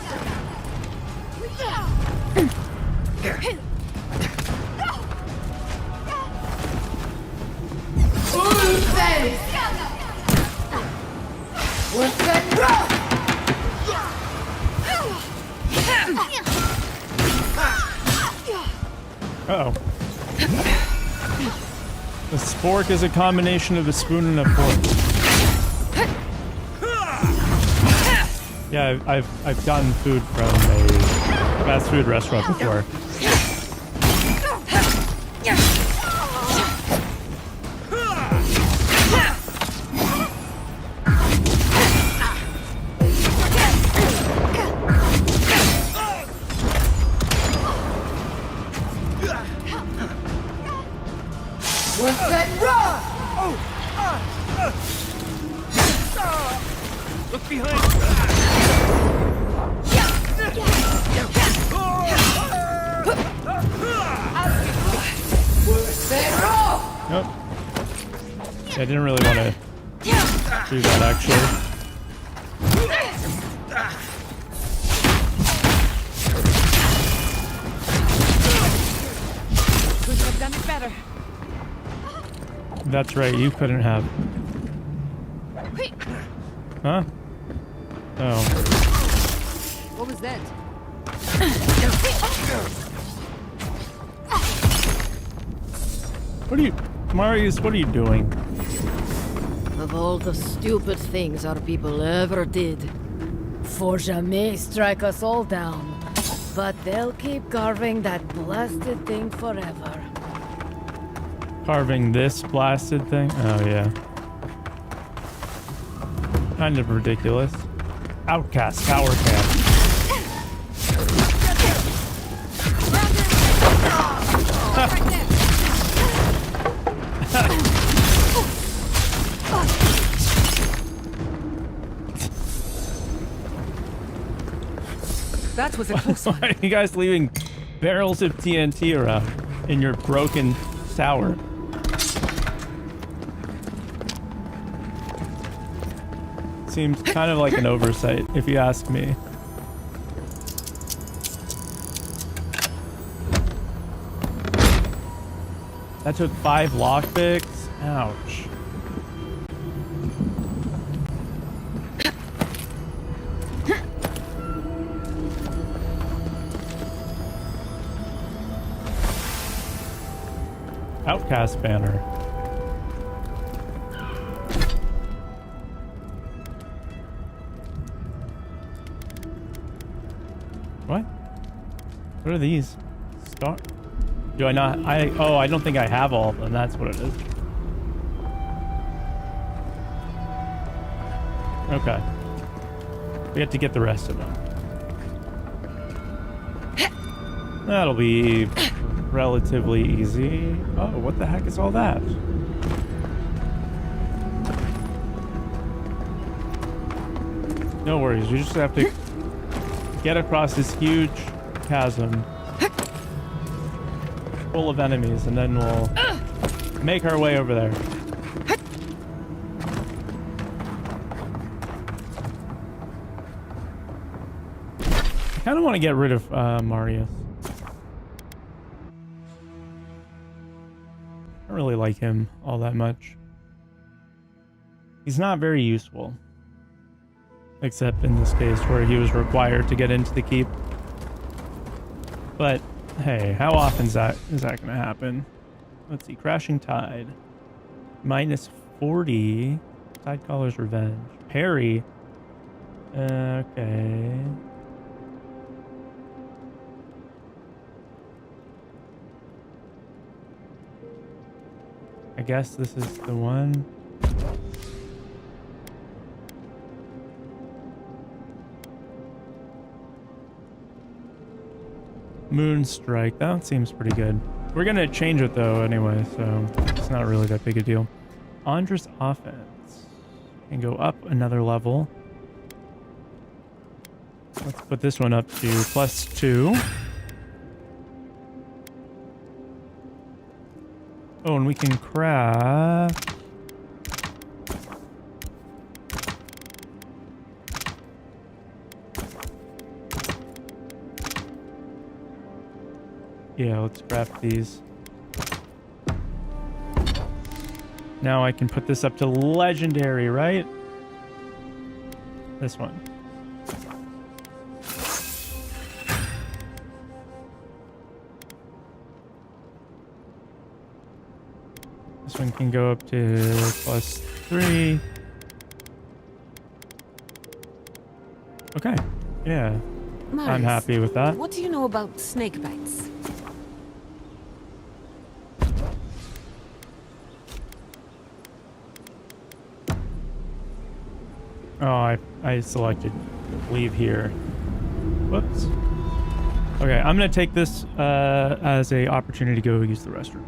Uh-oh. A spork is a combination of a spoon and a fork. Yeah, I've gotten food from a fast food restaurant before. I didn't really want to do that actually. Could have done it better. That's right, you couldn't have. Huh? Oh. What was that? What are you... Marius, what are you doing? Of all the stupid things our people ever did, Forja may strike us all down, but they'll keep carving that blasted thing forever. Carving this blasted thing? Oh, yeah. Kind of ridiculous. Outcast power camp. That was a close one. Why are you guys leaving barrels of TNT around in your broken tower? Seems kind of like an oversight, if you ask me. That took 5 lockpicks? Ouch. Outcast banner. What? What are these? Star? Do I not? Oh, I don't think I have all of them. That's what it is. Okay. We have to get the rest of them. That'll be relatively easy. Oh, what the heck is all that? No worries. You just have to get across this huge chasm full of enemies, and then we'll make our way over there. I kind of want to get rid of Marius. I don't really like him all that much. He's not very useful. Except in this case where he was required to get into the keep. But hey, how often is that going to happen? Let's see. Crashing Tide. Minus 40. Tidecaller's Revenge. Parry. Okay. I guess this is the one. Moonstrike. That seems pretty good. We're gonna change it though anyway, so it's not really that big a deal. Andra's Offense. Can go up another level. Let's put this one up to +2. Oh, and we can craft... Yeah, let's craft these. Now I can put this up to legendary, right? This one. This one can go up to +3. Okay, yeah. Marius, I'm happy with that. What do you know about snake bites? Oh, I selected leave here. Whoops. Okay, I'm gonna take this as a opportunity to go use the restroom.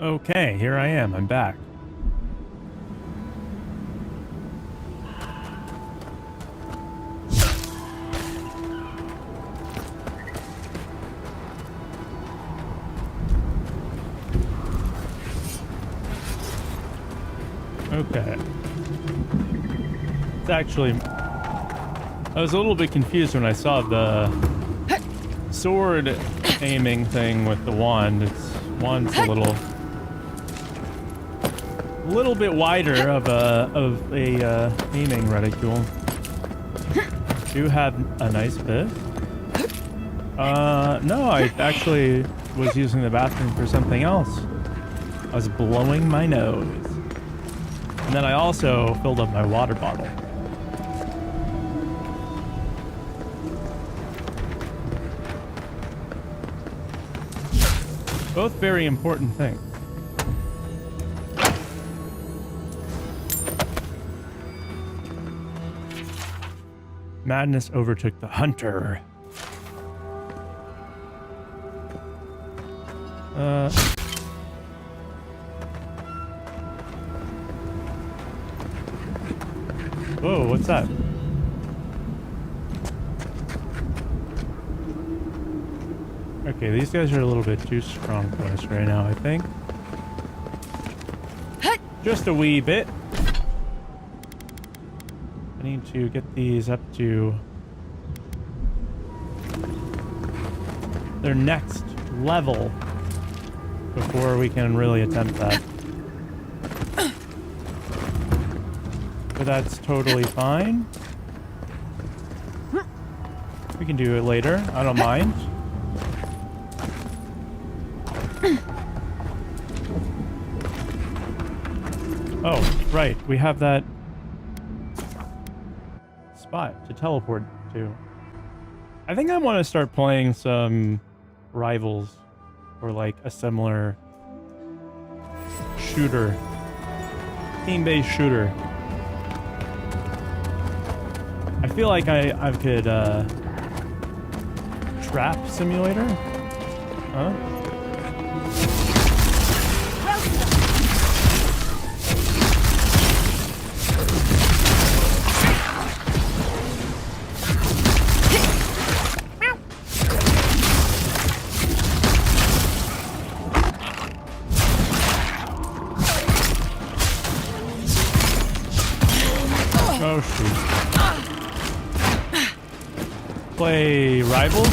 Okay, here I am. I'm back. Okay. It's actually... I was a little bit confused when I saw the sword aiming thing with the wand. Wand's a little bit wider of a aiming reticule. Do you have a nice bit? No, I actually was using the bathroom for something else. I was blowing my nose. And then I also filled up my water bottle. Both very important things. Madness overtook the hunter. Whoa, what's that? Okay, these guys are a little bit too strong for us right now, I think. Just a wee bit. I need to get these up to their next level before we can really attempt that. But that's totally fine. We can do it later. I don't mind. Oh, right. We have that spot to teleport to. I think I want to start playing some Rivals or like a similar shooter. Team-based shooter. I feel like I could trap simulator? Huh? Oh shoot. Play Rivals?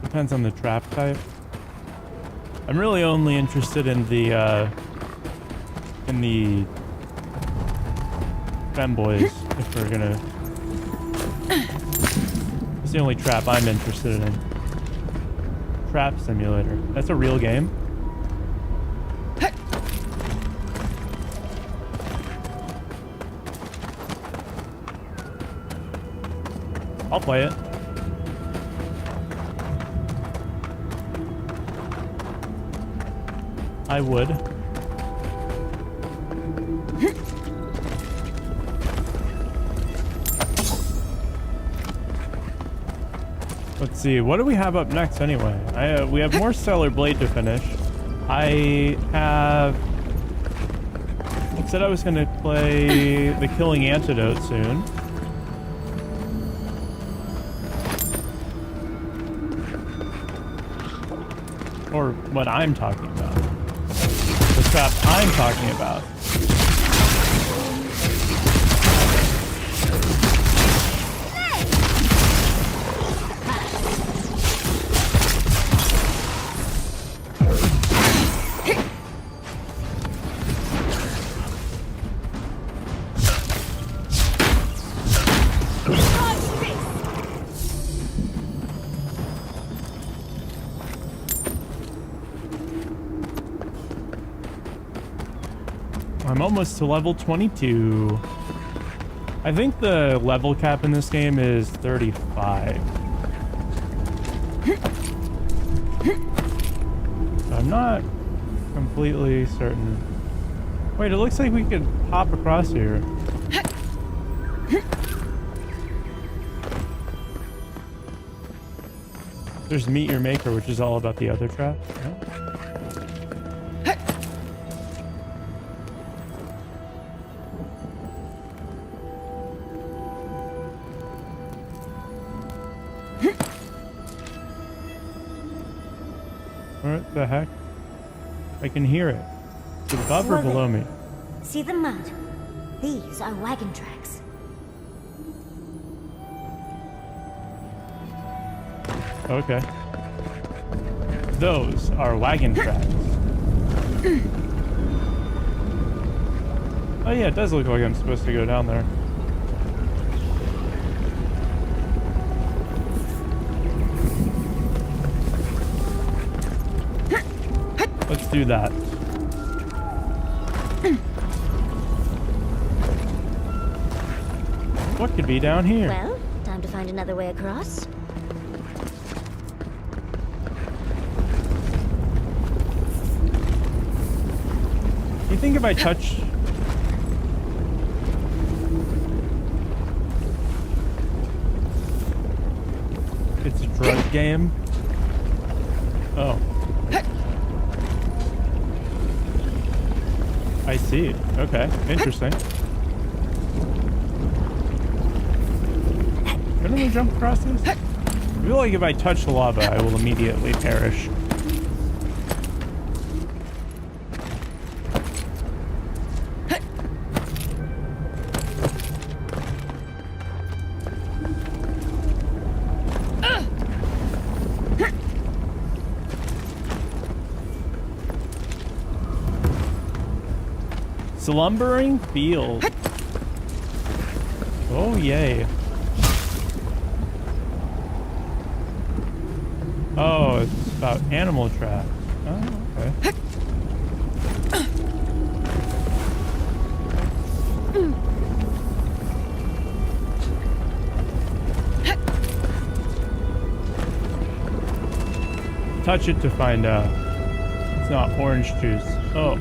Depends on the trap type. I'm really only interested in the femboys, if we're gonna... It's the only trap I'm interested in. Trap Simulator. That's a real game? I'll play it. I would. Let's see, what do we have up next anyway? We have more Stellar Blade to finish. I said I was going to play the Killing Antidote soon. Or what I'm talking about. The trap I'm talking about. I'm almost to level 22. I think the level cap in this game is 35. I'm not completely certain. Wait, it looks like we could hop across here. There's Meet Your Maker, which is all about the other trap. Yeah. What the heck? I can hear it. Is it above or below me? See the mud? These are wagon tracks. Okay. Those are wagon tracks. Oh yeah, it does look like I'm supposed to go down there. Let's do that. What could be down here? Well, time to find another way across. You think if I touch... It's a drug game? Oh. I see. Okay. Interesting. Can I jump across this? I feel like if I touch the lava, I will immediately perish. Slumbering field. Oh, yay. Oh, it's about animal traps. Oh, okay. Touch it to find out. It's not orange juice. Oh.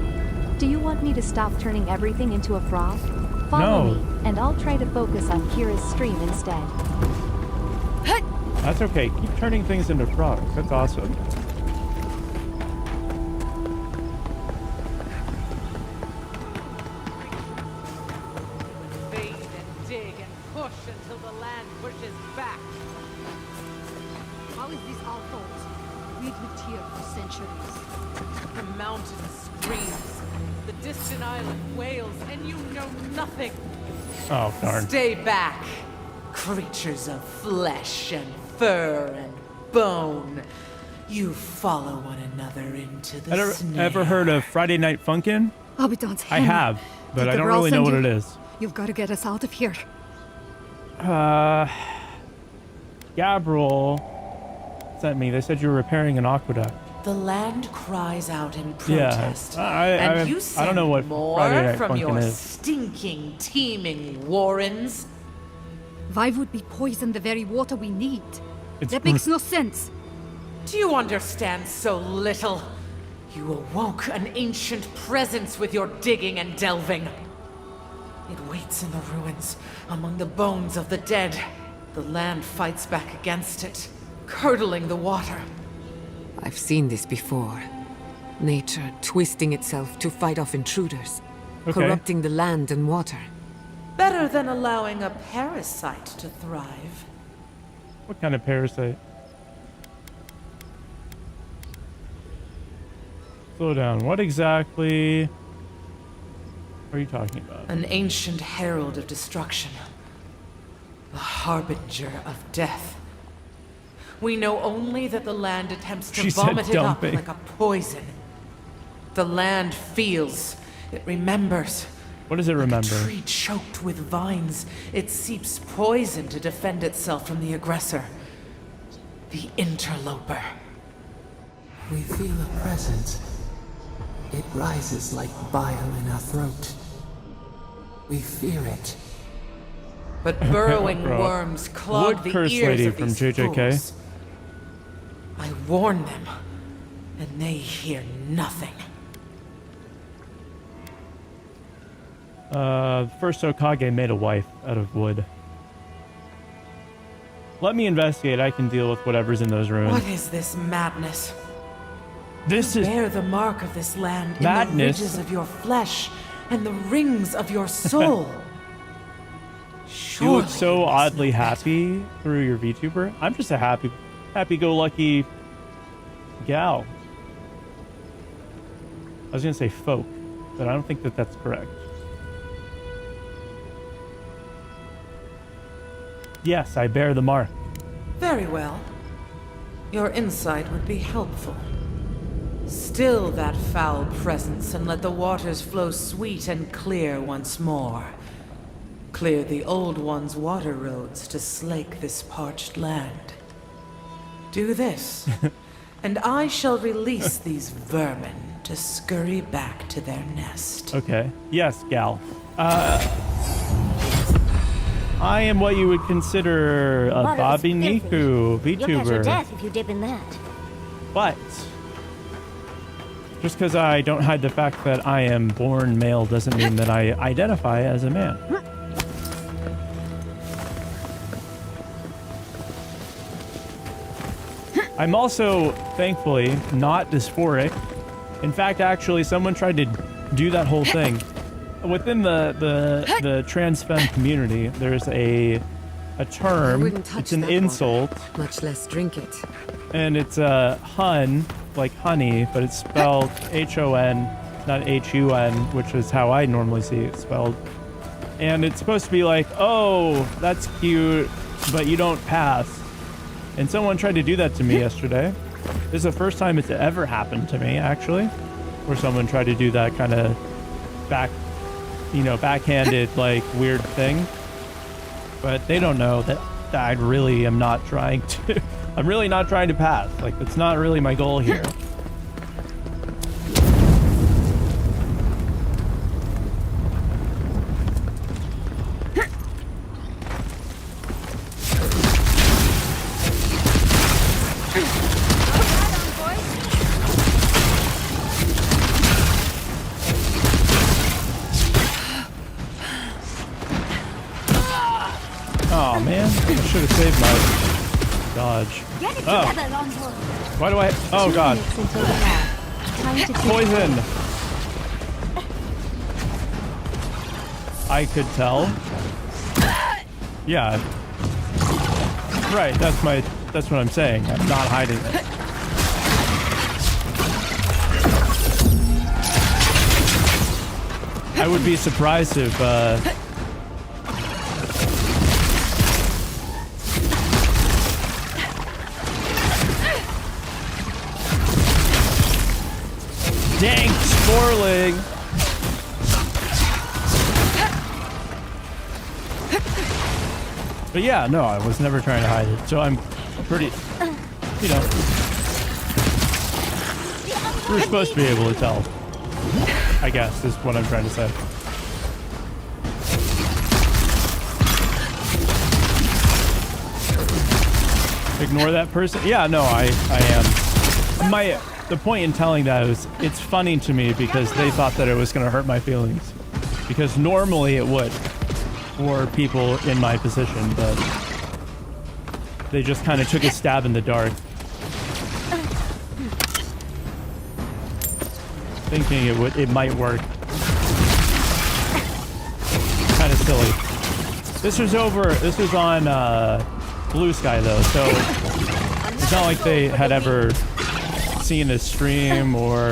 Do you want me to stop turning everything into a froth? Follow me, and I'll try to focus on Kira's stream instead. That's okay. Keep turning things into frogs. That's awesome. Fade and dig and push until the land pushes back. How is this our fault? We've lived here for centuries. The mountain screams. The distant island wails, and you know nothing. Oh, darn. Stay back, creatures of flesh and fur and bone. You follow one another into the snare. Ever heard of Friday Night Funkin'? Abaddon's I have, but I don't really know what it is. You've got to get us out of here. Gabriel sent me. They said you were repairing an aqueduct. The land cries out in protest. Yeah, and you send I don't know what more Friday Night from Funkin' your is. stinking, teeming warrens. Why would we poison the very water we need? It's That makes no sense. Do you understand so little? You awoke an ancient presence with your digging and delving. It waits in the ruins, among the bones of the dead. The land fights back against it, curdling the water. I've seen this before. Nature twisting itself to fight off intruders, corrupting the land and water. Better than allowing a parasite to thrive. What kind of parasite? Slow down. What exactly are you talking about? An ancient herald of destruction. The harbinger of death. We know only that the land attempts to vomit it up like a poison. The land feels. It remembers. What does it remember? Like a tree choked with vines. It seeps poison to defend itself from the aggressor. The interloper. We feel a presence. It rises like bile in our throat. We fear it. But burrowing worms clog the ears of these fools. I warn them, and they hear nothing. First Hokage made a wife out of wood. Let me investigate. I can deal with whatever's in those ruins. What is this madness? This You is bear the mark of this land madness. in the ridges of your flesh and the rings of your soul. You look so oddly happy through your VTuber. I'm just a happy-go-lucky gal. I was gonna say folk, but I don't think that that's correct. Yes, I bear the mark. Very well. Your insight would be helpful. Still that foul presence and let the waters flow sweet and clear once more. Clear the old one's water roads to slake this parched land. Do this, and I shall release these vermin to scurry back to their nest. Okay. Yes, gal. I am what you would consider a Water is Bobby filthy. Niku You'll catch your VTuber. death if you dip in that. But just because I don't hide the fact that I am born male doesn't mean that I identify as a man. I'm also, thankfully, not dysphoric. In fact, actually, someone tried to do that whole thing. Within the trans femme community, there's a term. wouldn't touch It's an that water. insult. Much less drink it. And it's hun, like honey, but it's spelled H-O-N, not H-U-N, which is how I normally see it spelled. And it's supposed to be like, oh, that's cute, but you don't pass. And someone tried to do that to me yesterday. This is the first time it's ever happened to me, actually, where someone tried to do that kind of backhanded, like, weird thing. But they don't know that I really am not trying to... I'm really not trying to pass. Like, that's not really my goal here. Oh man, I should have saved my dodge. Get it Oh, together, Longhorn. why do I? Oh god, poison! I could tell. Yeah. Right. That's what I'm saying. I'm not hiding it. I would be surprised if. Dang, Sporling! But yeah, no, I was never trying to hide it, so I'm pretty, you know, we're supposed to be able to tell, I guess, is what I'm trying to say. Ignore that person? Yeah, no, I am. The point in telling that is, it's funny to me because they thought that it was going to hurt my feelings. Because normally it would for people in my position, but they just kind of took a stab in the dark. Thinking it might work. Kind of silly. This was on Blue Sky though, so it's not like they had ever seen a stream or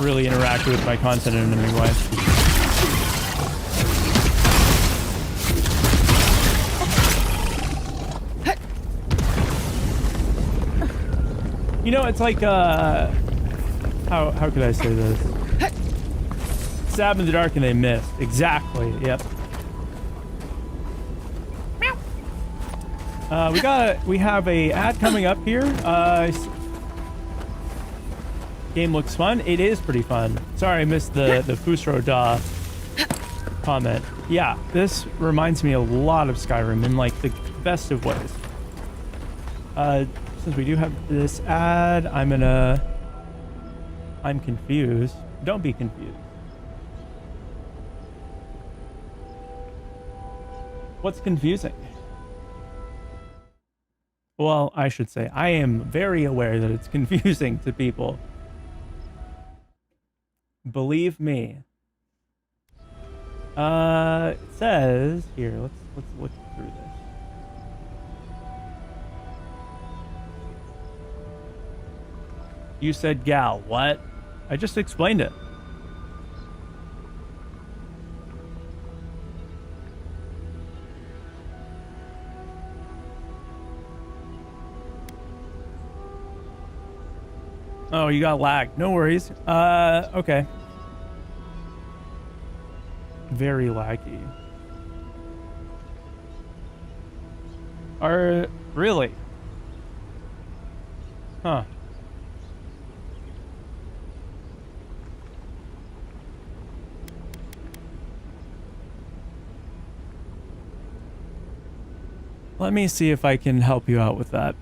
really interacted with my content in any way. You know, it's like how could I say this? Stab in the dark and they missed. Exactly. Yep. We have a ad coming up here. Game looks fun. It is pretty fun. Sorry, I missed the Fusro Da comment. Yeah, this reminds me a lot of Skyrim in like the best of ways. Since we do have this ad, I'm confused. Don't be confused. What's confusing? Well, I should say, I am very aware that it's confusing to people. Believe me. It says here, let's look through this. You said gal, what? I just explained it. Oh, you got lagged. No worries. Okay. Very laggy. Really? Huh. Let me see if I can help you out with that.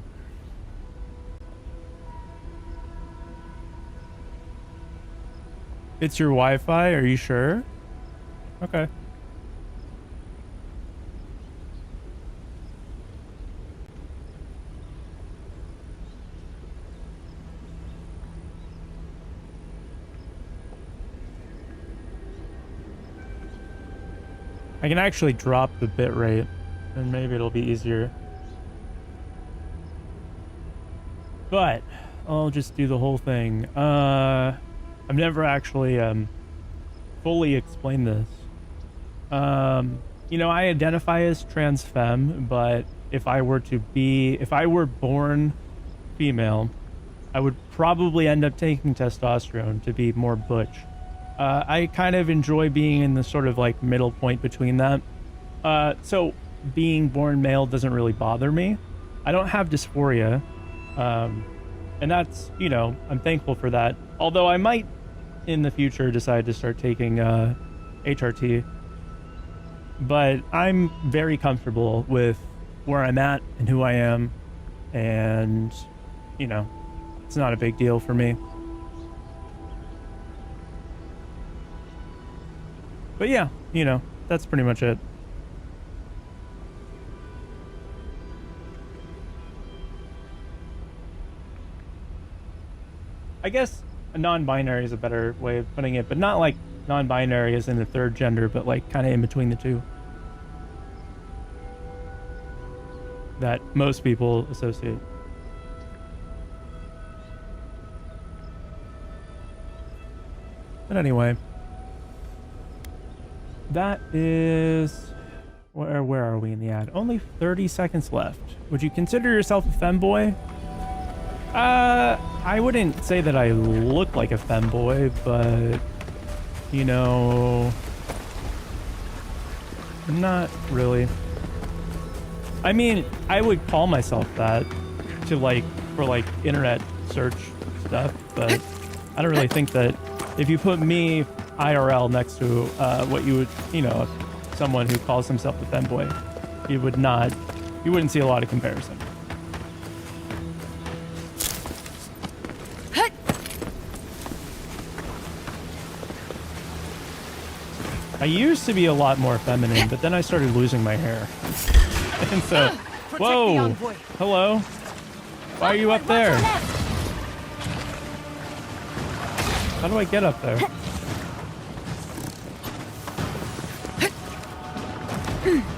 It's your Wi-Fi? Are you sure? Okay. I can actually drop the bitrate, and maybe it'll be easier. But I'll just do the whole thing. I've never actually fully explained this. You know, I identify as trans femme, but if I were born female, I would probably end up taking testosterone to be more butch. I kind of enjoy being in the sort of like middle point between that. So being born male doesn't really bother me. I don't have dysphoria. And that's, you know, I'm thankful for that. Although I might in the future decide to start taking HRT. But I'm very comfortable with where I'm at and who I am. And, you know, it's not a big deal for me. But yeah, you know, that's pretty much it. I guess a non-binary is a better way of putting it, but not like non-binary as in the third gender, but like kind of in between the two. That most people associate. But anyway, that is... Where are we in the ad? Only 30 seconds left. Would you consider yourself a femboy? I wouldn't say that I look like a femboy, but, you know, not really. I mean, I would call myself that to like, for like internet search stuff, but I don't really think that if you put me IRL next to what you would, you know, someone who calls himself a femboy, you wouldn't see a lot of comparison. I used to be a lot more feminine, but then I started losing my hair. And so, whoa, hello, why are you up there? How do I get up there?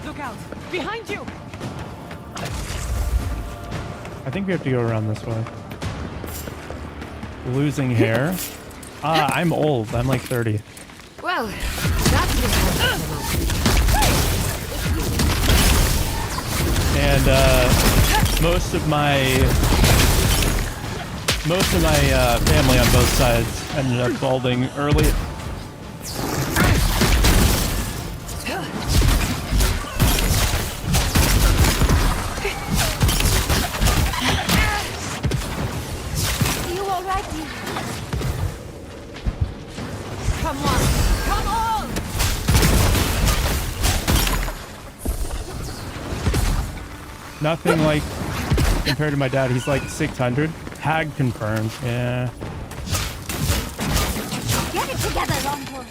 Look out! Behind you! I think we have to go around this way. Losing hair? I'm old. I'm like 30. Well, that's And most of my family on both sides ended up balding early. Nothing like compared to my dad. He's like 600. Hag confirmed. Yeah. Get it together, long boy.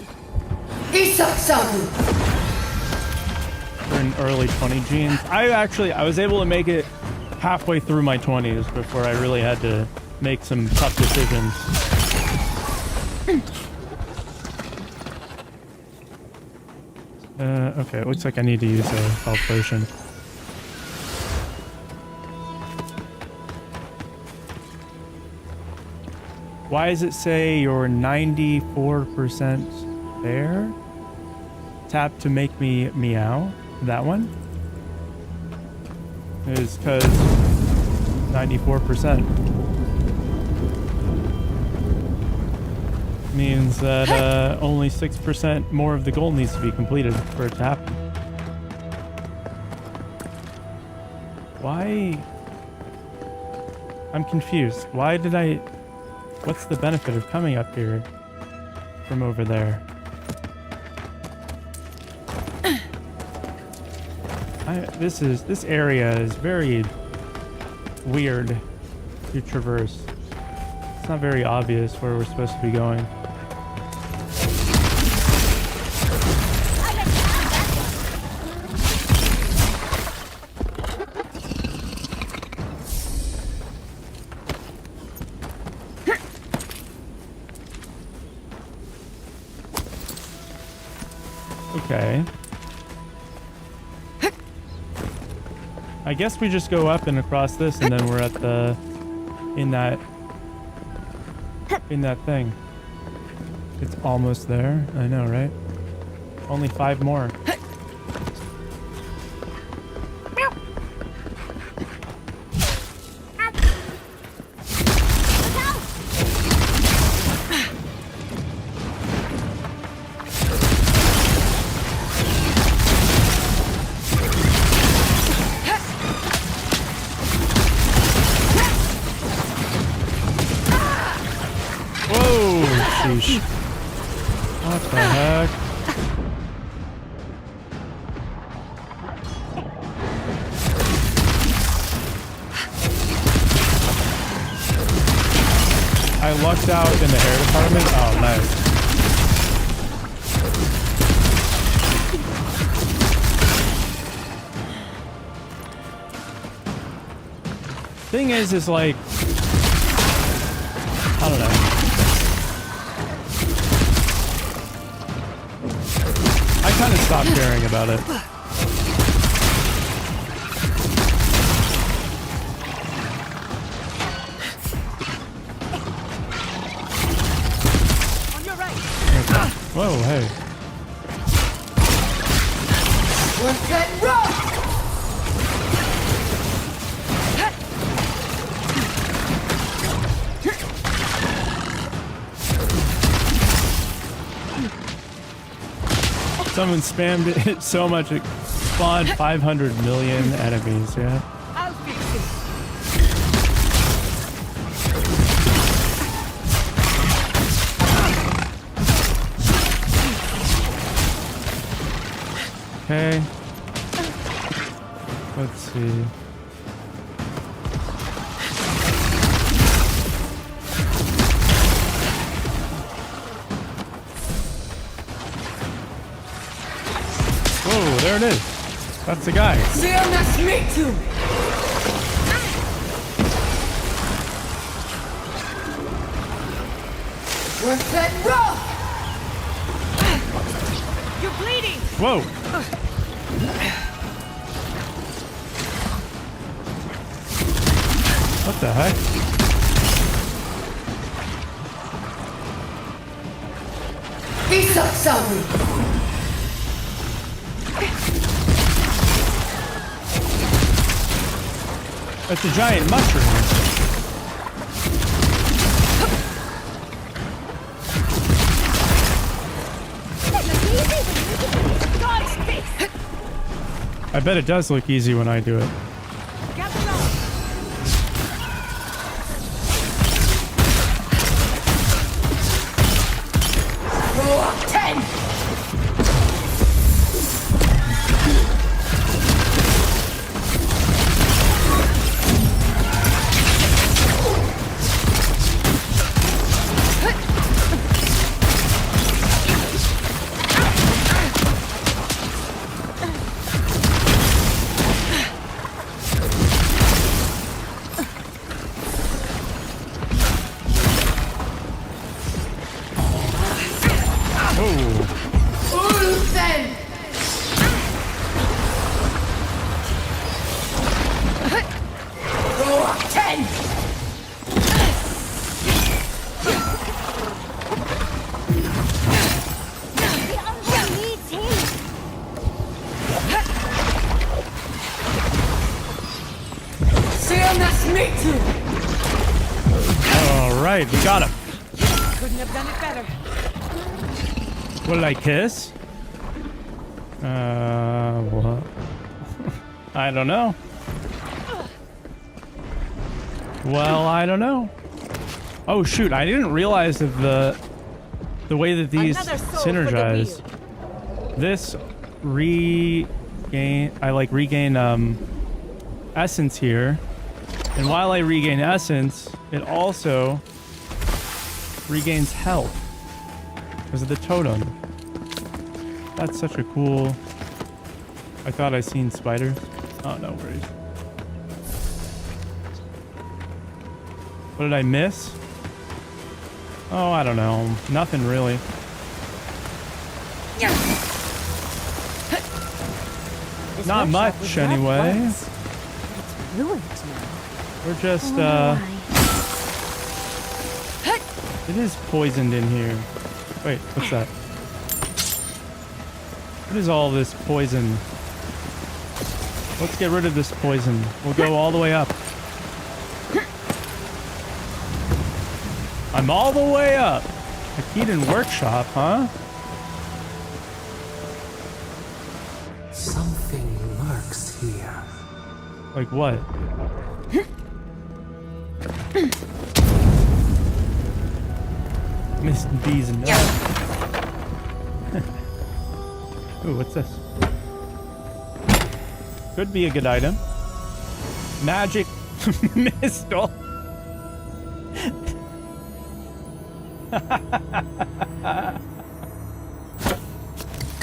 Turn turn early 20 genes. I was able to make it halfway through my 20s before I really had to make some tough decisions. Okay, it looks like I need to use a health potion. Why does it say you're 94% there? Tap to make me meow. That one? Is because 94% means that only 6% more of the goal needs to be completed for it to happen. Why? I'm confused. Why did I... What's the benefit of coming up here from over there? This area is very weird to traverse. It's not very obvious where we're supposed to be going. Okay. I guess we just go up and across this, and then we're at the... in that thing. It's almost there. I know, right? Only 5 more. What the heck? I lucked out in the hair department. Oh, nice. Thing is like, I don't know. I kind of stopped caring about it. On your right. Okay. Whoa, hey. We're set, roll! Someone spammed it so much it spawned 500 million enemies, yeah. I'll fix it. Okay. Let's see. Whoa, there it is. That's the guy. We're set, roll! You're bleeding! Whoa. What the heck? It's a giant mushroom. I bet it does look easy when I do it. Ulfen! Ten! All right, we got him. Couldn't have done it better. What did I kiss? What? I don't know. Well, I don't know. Oh shoot, I didn't realize of the way that these synergize. This regain, I like regain essence here. And while I regain essence, it also regains health because of the totem. That's such a cool... I thought I seen spiders. Oh, no worries. What did I miss? Oh, I don't know. Nothing really. Not much, anyway. It's ruined now. We're just, it is poisoned in here. Wait, what's that? What is all this poison? Let's get rid of this poison. We'll go all the way up. I'm all the way up. A Keaton workshop, huh? Something lurks here. Like what? Missed bees and Ooh, what's this? Could be a good item. Magic missile.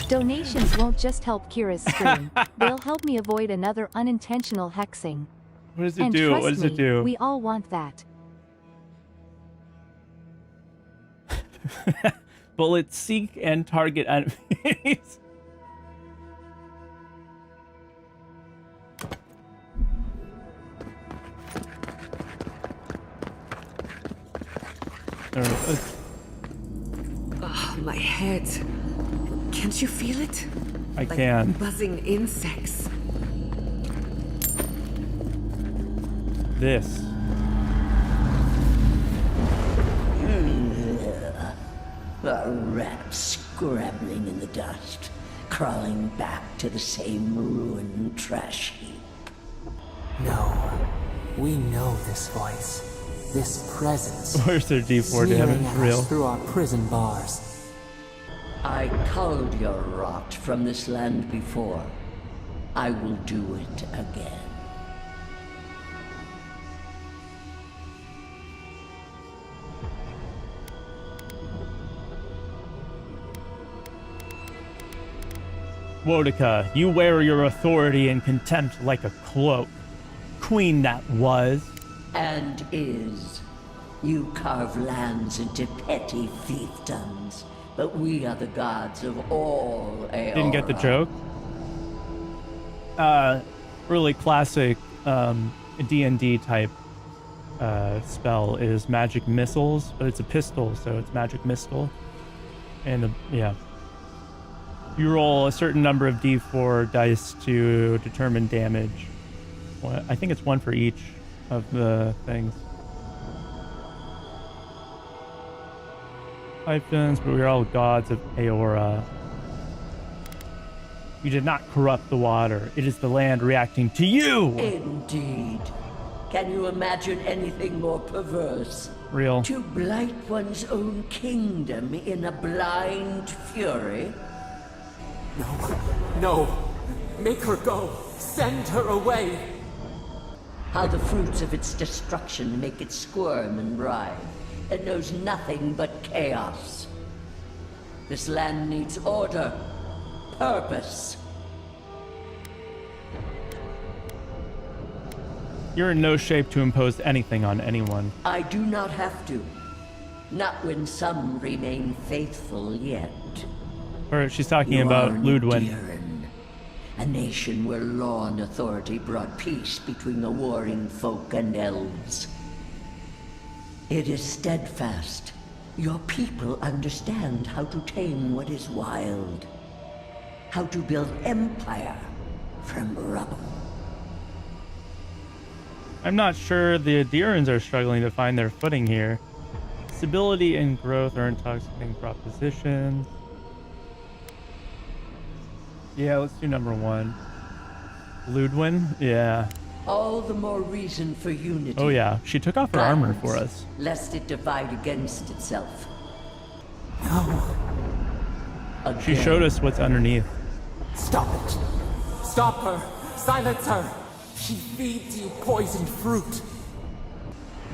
Donations won't just help Kira's stream. They'll help me avoid another unintentional hexing. What does it And do? trust What does it me, do? We all want that. Bullets seek and target enemies. Oh, my head. Can't you feel it? I Like can. buzzing insects. This. A rat scrabbling in the dust, crawling back to the same ruined trash heap. No. We know this voice. This presence. Where's their D4 sneering damage? at Real. us through our prison bars. I culled your rot from this land before. I will do it again. Wodica, you wear your authority and contempt like a cloak. Queen that was. And is. You carve lands into petty fiefdoms, but we are the gods of all Aora. Didn't get the joke? Really classic D&D type spell is magic missiles, but it's a pistol, so it's magic missile. And yeah. You roll a certain number of d4 dice to determine damage. I think it's one for each of the things. Fiefdoms, but we are all gods of Aora. You did not corrupt the water. It is the land reacting to you! Indeed. Can you imagine anything more perverse? Real. To blight one's own kingdom in a blind fury? No. Make her go. Send her away. How the fruits of its destruction make it squirm and writhe. It knows nothing but chaos. This land needs order, purpose. You're in no shape to impose anything on anyone. I do not have to. Not when some remain faithful yet. Or she's talking You about are Ludwin. Diran, a nation where law and authority brought peace between the warring folk and elves. It is steadfast. Your people understand how to tame what is wild. How to build empire from rubble. I'm not sure the Adirans are struggling to find their footing here. Stability and growth are intoxicating propositions. Yeah, let's do number 1. Ludwin? Yeah. All the more reason for unity. Oh yeah, she took off her armor for us. Lest it divide against itself. No. She showed us what's underneath. Stop it. Stop her. Silence her. She feeds you poisoned fruit.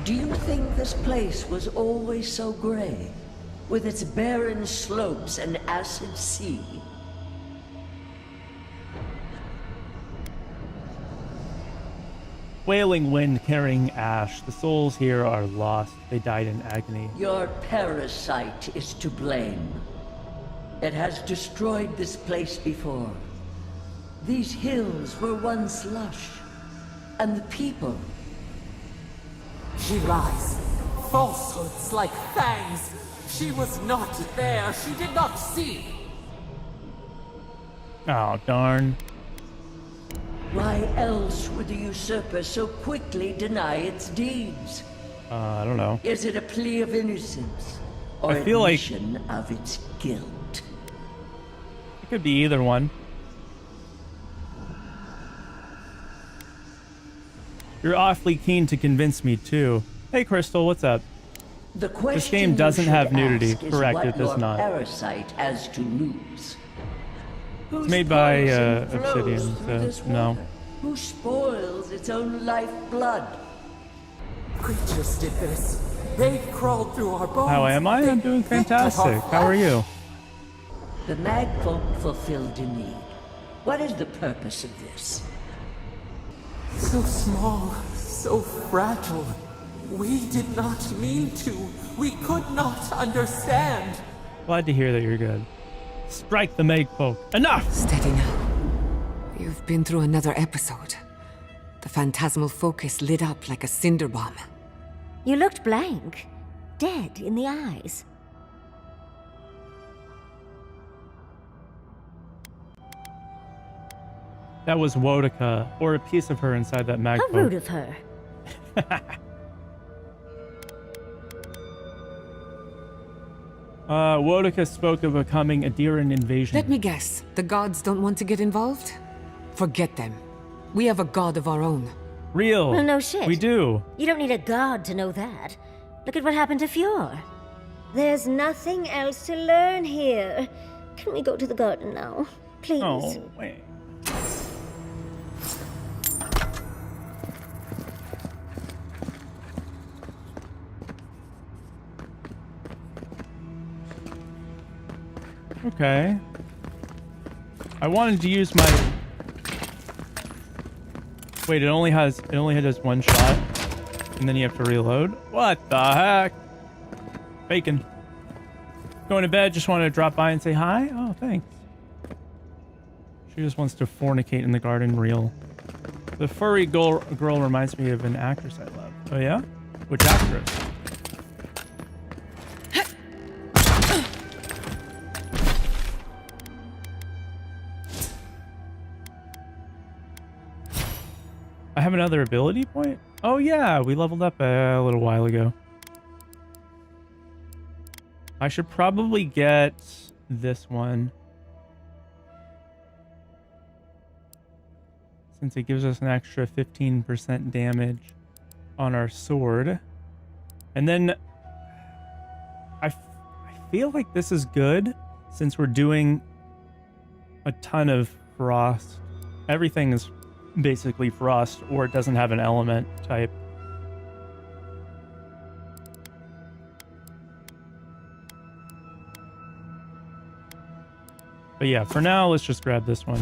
Do you think this place was always so gray? With its barren slopes and acid sea? Wailing wind carrying ash. The souls here are lost. They died in agony. Your parasite is to blame. It has destroyed this place before. These hills were once lush. And the people. She lies. Falsehoods like fangs. She was not there. She did not see. Oh, darn. Why else would the usurper so quickly deny its deeds? I don't know. Is it a plea of innocence? Or I feel like admission of its guilt? it could be either one. You're awfully keen to convince me too. Hey Crystal, what's up? The question This game doesn't have nudity. ask is Correct, what it does your not. Parasite has to lose. It's made by Obsidian, so no. Who spoils its own lifeblood? Creatures did this. They crawled through our bones. How am I? I'm doing fantastic. How are you? The Magfolk fulfilled a need. What is the purpose of this? So small, so fragile. We did not mean to. We could not understand. Glad to hear that you're good. Strike the Magfolk. Enough! Steady now. You've been through another episode. The phantasmal focus lit up like a cinder bomb. You looked blank, dead in the eyes. That was Wotica, or a piece of her inside that Magfolk. How rude of her. Wotica spoke of a coming Adiran invasion. Let me guess. The gods don't want to get involved? Forget them. We have a god of our own. Real. Well, no shit. We do. You don't need a god to know that. Look at what happened to Fjord. There's nothing else to learn here. Can we go to the garden now? Please. Oh, wait. Okay. I wanted to use my... Wait, it only has one shot, and then you have to reload? What the heck? Bacon. Going to bed, just wanted to drop by and say hi? Oh, thanks. She just wants to fornicate in the garden real. The furry girl reminds me of an actress I love. Oh yeah? Which actress? I have another ability point? Oh yeah, we leveled up a little while ago. I should probably get this one, since it gives us an extra 15% damage on our sword. And then I feel like this is good since we're doing a ton of frost. Everything is basically frost, or it doesn't have an element type. But yeah, for now, let's just grab this one.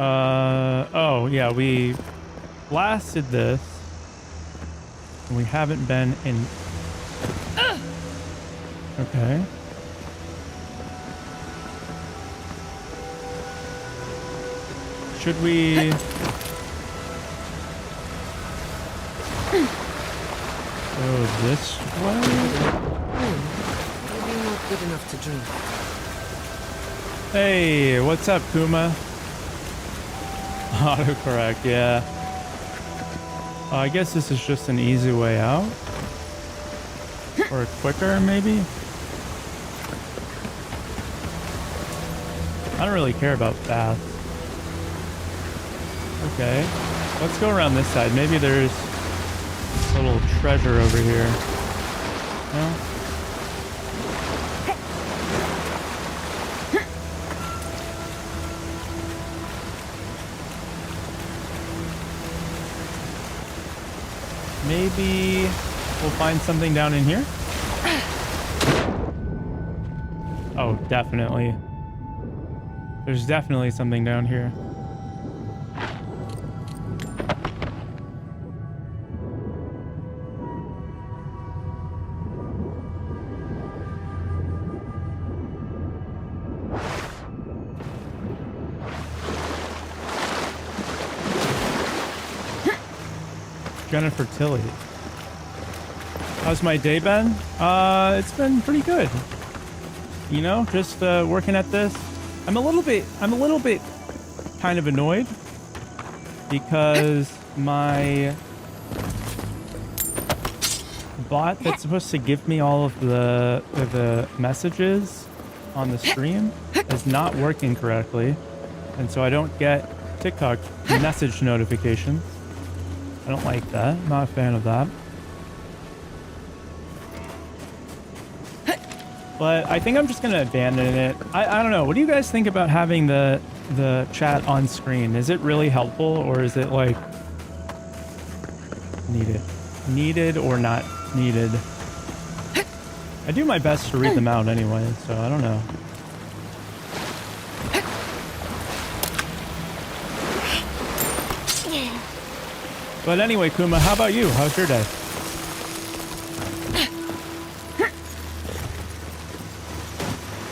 Oh, yeah, we blasted this. And we haven't been in... Okay. Should we... go this way? Maybe not good enough to drink. Hey, what's up, Kuma? Autocorrect, yeah. I guess this is just an easy way out. Or quicker, maybe? I don't really care about fast. Okay. Let's go around this side. Maybe there's a little treasure over here. No? Maybe we'll find something down in here? Oh, definitely. There's definitely something down here. Jennifer Tilly. How's my day been? It's been pretty good. You know, just working at this. I'm a little bit kind of annoyed because my bot that's supposed to give me all of the messages on the stream is not working correctly, and so I don't get TikTok message notifications. I don't like that. I'm not a fan of that. But I think I'm just going to abandon it. I don't know. What do you guys think about having the chat on screen? Is it really helpful, or is it like needed or not needed? I do my best to read them out anyway, so I don't know. But anyway, Kuma, how about you? How's your day?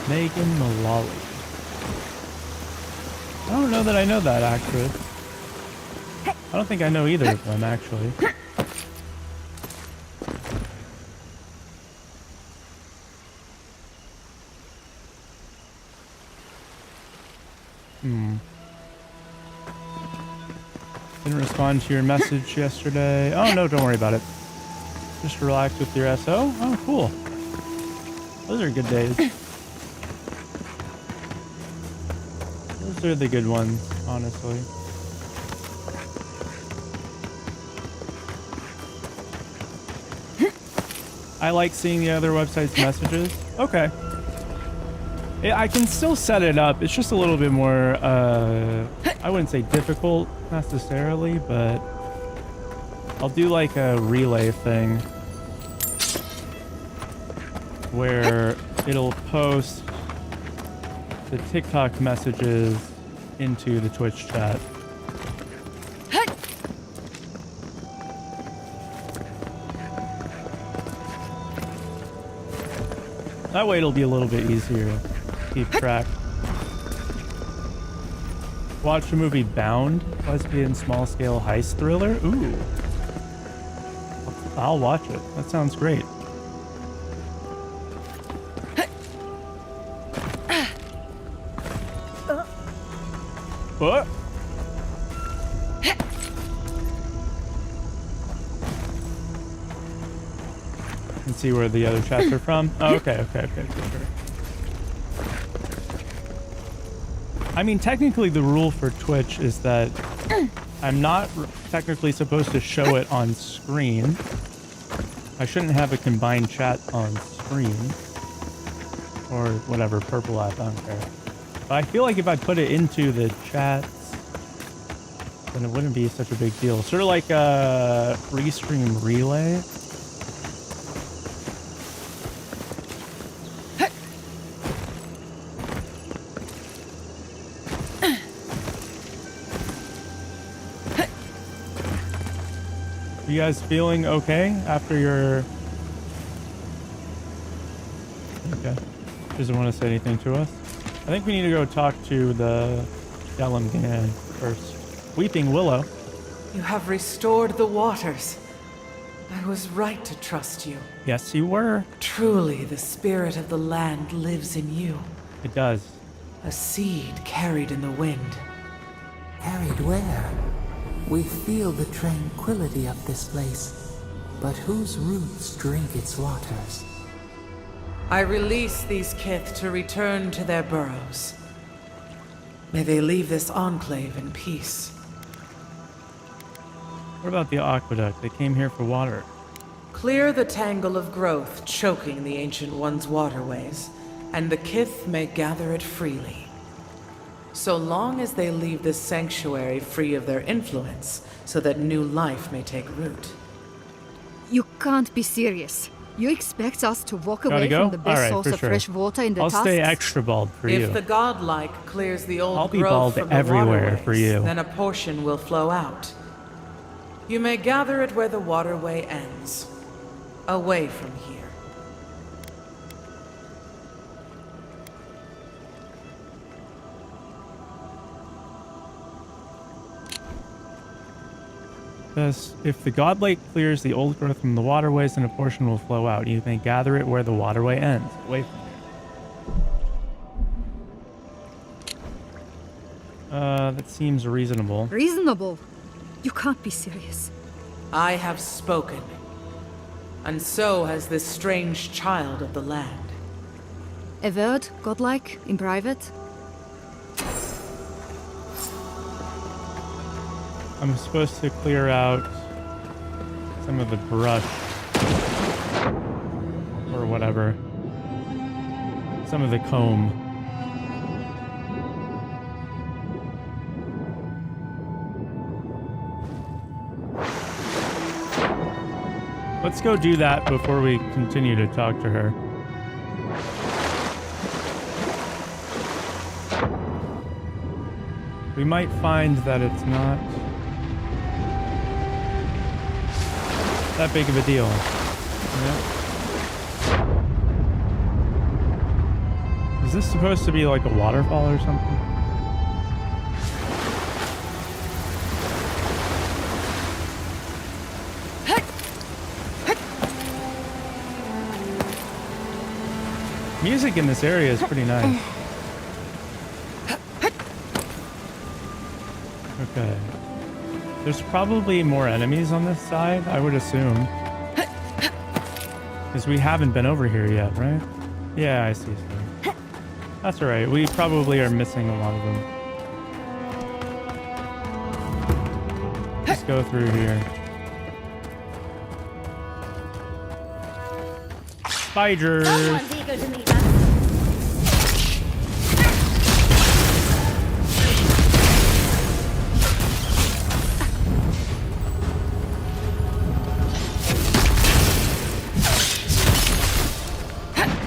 Megan Mullally. I don't know that I know that actress. I don't think I know either of them, actually. Didn't respond to your message yesterday. Oh, no, don't worry about it. Just relax with your SO. Oh, cool. Those are good days. Those are the good ones, honestly. I like seeing the other website's messages. Okay. I can still set it up. It's just a little bit more, I wouldn't say difficult necessarily, but I'll do like a relay thing where it'll post the TikTok messages into the Twitch chat. That way it'll be a little bit easier to keep track. Watch the movie Bound, lesbian small-scale heist thriller. Ooh. I'll watch it. That sounds great. What? And see where the other chats are from. Oh, okay, sure. I mean, technically the rule for Twitch is that I'm not technically supposed to show it on screen. I shouldn't have a combined chat on screen. Or whatever, purple app, I don't care. But I feel like if I put it into the chats, then it wouldn't be such a big deal. Sort of like a Restream Relay. You guys feeling okay after your... Okay. Doesn't want to say anything to us. I think we need to go talk to the Galamgan first. Weeping Willow. You have restored the waters. I was right to trust you. Yes, you were. Truly, the spirit of the land lives in you. It does. A seed carried in the wind. Carried where? We feel the tranquility of this place, but whose roots drink its waters? I release these kith to return to their burrows. May they leave this enclave in peace. What about the aqueduct? They came here for water. Clear the tangle of growth choking the Ancient One's waterways, and the kith may gather it freely. So long as they leave this sanctuary free of their influence, so that new life may take root. You can't be serious. You expect us to walk Gotta away go? from the best Alright, source for of sure. fresh water in the I'll tusks? stay extra bald for you. If the godlike clears the old I'll be growth bald from the everywhere waterways, for you. then a portion will flow out. You may gather it where the waterway ends, away from here. Thus, if the godlake clears the old growth from the waterways, then a portion will flow out. You may gather it where the waterway ends, away from here. That seems reasonable. Reasonable? You can't be serious. I have spoken, and so has this strange child of the land. Avowed, godlike, in private? I'm supposed to clear out some of the brush or whatever. Some of the comb. Let's go do that before we continue to talk to her. We might find that it's not that big of a deal. Yeah. Is this supposed to be like a waterfall or something? Music in this area is pretty nice. Okay. There's probably more enemies on this side, I would assume. Because we haven't been over here yet, right? Yeah, I see. That's alright. We probably are missing a lot of them. Let's go through here. Spiders! Someone's eager to meet us.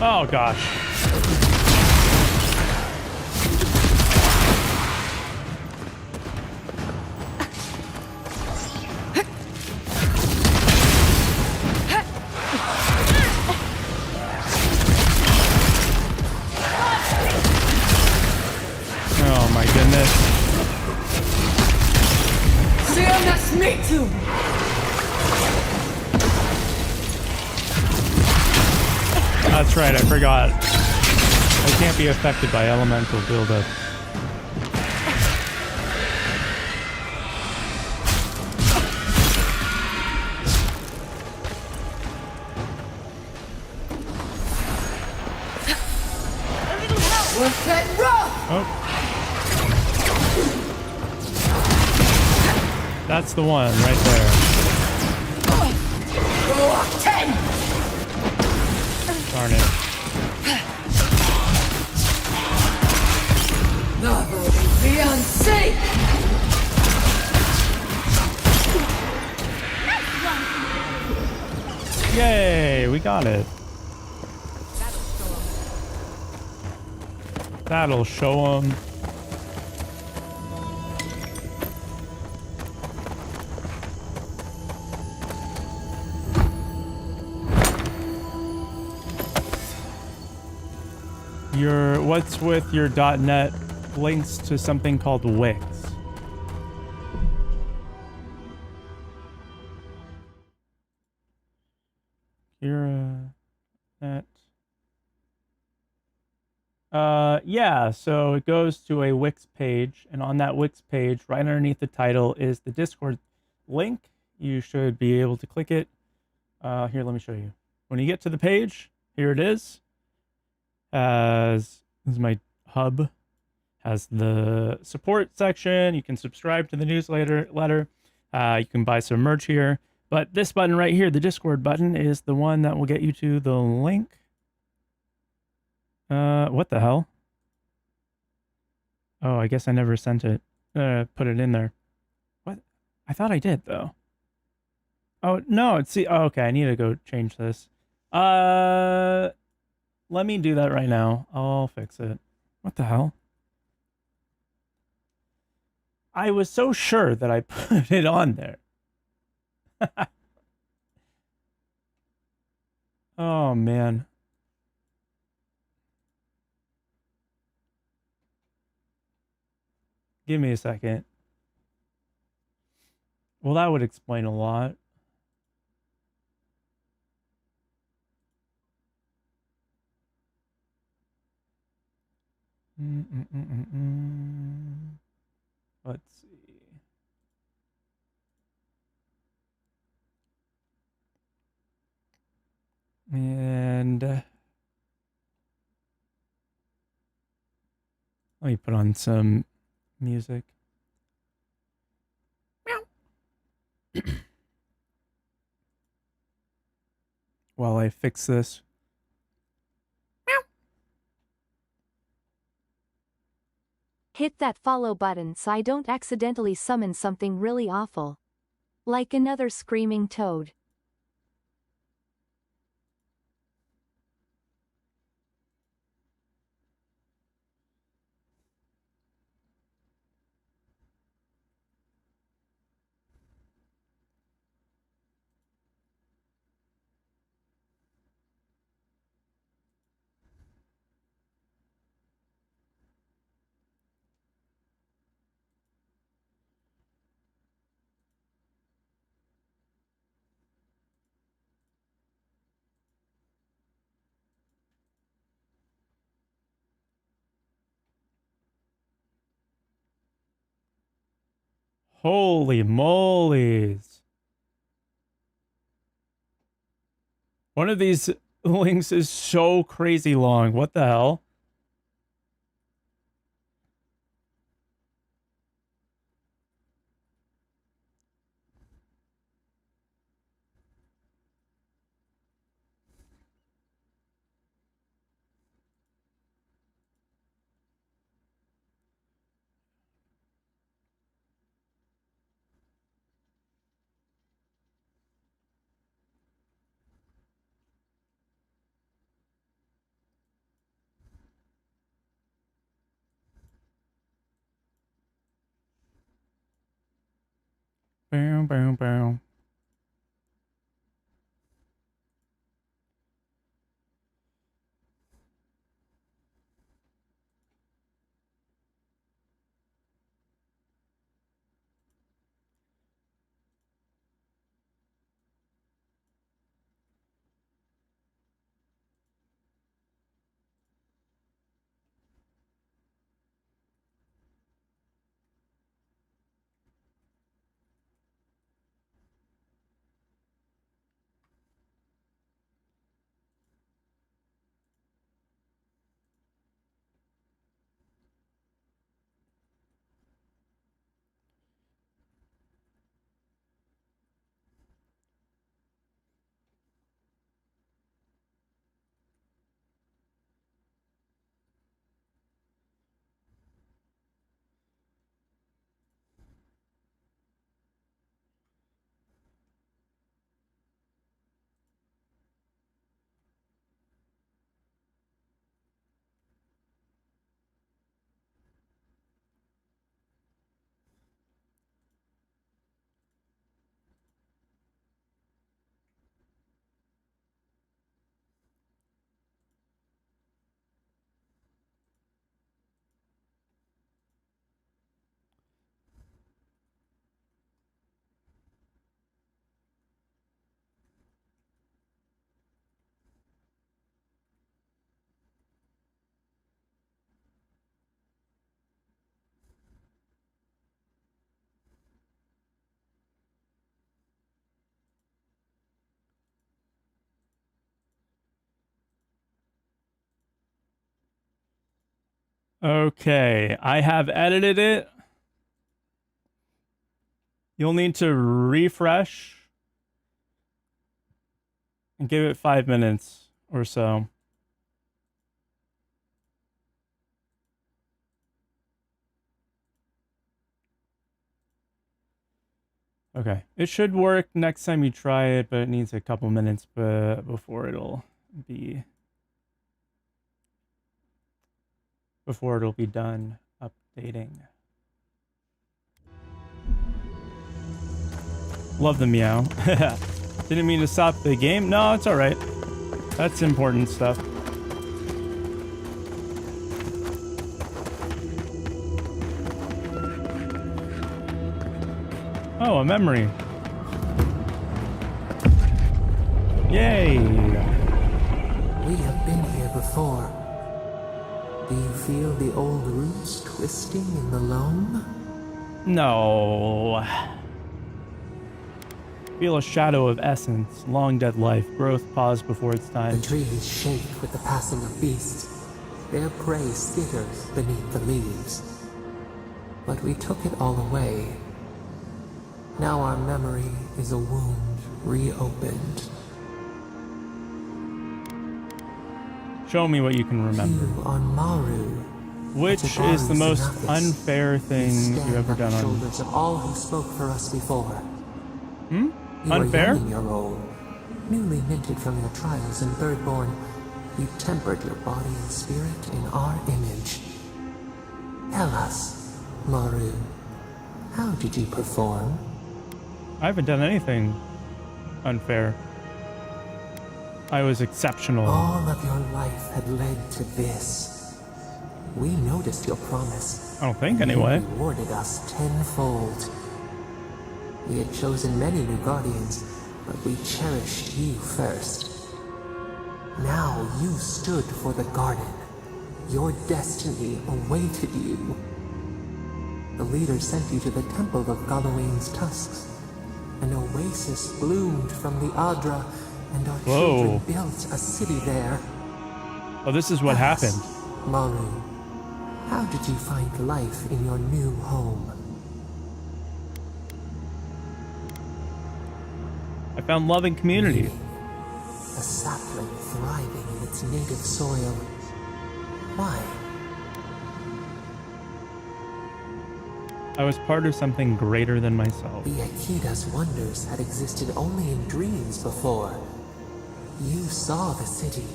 Oh gosh. Oh my goodness. That's right, I forgot. I can't be affected by elemental buildup. Oh. That's the one right there. Darn it. Yay, we got it. That'll show them. what's with your .NET links to something called Wix? Kira net. Yeah, so it goes to a Wix page, and on that Wix page, right underneath the title is the Discord link. You should be able to click it. Here, let me show you. When you get to the page, here it is. This is my hub. Has the support section. You can subscribe to the newsletter. You can buy some merch here. But this button right here, the Discord button, is the one that will get you to the link. What the hell? Oh, I guess I never sent it. Put it in there. What? I thought I did, though. Oh, no, see, oh, okay, I need to go change this. Let me do that right now. I'll fix it. What the hell? I was so sure that I put it on there. Oh, man. Give me a second. Well, that would explain a lot. Let's see. And let me put on some music. While I fix this. Hit that follow button so I don't accidentally summon something really awful. Like another screaming toad. Holy molies. One of these links is so crazy long. What the hell? Bow, bow, bow. Okay, I have edited it. You'll need to refresh and give it 5 minutes or so. Okay, it should work next time you try it, but it needs a couple minutes before it'll be done updating. Love the meow. Didn't mean to stop the game. No, it's all right. That's important stuff. Oh, a memory. Yay! We have been here before. Do you feel the old roots twisting in the loam? No. Feel a shadow of essence, long dead life, growth paused before its time. The trees shake with the passing of beasts. Their prey skitters beneath the leaves. But we took it all away. Now our memory is a wound reopened. Show me what you can remember. You on Maru. Which is the most unfair thing you've ever done on... shoulders of all who spoke for us before. Hmm? You Unfair? were young in your role, newly minted from your trials and Thirdborn. You tempered your body and spirit in our image. Tell us, Maru, how did you perform? I haven't done anything unfair. I was exceptional. All of your life had led to this. We noticed your promise. I don't think, anyway. You rewarded us tenfold. We had chosen many new guardians, but we cherished you first. Now you stood for the garden. Your destiny awaited you. The leader sent you to the temple of Galawain's tusks. An oasis bloomed from the Adra, and our children built a city there. Oh, this is what happened. Maru, how did you find life in your new home? I found love and community. A sapling thriving in its native soil. Why? I was part of something greater than myself. The Akida's wonders had existed only in dreams before. You saw the city,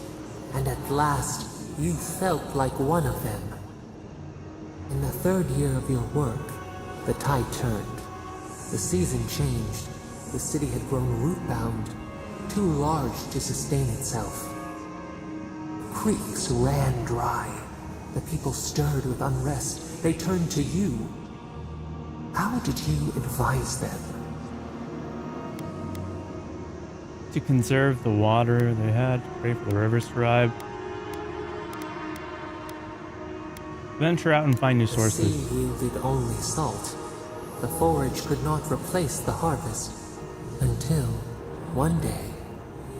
and at last, you felt like one of them. In the third year of your work, the tide turned. The season changed. The city had grown root-bound, too large to sustain itself. Creeks ran dry. The people stirred with unrest. They turned to you. How did you advise them? To conserve the water they had, to pray for the rivers to thrive. Venture out and find new sources. The sea yielded only salt. The forage could not replace the harvest. Until, one day,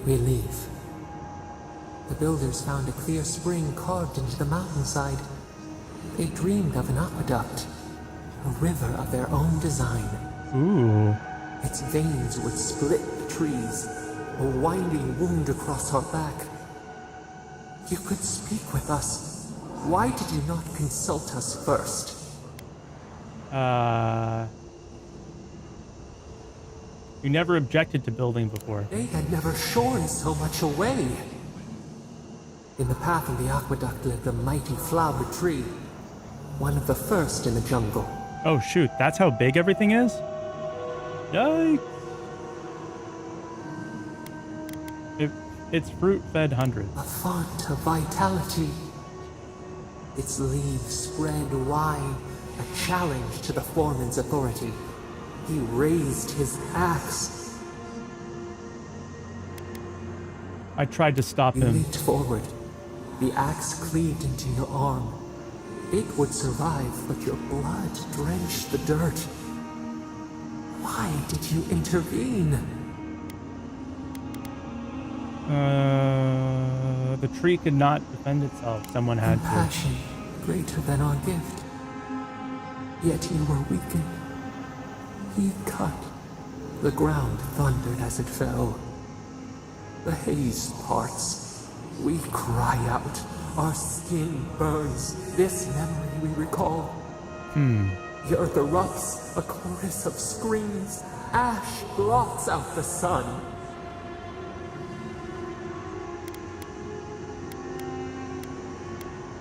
relief. The builders found a clear spring carved into the mountainside. They dreamed of an aqueduct, a river of their own design. Ooh. Its veins would split the trees, a winding wound across our back. You could speak with us. Why did you not consult us first? You never objected to building before. They had never shorn so much away. In the path of the aqueduct lived a mighty flower tree, one of the first in the jungle. Oh shoot, that's how big everything is? Yikes. Its fruit fed hundreds. A font of vitality. Its leaves spread wide, a challenge to the foreman's authority. He raised his axe. I tried to stop You him. leaped forward. The axe cleaved into your arm. It would survive, but your blood drenched the dirt. Why did you intervene? The tree could not defend itself. Someone had to. Compassion greater than our gift. Yet you were weakened. He cut. The ground thundered as it fell. The haze parts. We cry out. Our skin burns. This memory we recall. The earth erupts. A chorus of screams. Ash blots out the sun.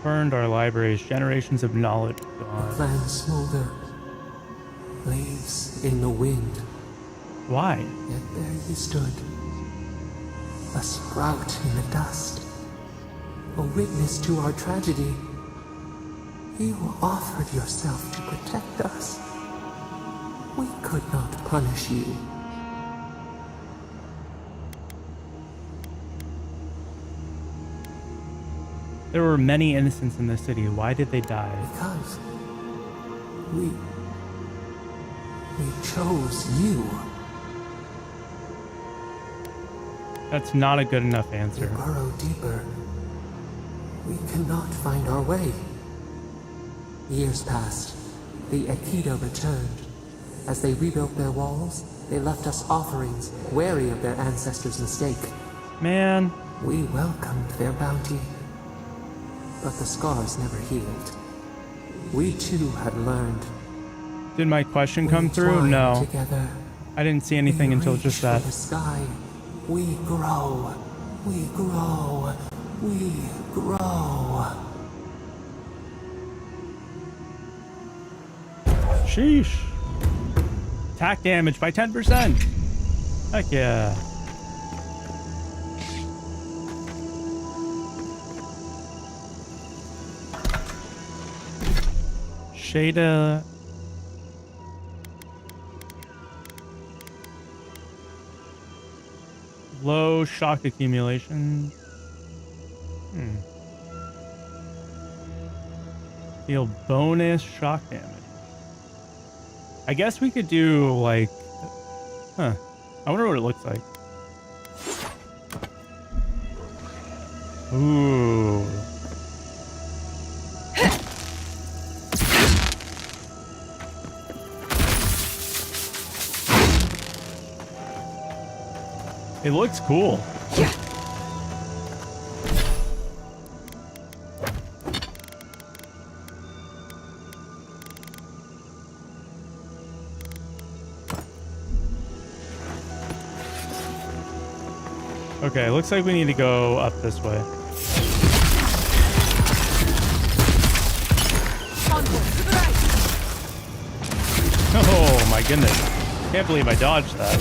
Burned our libraries. Generations of knowledge gone. Plans smolder. Leaves in the wind. Why? Yet there you stood. A sprout in the dust. A witness to our tragedy. You offered yourself to protect us. We could not punish you. There were many innocents in the city. Why did they die? Because we chose you. That's not a good enough answer. We burrow deeper. We cannot find our way. Years passed. The Aikido returned. As they rebuilt their walls, they left us offerings, wary of their ancestors' mistake. Man. We welcomed their bounty. But the scars never healed. We too had learned. Did my question come through? No. Together. I didn't see anything until just that. The sky. We grow. We grow. We grow. Sheesh. Attack damage by 10%. Heck yeah. Shada. Low shock accumulation. Deal bonus shock damage. I guess we could do like, I wonder what it looks like. Ooh. It looks cool. Yeah. Okay, looks like we need to go up this way. Oh my goodness. Can't believe I dodged that.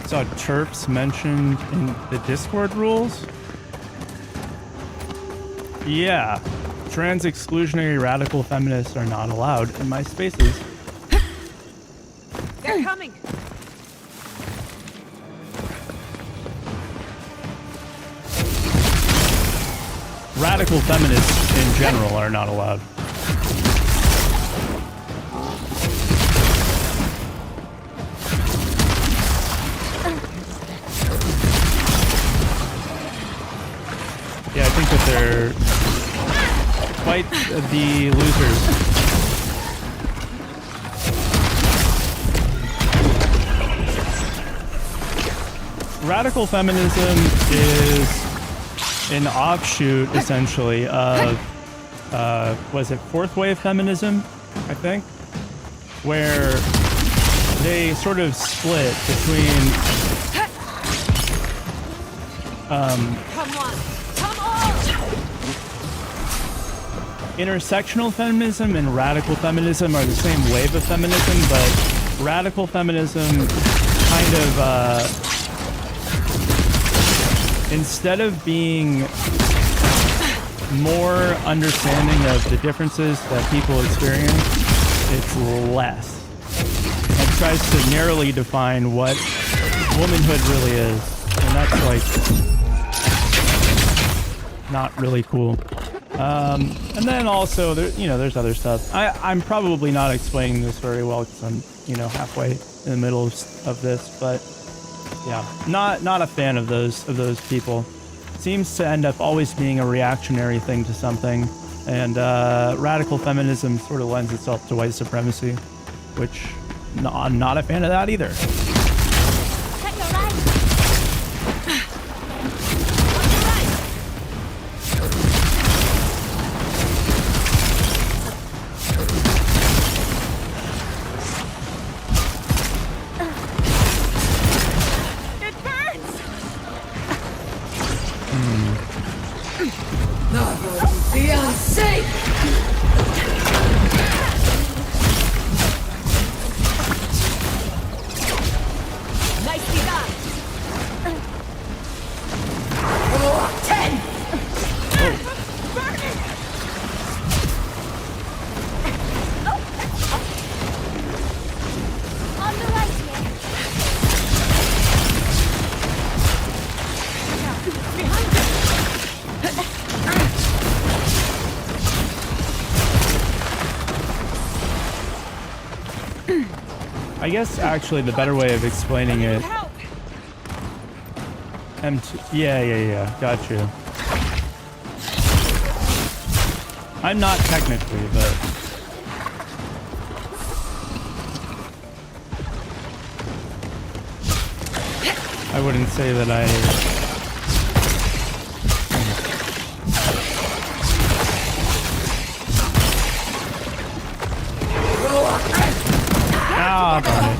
Saw TERFs mentioned in the Discord rules. Yeah, trans exclusionary radical feminists are not allowed in my spaces. They're coming. Radical feminists in general are not allowed. Yeah, I think that they're quite the losers. Radical feminism is an offshoot, essentially, of, was it fourth wave feminism, I think? Where they sort of split between, Come on. intersectional feminism and radical feminism are the same wave of feminism, but radical feminism kind of, instead of being more understanding of the differences that people experience, it's less. And tries to narrowly define what womanhood really is. And that's like not really cool. And then also, there, you know, there's other stuff. I'm probably not explaining this very well because I'm you know, halfway in the middle of this. But yeah, not a fan of those people. Seems to end up always being a reactionary thing to something, and radical feminism sort of lends itself to white supremacy, which I'm not a fan of that either. I guess actually the better way of explaining it. Yeah, got you. I'm not technically, but I wouldn't say that I. Ah, darn it.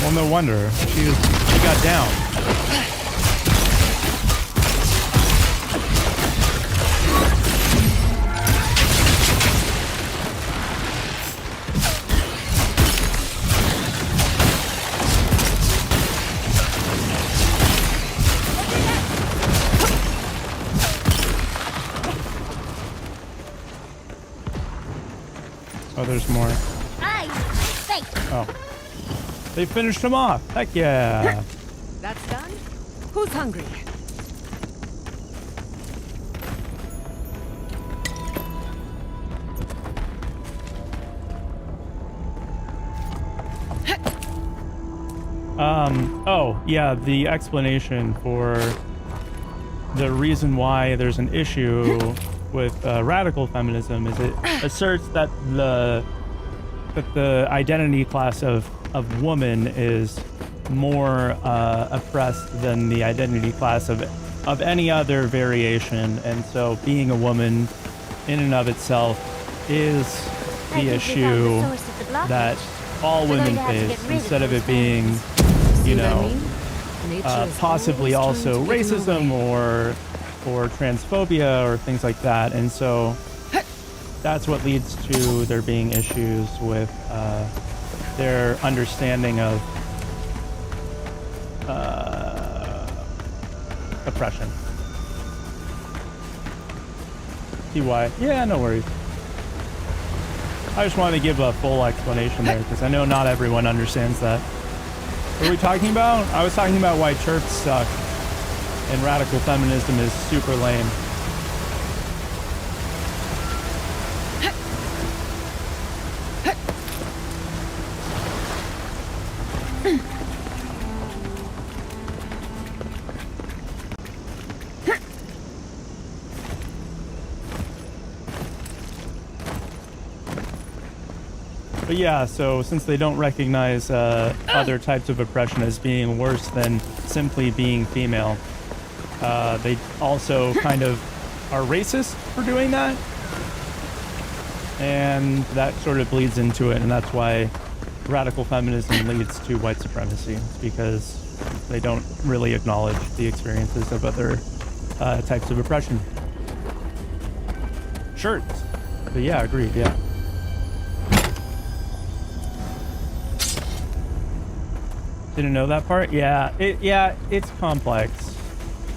Well, no wonder. She got down. Oh, there's more. Oh. They finished him off. Heck yeah. That's done? Who's hungry? Oh, yeah, the explanation for the reason why there's an issue with radical feminism is it asserts that the identity class of woman is more oppressed than the identity class of any other variation, and so being a woman in and of itself is the issue that all women face, instead of it being, you know, possibly also racism or transphobia or things like that. And so that's what leads to there being issues with their understanding of oppression. See why? Yeah, no worries. I just wanted to give a full explanation there because I know not everyone understands that. What are we talking about? I was talking about why church suck and radical feminism is super lame. But yeah, so since they don't recognize other types of oppression as being worse than simply being female, they also kind of are racist for doing that. And that sort of bleeds into it, and that's why radical feminism leads to white supremacy. It's because they don't really acknowledge the experiences of other types of oppression. Shirts. But yeah, agreed, yeah. Didn't know that part? Yeah, it's complex.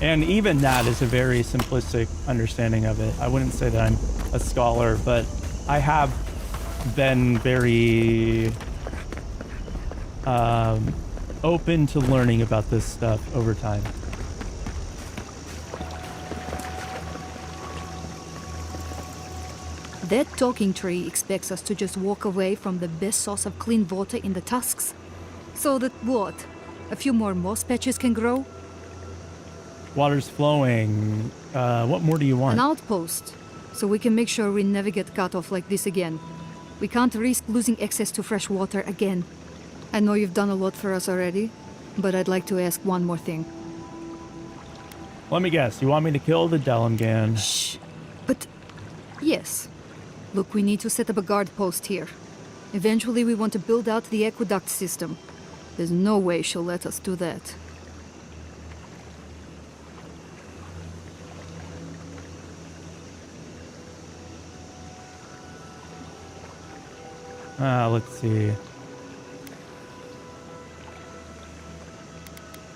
And even that is a very simplistic understanding of it. I wouldn't say that I'm a scholar, but I have been very open to learning about this stuff over time. That talking tree expects us to just walk away from the best source of clean water in the tusks. So that what? A few more moss patches can grow? Water's flowing. What more do you want? An outpost, so we can make sure we never get cut off like this again. We can't risk losing access to fresh water again. I know you've done a lot for us already, but I'd like to ask one more thing. Let me guess. You want me to kill the Delimgan? Shh. But yes. Look, we need to set up a guard post here. Eventually we want to build out the aqueduct system. There's no way she'll let us do that. Let's see.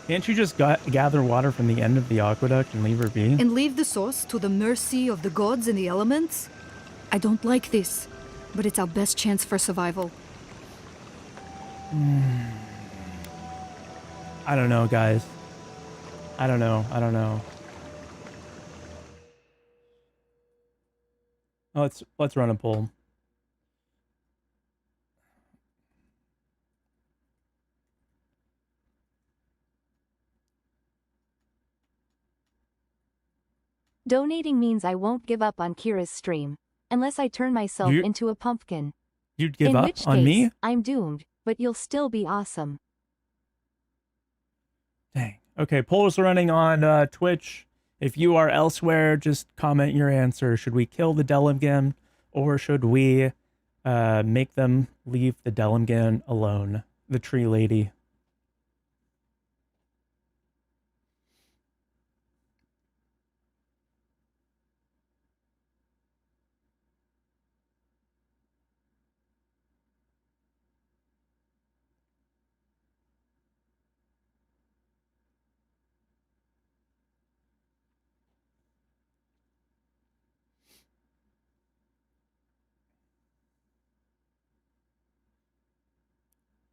Can't you just gather water from the end of the aqueduct and leave her be? And leave the source to the mercy of the gods and the elements? I don't like this, but it's our best chance for survival. I don't know, guys. I don't know. Let's run a poll. Donating means I won't give up on Kira's stream, unless I turn myself into a pumpkin. You'd give In up which on case, me? I'm doomed, but you'll still be awesome. Dang. Okay, polls running on Twitch. If you are elsewhere, just comment your answer. Should we kill the Delimgan, or should we make them leave the Delimgan alone? The tree lady.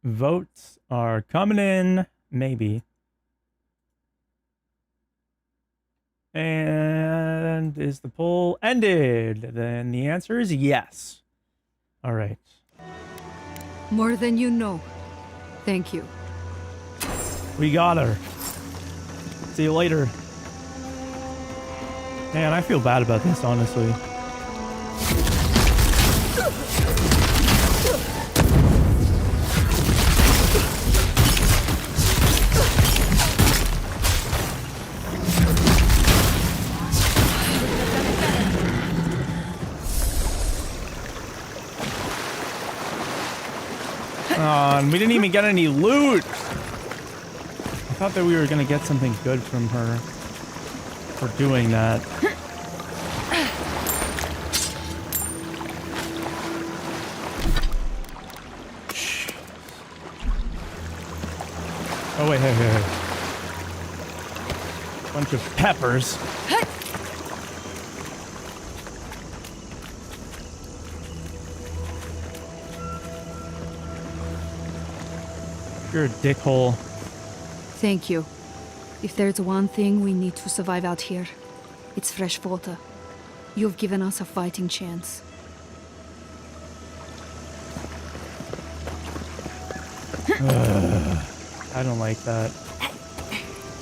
Votes are coming in, maybe. And is the poll ended? Then the answer is yes. All right. More than you know. Thank you. We got her. See you later. Man, I feel bad about this, honestly. And we didn't even get any loot. I thought that we were gonna get something good from her for doing that. Oh wait, hey. Bunch of peppers. You're a dickhole. Thank you. If there's one thing we need to survive out here, it's fresh water. You've given us a fighting chance. I don't like that.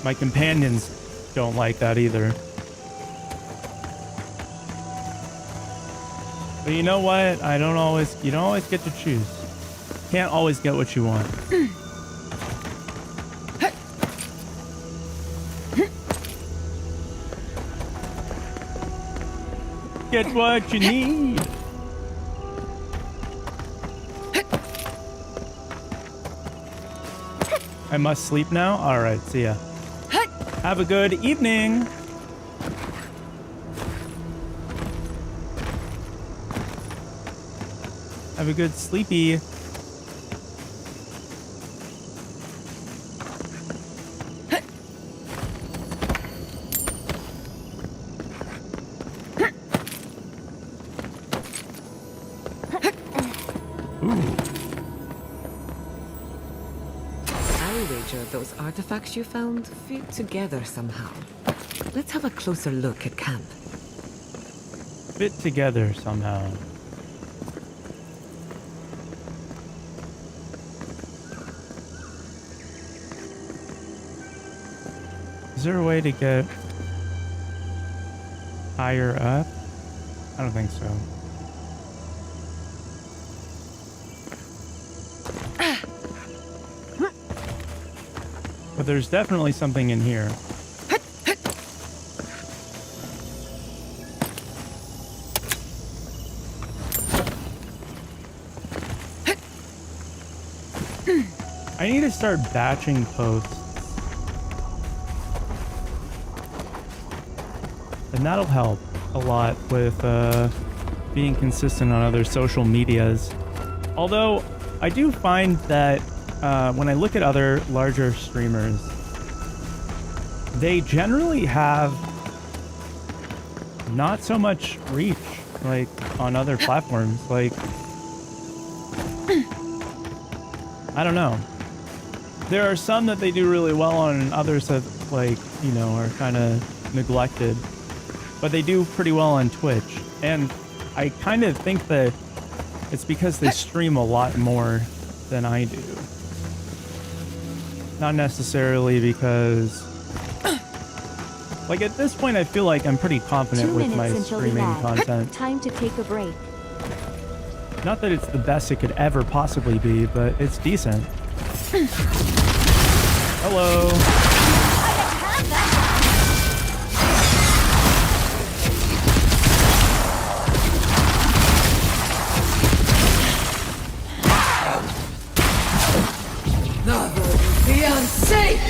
My companions don't like that either. But you know what? You don't always get to choose. Can't always get what you want. Get what you need. I must sleep now? Alright, see ya. Have a good evening. Have a good sleepy. those artifacts you found fit together somehow. Let's have a closer look at camp. Fit together somehow. Is there a way to get higher up? I don't think so. But there's definitely something in here. I need to start batching posts. And that'll help a lot with being consistent on other social medias. Although, I do find that when I look at other larger streamers, they generally have not so much reach, like, on other platforms. Like, I don't know. There are some that they do really well on, and others that, like, you know, are kind of neglected. But they do pretty well on Twitch. And I kind of think that it's because they stream a lot more than I do. Not necessarily because... Like, at this point, I feel like I'm pretty confident 2 with minutes my until streaming we land. content. Time to take a break. Not that it's the best it could ever possibly be, but it's decent. Hello. Be unsafe!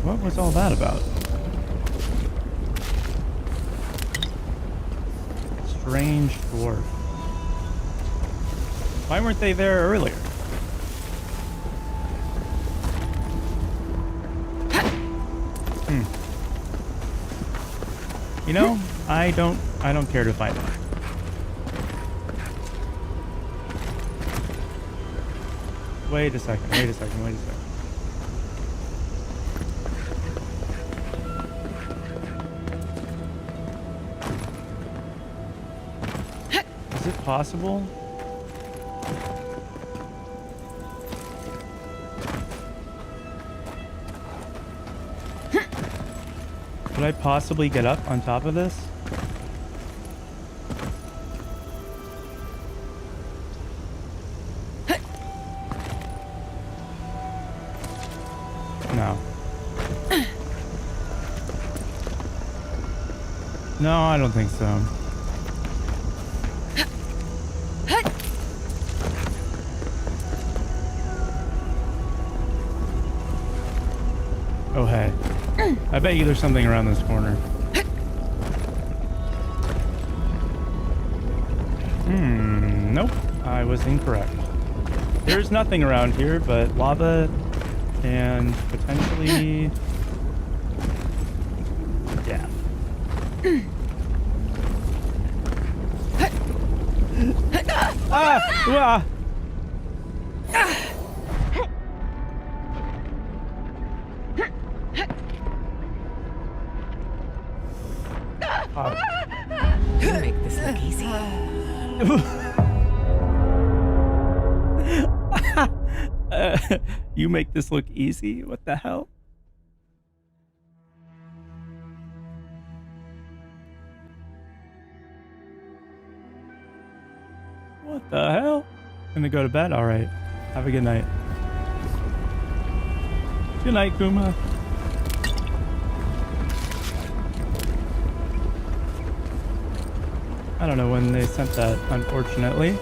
What was all that about? Strange dwarf. Why weren't they there earlier? You know, I don't care to find out. Wait a second. Is it possible? Could I possibly get up on top of this? No. No, I don't think so. Oh, hey. I bet you there's something around this corner. Nope. I was incorrect. There's nothing around here but lava and potentially death. Ah! You make this look easy. You make this look easy? What the hell? What the hell? Gonna go to bed? Alright. Have a good night. Good night, Kuma. I don't know when they sent that, unfortunately.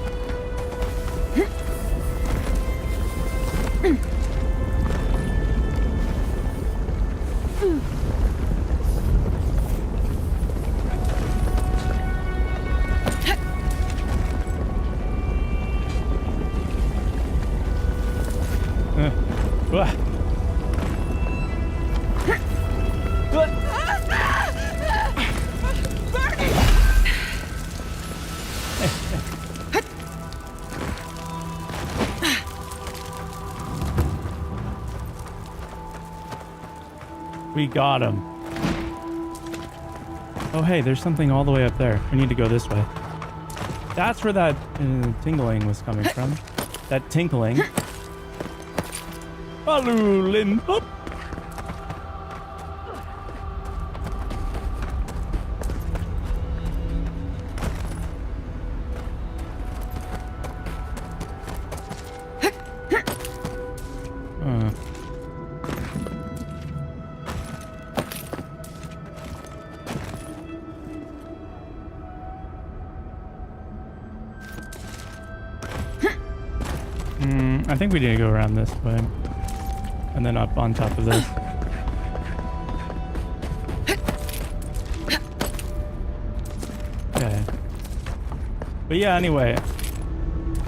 We got him. Oh, hey, there's something all the way up there. We need to go this way. That's where that tingling was coming from. That tinkling. Balloon hop. I think we need to go around this way. And then up on top of this. Okay. But yeah, anyway.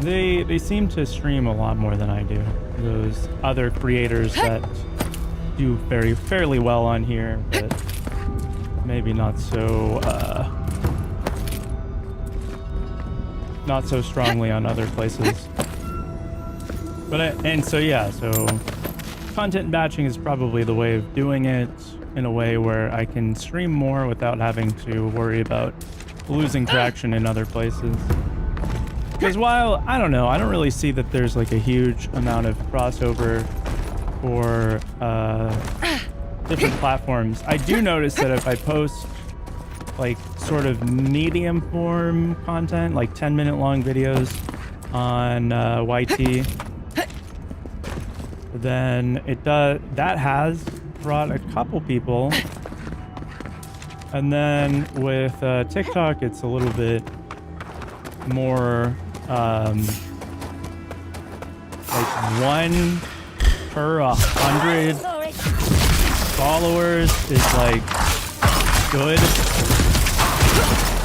They seem to stream a lot more than I do. Those other creators that do fairly well on here, but maybe not so strongly on other places. But so content batching is probably the way of doing it in a way where I can stream more without having to worry about losing traction in other places. Because while, I don't know, I don't really see that there's like a huge amount of crossover for different platforms, I do notice that if I post like sort of medium form content, like 10-minute long videos on YT, then that has brought a couple people. And then with TikTok, it's a little bit more like 1 per 100 followers is like good.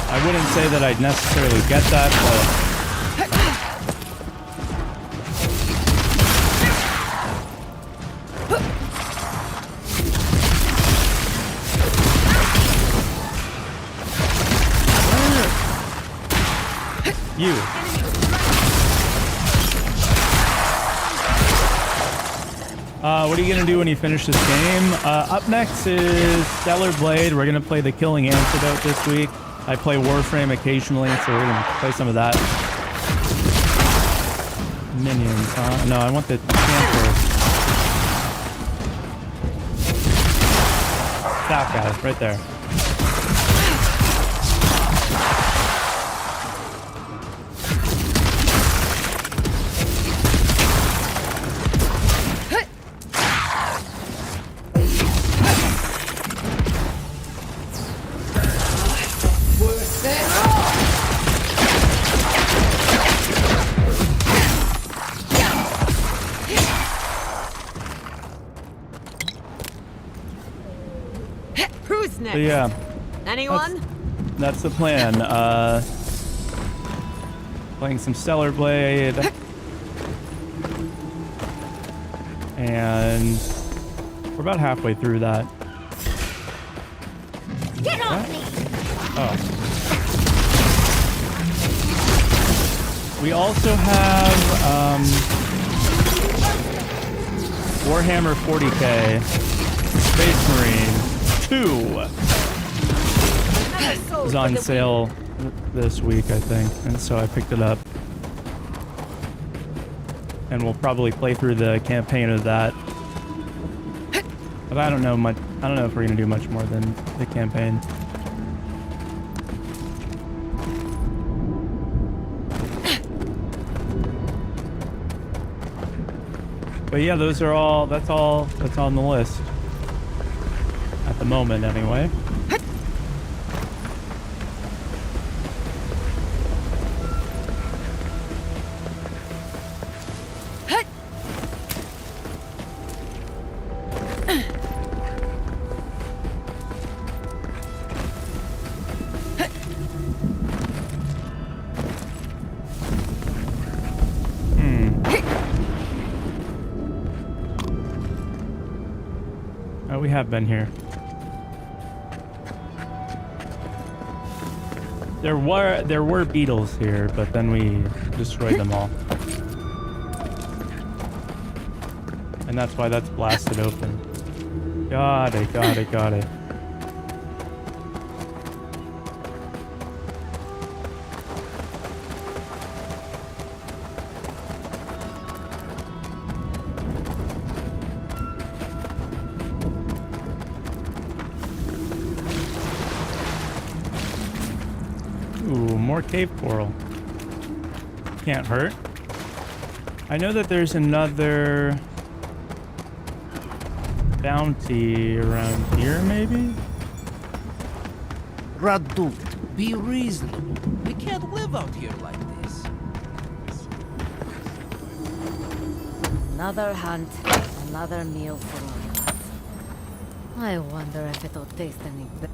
I wouldn't say that I'd necessarily get that, but you. What are you gonna do when you finish this game? Up next is Stellar Blade. We're gonna play the Killing Antidote this week. I play Warframe occasionally, so we're gonna play some of that. Minions, huh? No, I want the camper. That guy, right there. So yeah. Anyone? That's the plan. Playing some Stellar Blade. And we're about halfway through that. Get off me! Oh. We also have Warhammer 40k Space Marine 2 is on sale this week, I think, and so I picked it up. And we'll probably play through the campaign of that. But I don't know much. I don't know if we're gonna do much more than the campaign. But yeah, those are all. That's all. That's on the list. At the moment, anyway. Oh, we have been here. There were beetles here, but then we destroyed them all. And that's why that's blasted open. Got it, got it, got it. Ooh, more cave coral. Can't hurt. I know that there's another bounty around here, maybe? Radu, be reasonable. We can't live out here like this. Another hunt, another meal for all of us. I wonder if it'll taste any better.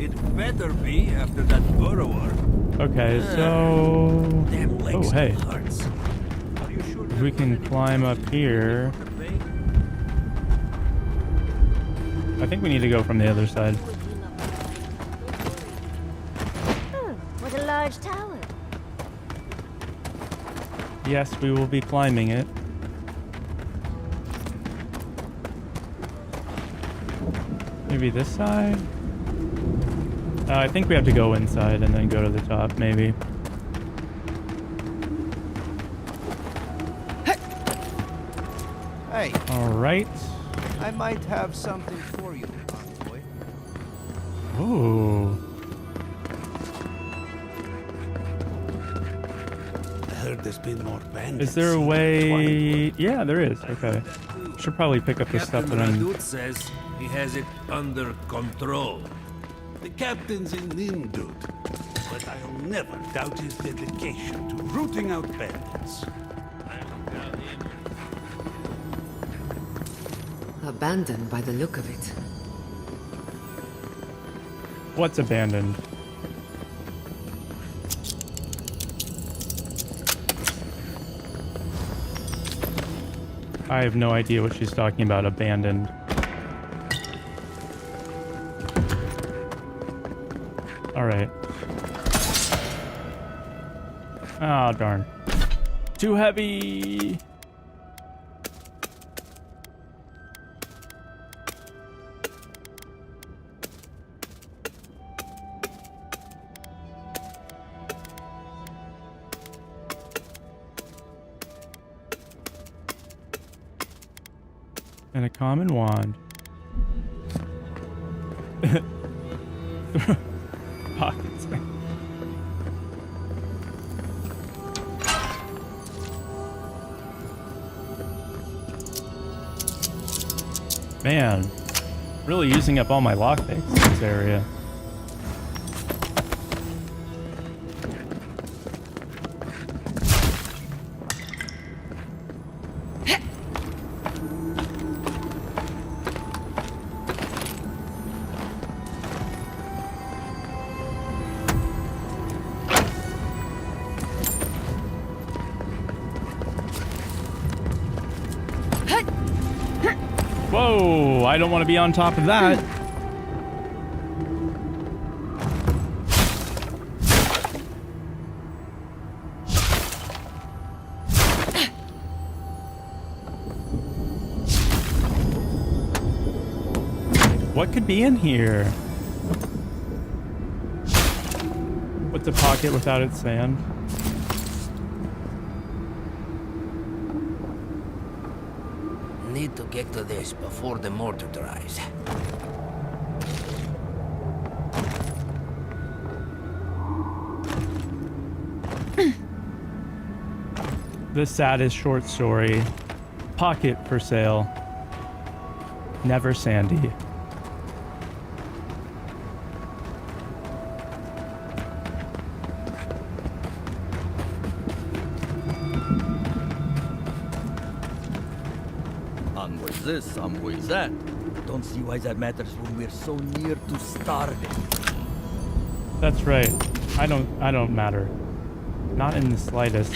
It better be after that burrower. Okay, so... Damn Oh, legs hey. hurts. Are you sure We can climb up here. I think we need to go from the other side. What a large tower. Yes, we will be climbing it. Maybe this side? I think we have to go inside and then go to the top, maybe. Hey. All right. I might have something for you, boy. Ooh. I heard there's been more bandits. Is there a way? Yeah, there is. Okay. Should probably pick up the stuff that I'm... Radut says he has it under control. The captain's in Nimdut, but I'll never doubt his dedication to rooting out bandits. Abandoned by the look of it. What's abandoned? I have no idea what she's talking about, abandoned. Alright. Oh, darn. Too heavy! And a common wand. Pockets. Man, really using up all my lockpicks in this area. Whoa, I don't want to be on top of that. What could be in here? What's a pocket without its sand? Need to get to this before the mortar dries. The saddest short story. Pocket for sale. Never sandy. Some way this, some way that. Don't see why that matters when we're so near to starving. That's right. I don't matter. Not in the slightest.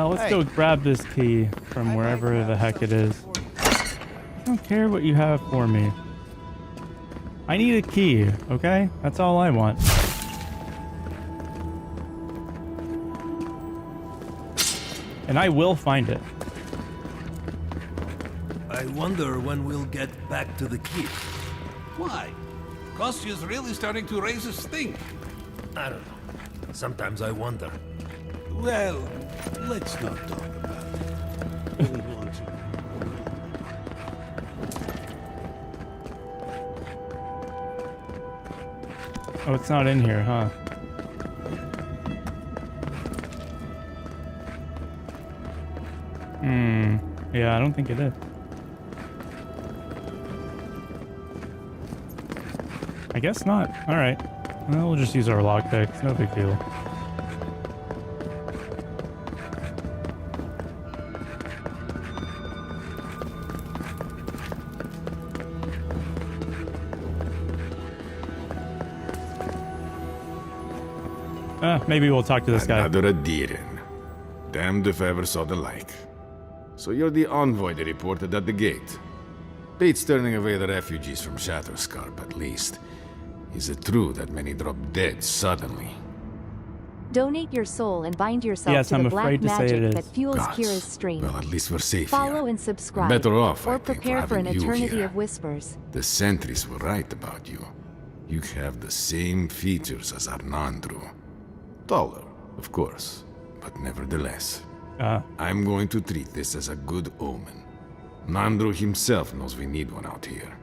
Let's go grab this key. from wherever the heck it is. I don't care what you have for me. I need a key, okay? That's all I want. And I will find it. I wonder when we'll get back to the keep. Why? Kostyu's really starting to raise a stink. I don't know. Sometimes I wonder. Well, let's not talk about it. I don't want to. Oh, it's not in here, huh? Yeah, I don't think it is. I guess not. Alright. Well, we'll just use our lockpicks. No big deal. Maybe we'll talk to this guy. Another Adiran. Damned if I ever saw the like. So you're the envoy they reported at the gate. Pete's turning away the refugees from Shatterscarp, at least. Is it true that many drop dead suddenly? Donate your soul and bind yourself to the black magic that fuels Kira's stream. Well, at least we're safe Follow here. and subscribe. Better off, or I think, prepare for an having you eternity here. of whispers. The sentries were right about you. You have the same features as Arnandru. Taller, of course, but nevertheless. I'm going to treat this as a good omen. Nandru himself knows we need one out here.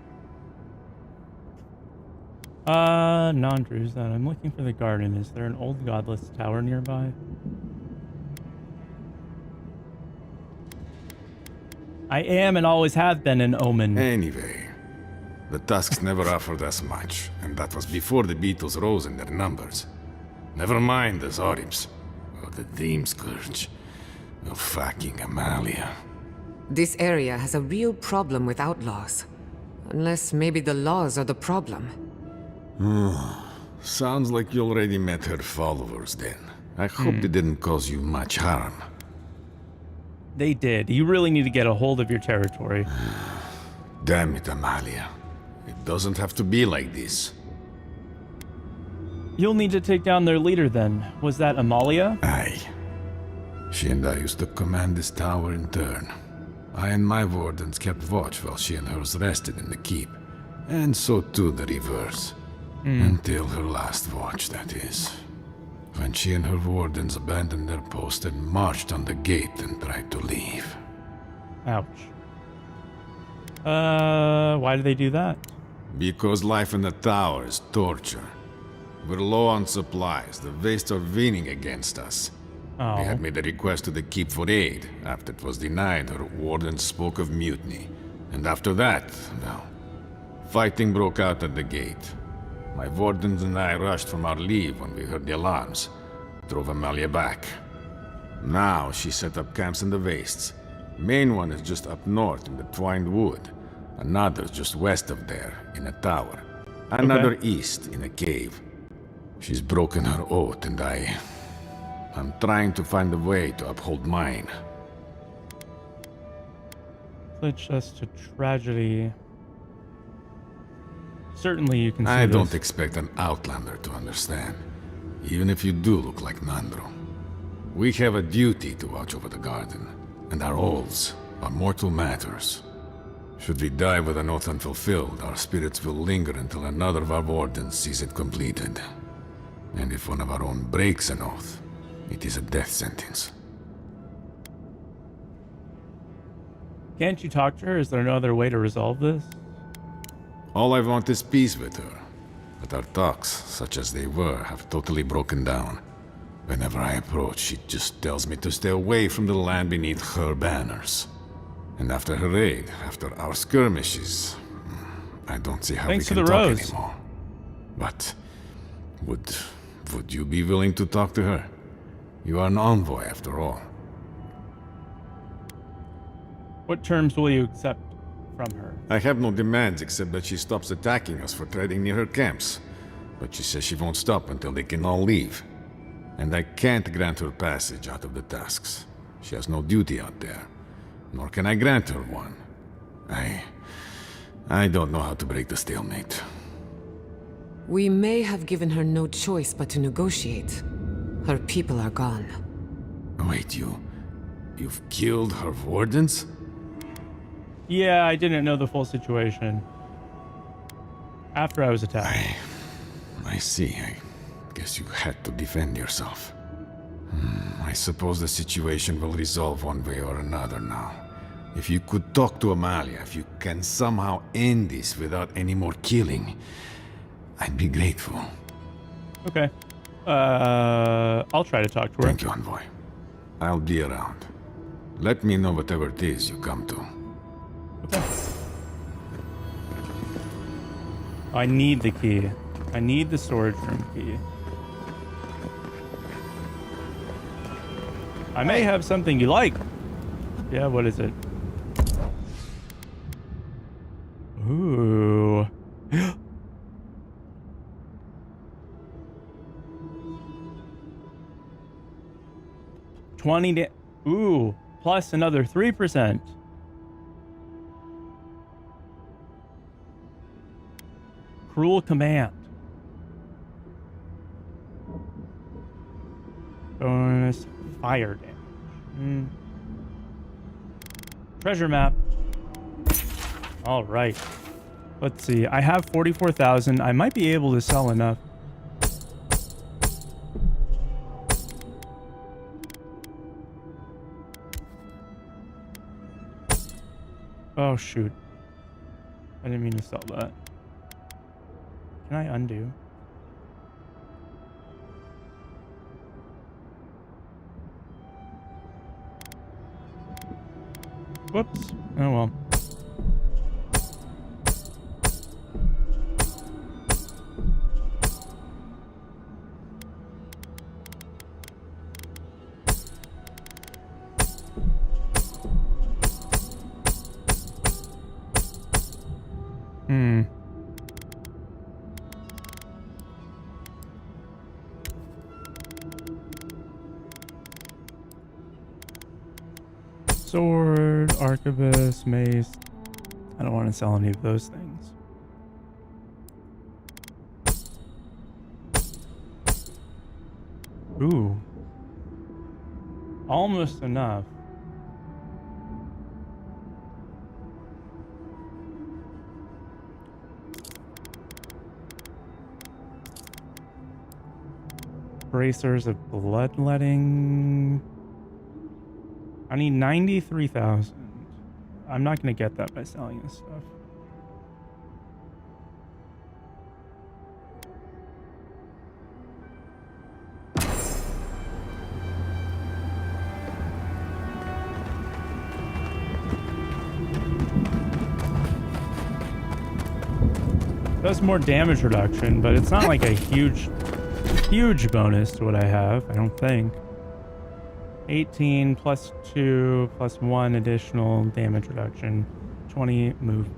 Nandru's that. I'm looking for the garden. Is there an old godless tower nearby? I am and always have been an omen. Anyway, the Tusks never offered us much, and that was before the Beatles rose in their numbers. Never mind the Zoribs, or the Dream Scourge, or fucking Amalia. This area has a real problem with outlaws. Unless maybe the laws are the problem. Sounds like you already met her followers then. I hope they didn't cause you much harm. They did. You really need to get a hold of your territory. Damn it, Amalia. It doesn't have to be like this. You'll need to take down their leader then. Was that Amalia? Aye. She and I used to command this tower in turn. I and my wardens kept watch while she and hers rested in the keep. And so too the reverse. Until her last watch, that is. When she and her wardens abandoned their post and marched on the gate and tried to leave. Ouch. Why did they do that? Because life in the tower is torture. We're low on supplies. The Vastes are winning against us. They had made a request to the keep for aid. After it was denied, her wardens spoke of mutiny. And after that, well, fighting broke out at the gate. My wardens and I rushed from our leave when we heard the alarms. Drove Amalia back. Now she set up camps in the Vastes. Main one is just up north in the Twined Wood. Another's just west of there, in a tower. Another east, in a cave. She's broken her oath, and I'm trying to find a way to uphold mine. It's just a tragedy. Certainly you can see I this. don't expect an outlander to understand, even if you do look like Nandru. We have a duty to watch over the garden, and our oaths are mortal matters. Should we die with an oath unfulfilled, our spirits will linger until another of our wardens sees it completed. And if one of our own breaks an oath, it is a death sentence. Can't you talk to her? Is there no other way to resolve this? All I want is peace with her. But our talks, such as they were, have totally broken down. Whenever I approach, she just tells me to stay away from the land beneath her banners. And after her raid, after our skirmishes, I don't see how we can talk anymore. But would you be willing to talk to her? You are an envoy, after all. What terms will you accept from her? I have no demands except that she stops attacking us for treading near her camps. But she says she won't stop until they can all leave. And I can't grant her passage out of the Tusks. She has no duty out there. nor can I grant her one. I don't know how to break the stalemate. We may have given her no choice but to negotiate. Her people are gone. Wait, you've killed her wardens? Yeah, I didn't know the full situation. After I was attacked. I see. I guess you had to defend yourself. I suppose the situation will resolve one way or another now. If you could talk to Amalia, if you can somehow end this without any more killing, I'd be grateful. Okay. I'll try to talk to her. Thank you, Envoy. I'll be around. Let me know whatever it is you come to. Okay. I need the key. I need the storage room key. I may have something you like. Yeah, what is it? Ooh. 20 ooh, plus another 3%. Cruel command. Bonus fire damage. Treasure map. All right. Let's see. I have 44,000. I might be able to sell enough. Oh, shoot. I didn't mean to sell that. Can I undo? Whoops. Oh, well. Sword, arquebus, mace. I don't want to sell any of those things. Ooh. Almost enough. Bracers of bloodletting. I need 93,000. I'm not going to get that by selling this stuff. Does more damage reduction, but it's not like a huge bonus to what I have, I don't think. 18 plus 2 plus 1 additional damage reduction. 20 move speed.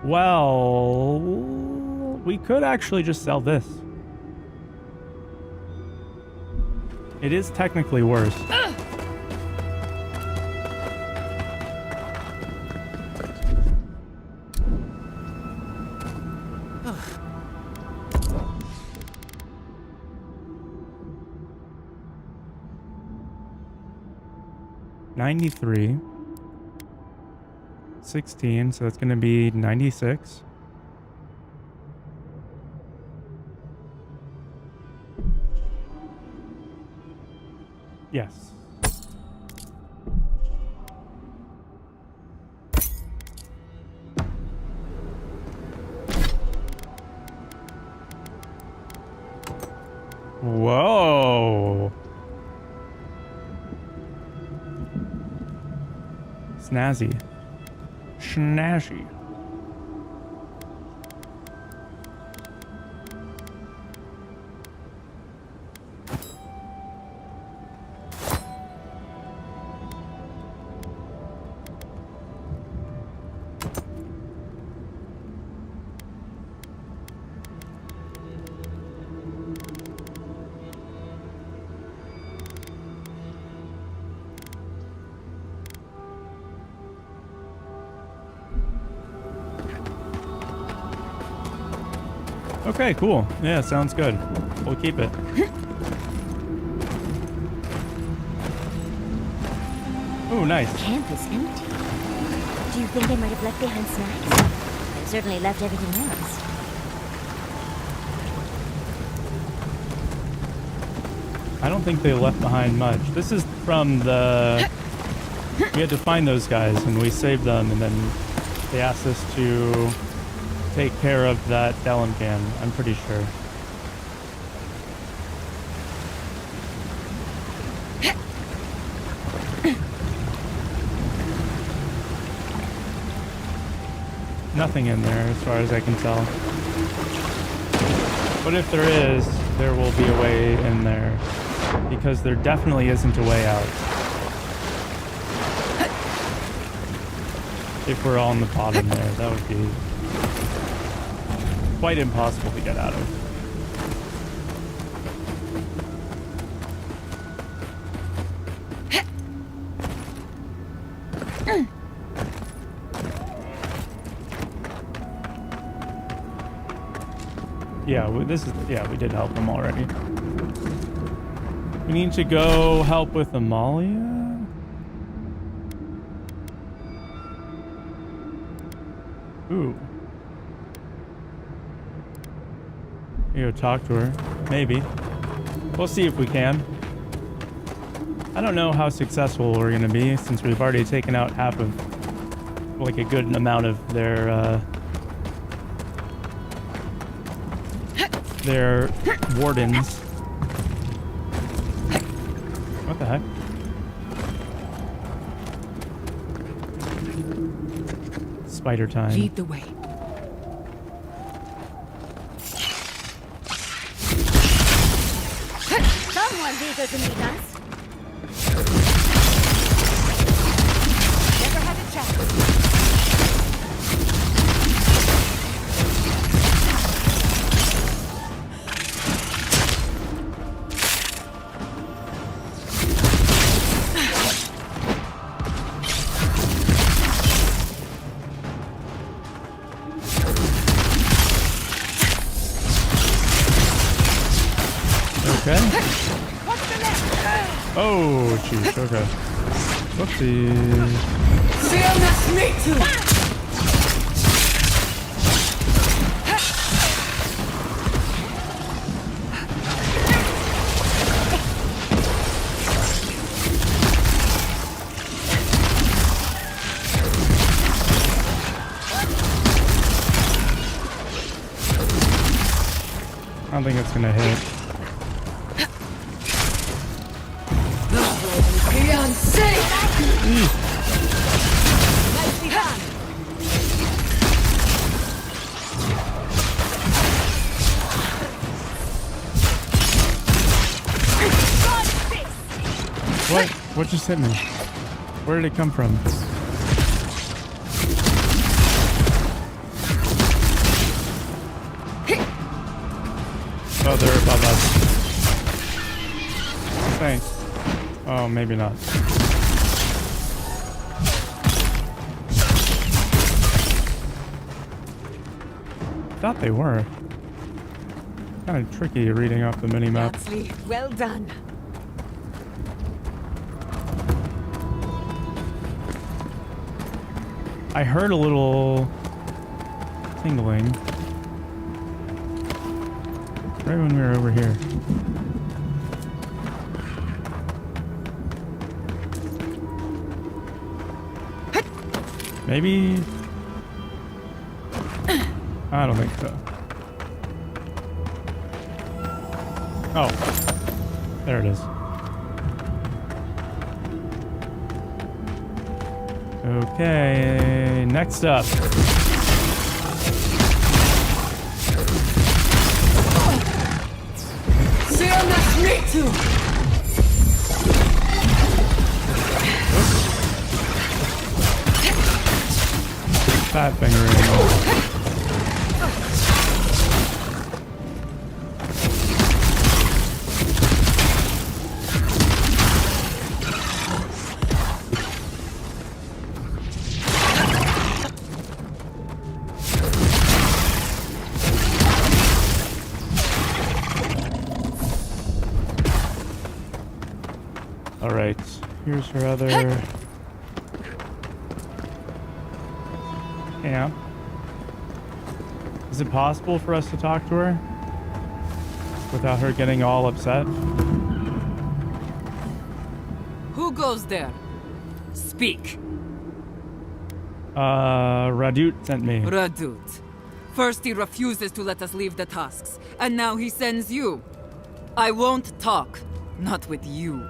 Well, we could actually just sell this. It is technically worse. $93, 16, so it's going to be 96. Yes. Whoa. Snazzy. Snazzy. Okay, cool. Yeah, sounds good. We'll keep it. Ooh, nice. Camp is empty. Do you think they might have left behind snacks? They certainly left everything else. I don't think they left behind much. This is from the... We had to find those guys, and we saved them, and then they asked us to take care of that Dallin can, I'm pretty sure. Nothing in there, as far as I can tell. But if there is, there will be a way in there. Because there definitely isn't a way out. If we're all in the bottom there, that would be quite impossible to get out of. Yeah, we did help them already. We need to go help with Amalia? Ooh. You go talk to her. Maybe. We'll see if we can. I don't know how successful we're gonna be since we've already taken out half of, like, a good amount of their wardens. What the heck? Spider time. Lead the way. Someone's eager to meet us. Never had a chat. Okay. Oh, jeez. Okay. Whoopsie. I don't think it's gonna hit. What? What just hit me? Where did it come from? Oh, they're above us. Thanks. Oh, maybe not. Thought they were. Kind of tricky reading off the minimap. Bardsley, well done. I heard a little tingling right when we were over here. Maybe. I don't think so. Oh, there it is. Okay, next up. Fat fingering. All right, here's her other camp. Is it possible for us to talk to her without her getting all upset? Who goes there? Speak. Radut sent me. Radut. First he refuses to let us leave the tusks, and now he sends you. I won't talk. Not with you.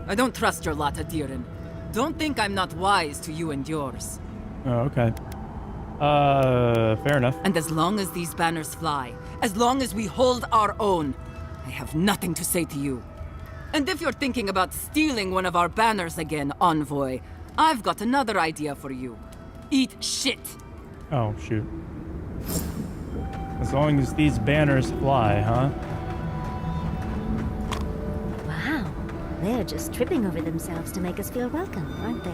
I don't trust your lot, Adirin. Don't think I'm not wise to you and yours. Oh, okay. Fair enough. And as long as these banners fly, as long as we hold our own, I have nothing to say to you. And if you're thinking about stealing one of our banners again, Envoy, I've got another idea for you. Eat shit! Oh, shoot. As long as these banners fly, huh? Wow. They're just tripping over themselves to make us feel welcome, aren't they?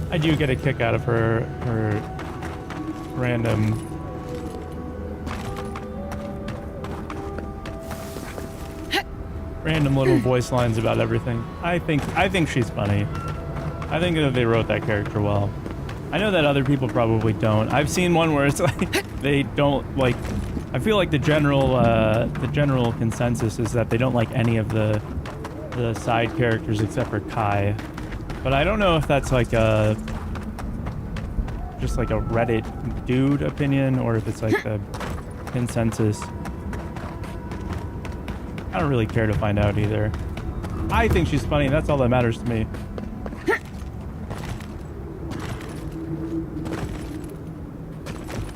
I do get a kick out of her random little voice lines about everything. I think she's funny. I think that they wrote that character well. I know that other people probably don't. I've seen one where it's like they don't like. I feel like the general consensus is that they don't like any of the side characters except for Kai. But I don't know if that's like just like a Reddit dude opinion or if it's like the consensus. I don't really care to find out either. I think she's funny. That's all that matters to me.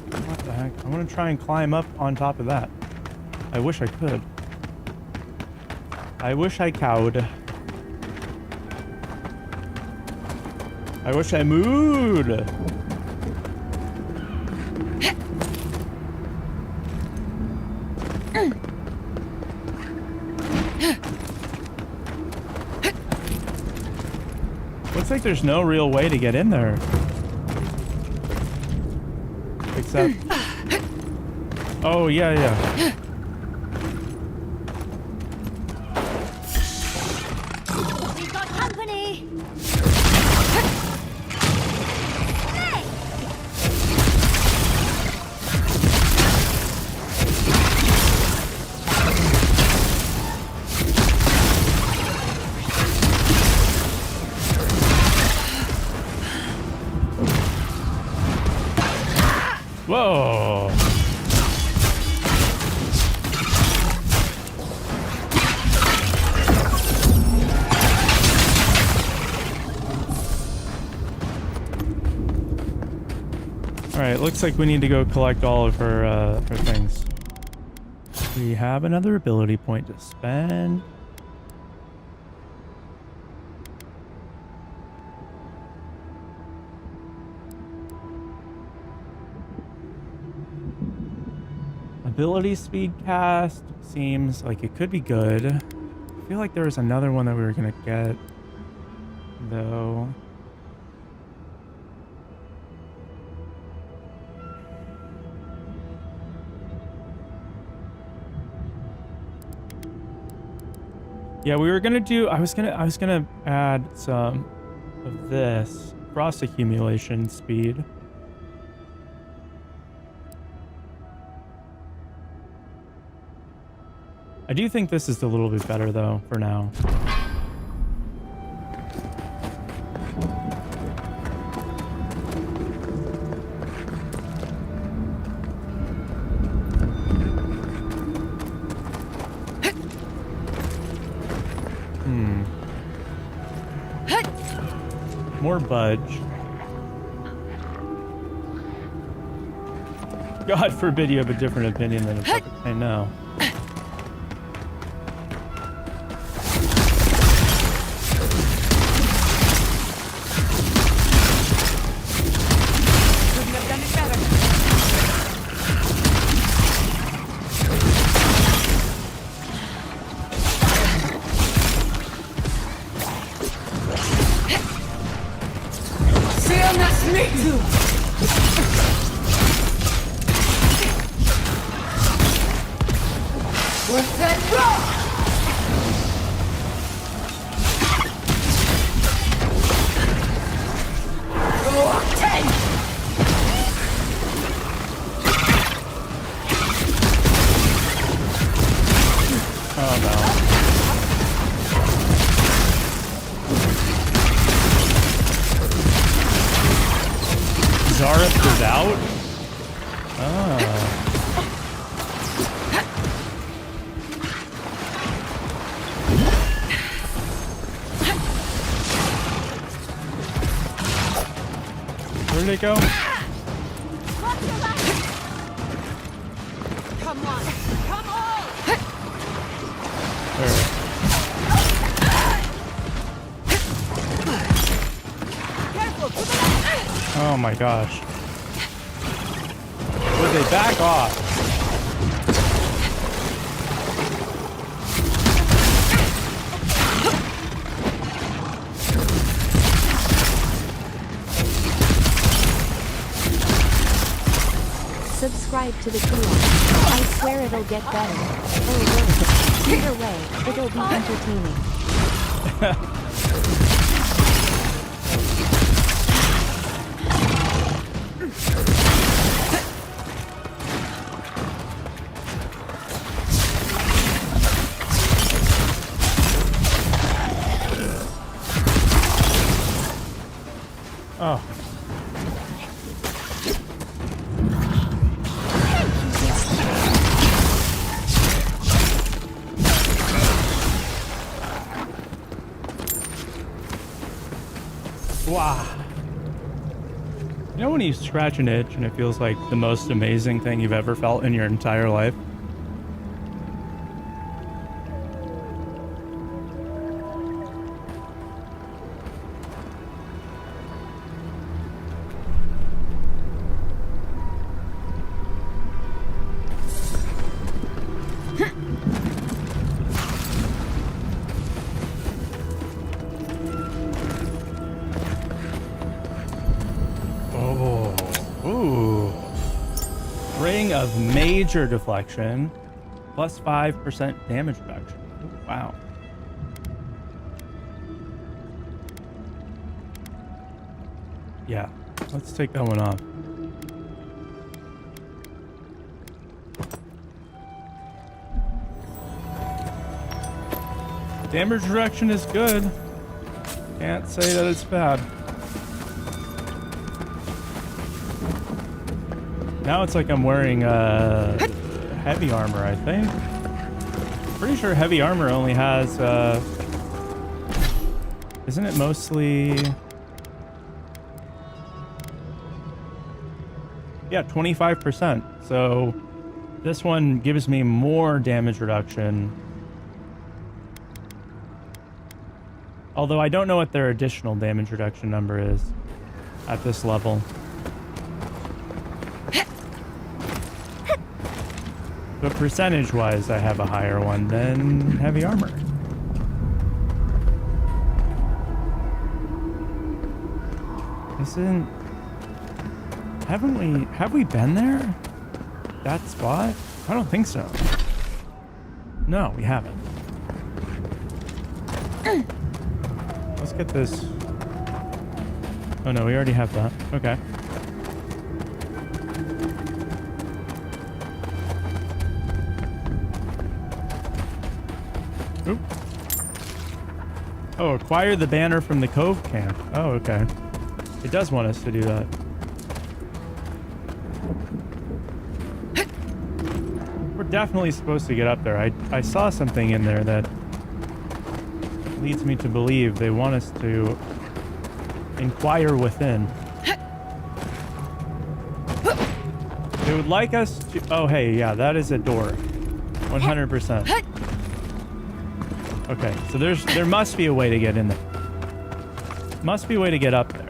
What the heck? I want to try and climb up on top of that. I wish I could. I wish I cowed. I wish I mooed. Looks like there's no real way to get in there. Except... Oh, yeah. We've got company! Whoa. Alright, looks like we need to go collect all of her things. We have another ability point to spend. Ability speed cast seems like it could be good. I feel like there was another one that we were gonna get, though. Yeah, we were gonna do. I was gonna add some of this frost accumulation speed. I do think this is a little bit better, though, for now. More budge. God forbid you have a different opinion than a puppet. I know. Zareth is out? Oh. Where did it go? Come on! Come on! There. Oh my gosh. Would they back off? Subscribe to the channel. I swear it'll get better. Oh, really? Either way, it'll be entertaining. Oh. Wow. You know when you scratch an itch and it feels like the most amazing thing you've ever felt in your entire life? Major deflection, plus 5% damage reduction. Ooh, wow. Yeah, let's take that one off. Damage reduction is good. Can't say that it's bad. Now it's like I'm wearing heavy armor, I think. Pretty sure heavy armor only has, isn't it mostly... Yeah, 25%. So this one gives me more damage reduction. Although I don't know what their additional damage reduction number is at this level. But percentage-wise, I have a higher one than heavy armor. Have we been there? That spot? I don't think so. No, we haven't. Let's get this. Oh no, we already have that. Okay. Oop. Oh, acquire the banner from the Cove camp. Oh, okay. It does want us to do that. We're definitely supposed to get up there. I saw something in there that leads me to believe they want us to inquire within. They would like us to... Oh, hey, yeah, that is a door. 100%. Okay, so there must be a way to get in there. Must be a way to get up there.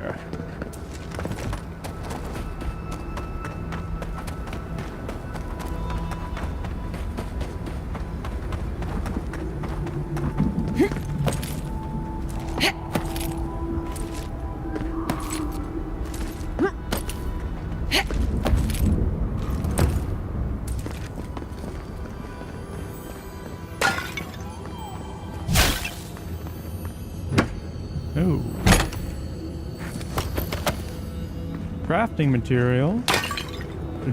Crafting material.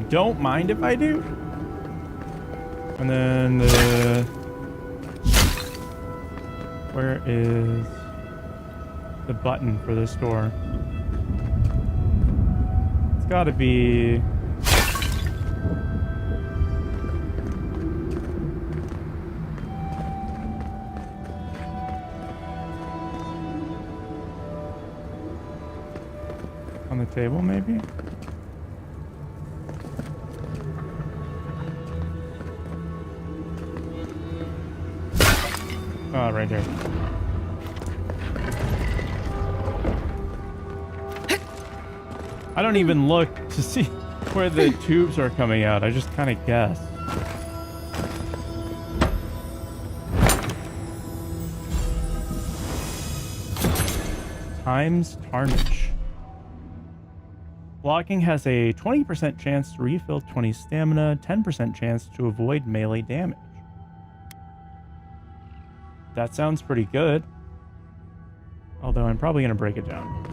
Don't mind if I do. And then where is the button for this door? It's gotta be... on the table, maybe? Oh, right here. I don't even look to see where the tubes are coming out. I just kind of guess. Times Tarnish. Blocking has a 20% chance to refill 20 stamina, 10% chance to avoid melee damage. That sounds pretty good. Although I'm probably going to break it down.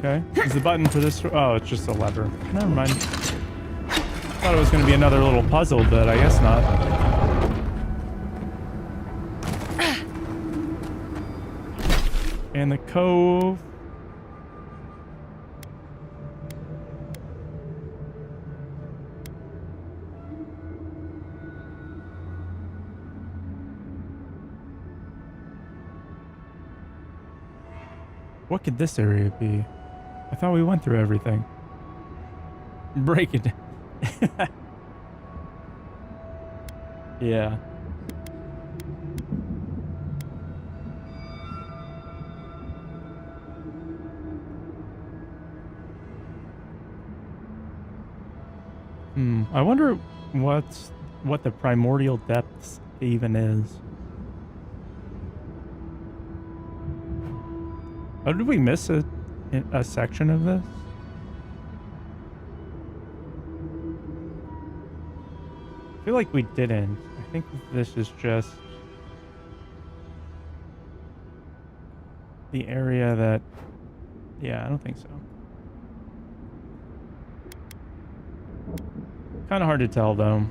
Okay. Is the button for this? Oh, it's just a lever. Never mind. Thought it was going to be another little puzzle, but I guess not. And the cove. What could this area be? I thought we went through everything. Break it down. Yeah. I wonder what the primordial depths even is. Oh, did we miss a section of this? I feel like we didn't. I think this is just the area that... Yeah, I don't think so. Kind of hard to tell, though.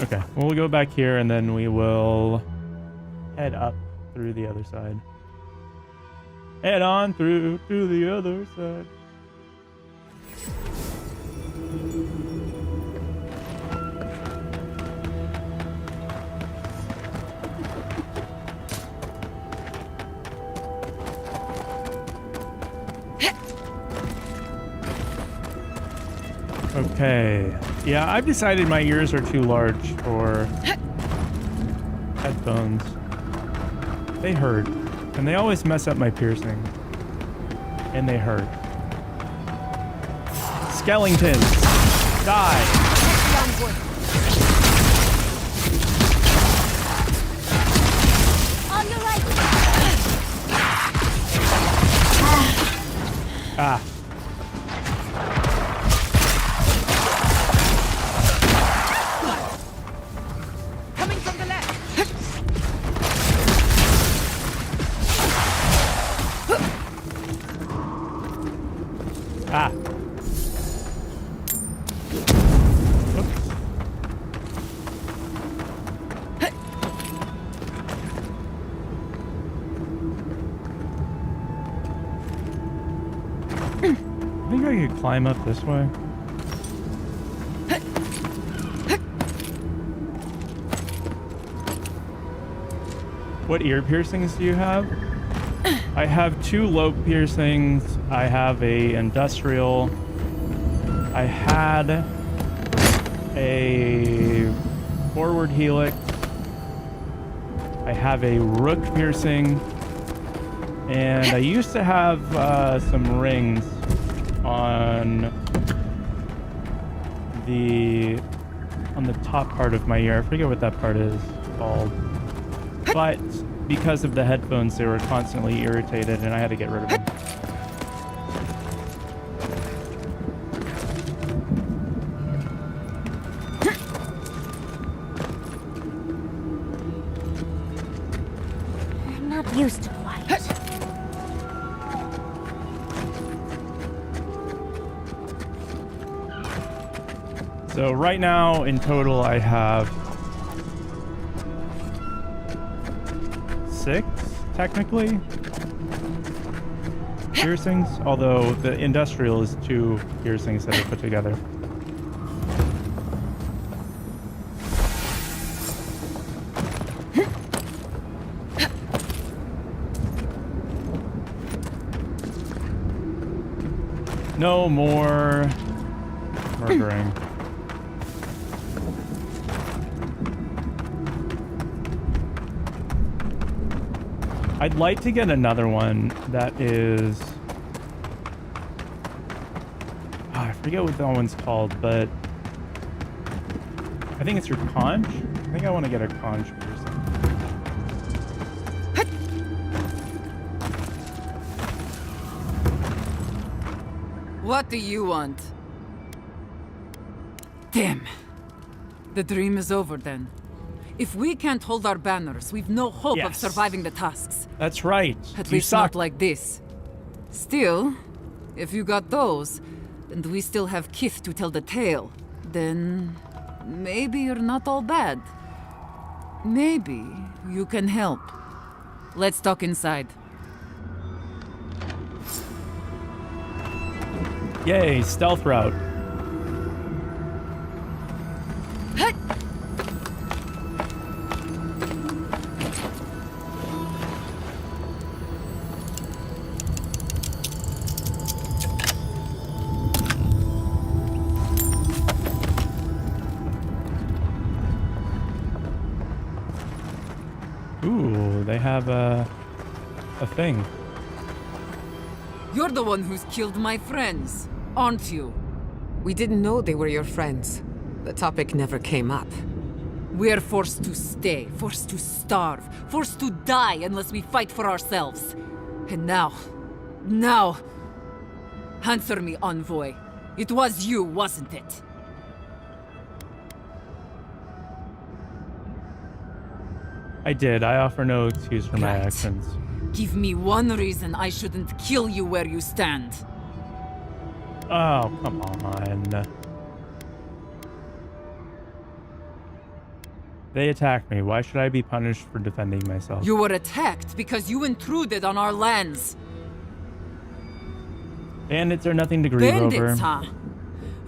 Okay, we'll go back here and then we will head up through the other side. Head on through to the other side. Okay. Yeah, I've decided my ears are too large for headphones. They hurt. And they always mess up my piercing. And they hurt. Skeletons! Die! On your right! Ah. Climb up this way. What ear piercings do you have? I have 2 lobe piercings. I have a industrial. I had a forward helix. I have a rook piercing. And I used to have some rings on the top part of my ear. I forget what that part is called. But because of the headphones, they were constantly irritated and I had to get rid of them. used to quiet. So right now, in total, I have 6, technically, piercings, although the industrial is 2 piercings that are put together. No more murdering. I'd like to get another one that is... I forget what that one's called, but... I think it's your conch? I think I want to get a conch piercing. What do you want? Damn. The dream is over then. If we can't hold our banners, we've no hope of surviving the tasks. That's right. At least not like this. Still, if you got those, and we still have Kith to tell the tale, then maybe you're not all bad. Maybe you can help. Let's talk inside. Yay, stealth route. Ooh, they have a thing. You're the one who's killed my friends, aren't you? We didn't know they were your friends. The topic never came up. We're forced to stay, forced to starve, forced to die unless we fight for ourselves. And now... Answer me, Envoy. It was you, wasn't it? I did. I offer no excuse for my actions. Give me one reason I shouldn't kill you where you stand. Oh, come on. They attacked me. Why should I be punished for defending myself? You were attacked because you intruded on our lands. Bandits are nothing to grieve over. Bandits, huh?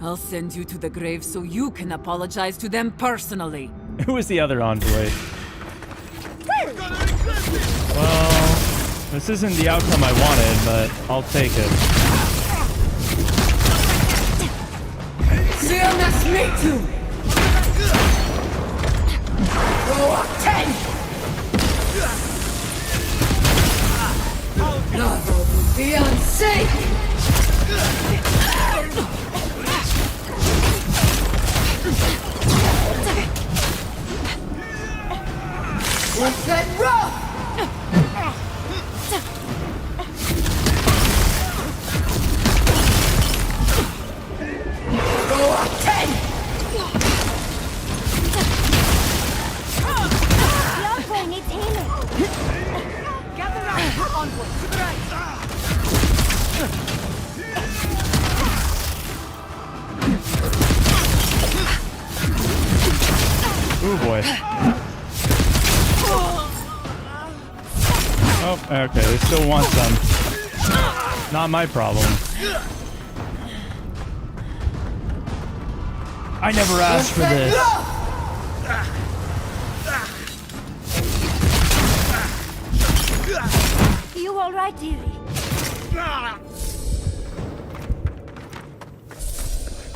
I'll send you to the grave so you can apologize to them personally. Who was the other envoy? Well, this isn't the outcome I wanted, but I'll take it. CMS me too! Go up 10! Bravo, be unsafe! What's that rough? Go up 10! The envoy needs healing. Gather round for envoy, to the right! Ooh, boy. Oh, okay, they still want some. Not my problem. I never asked for this. You all right, dearie?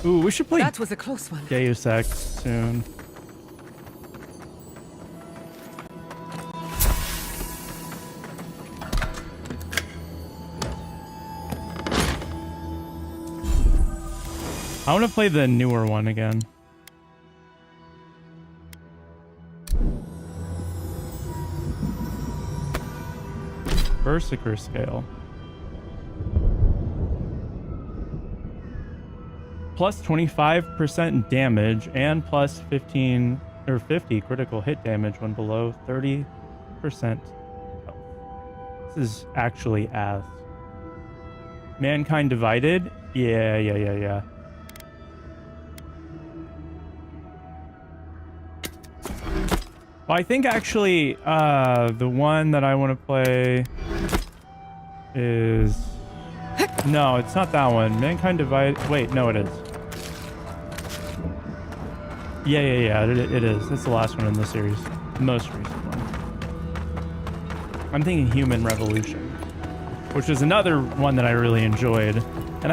Ooh, we should play That was a close one. Deus Ex soon. I want to play the newer one again. Berserker scale. Plus 25% damage and plus 15 or 50 critical hit damage when below 30% health. This is actually ass. Mankind Divided? Yeah. Well, I think actually the one that I want to play is... No, it's not that one. Mankind Divided... Wait, no, it is. Yeah, it is. That's the last one in the series. The most recent one. I'm thinking Human Revolution, which is another one that I really enjoyed.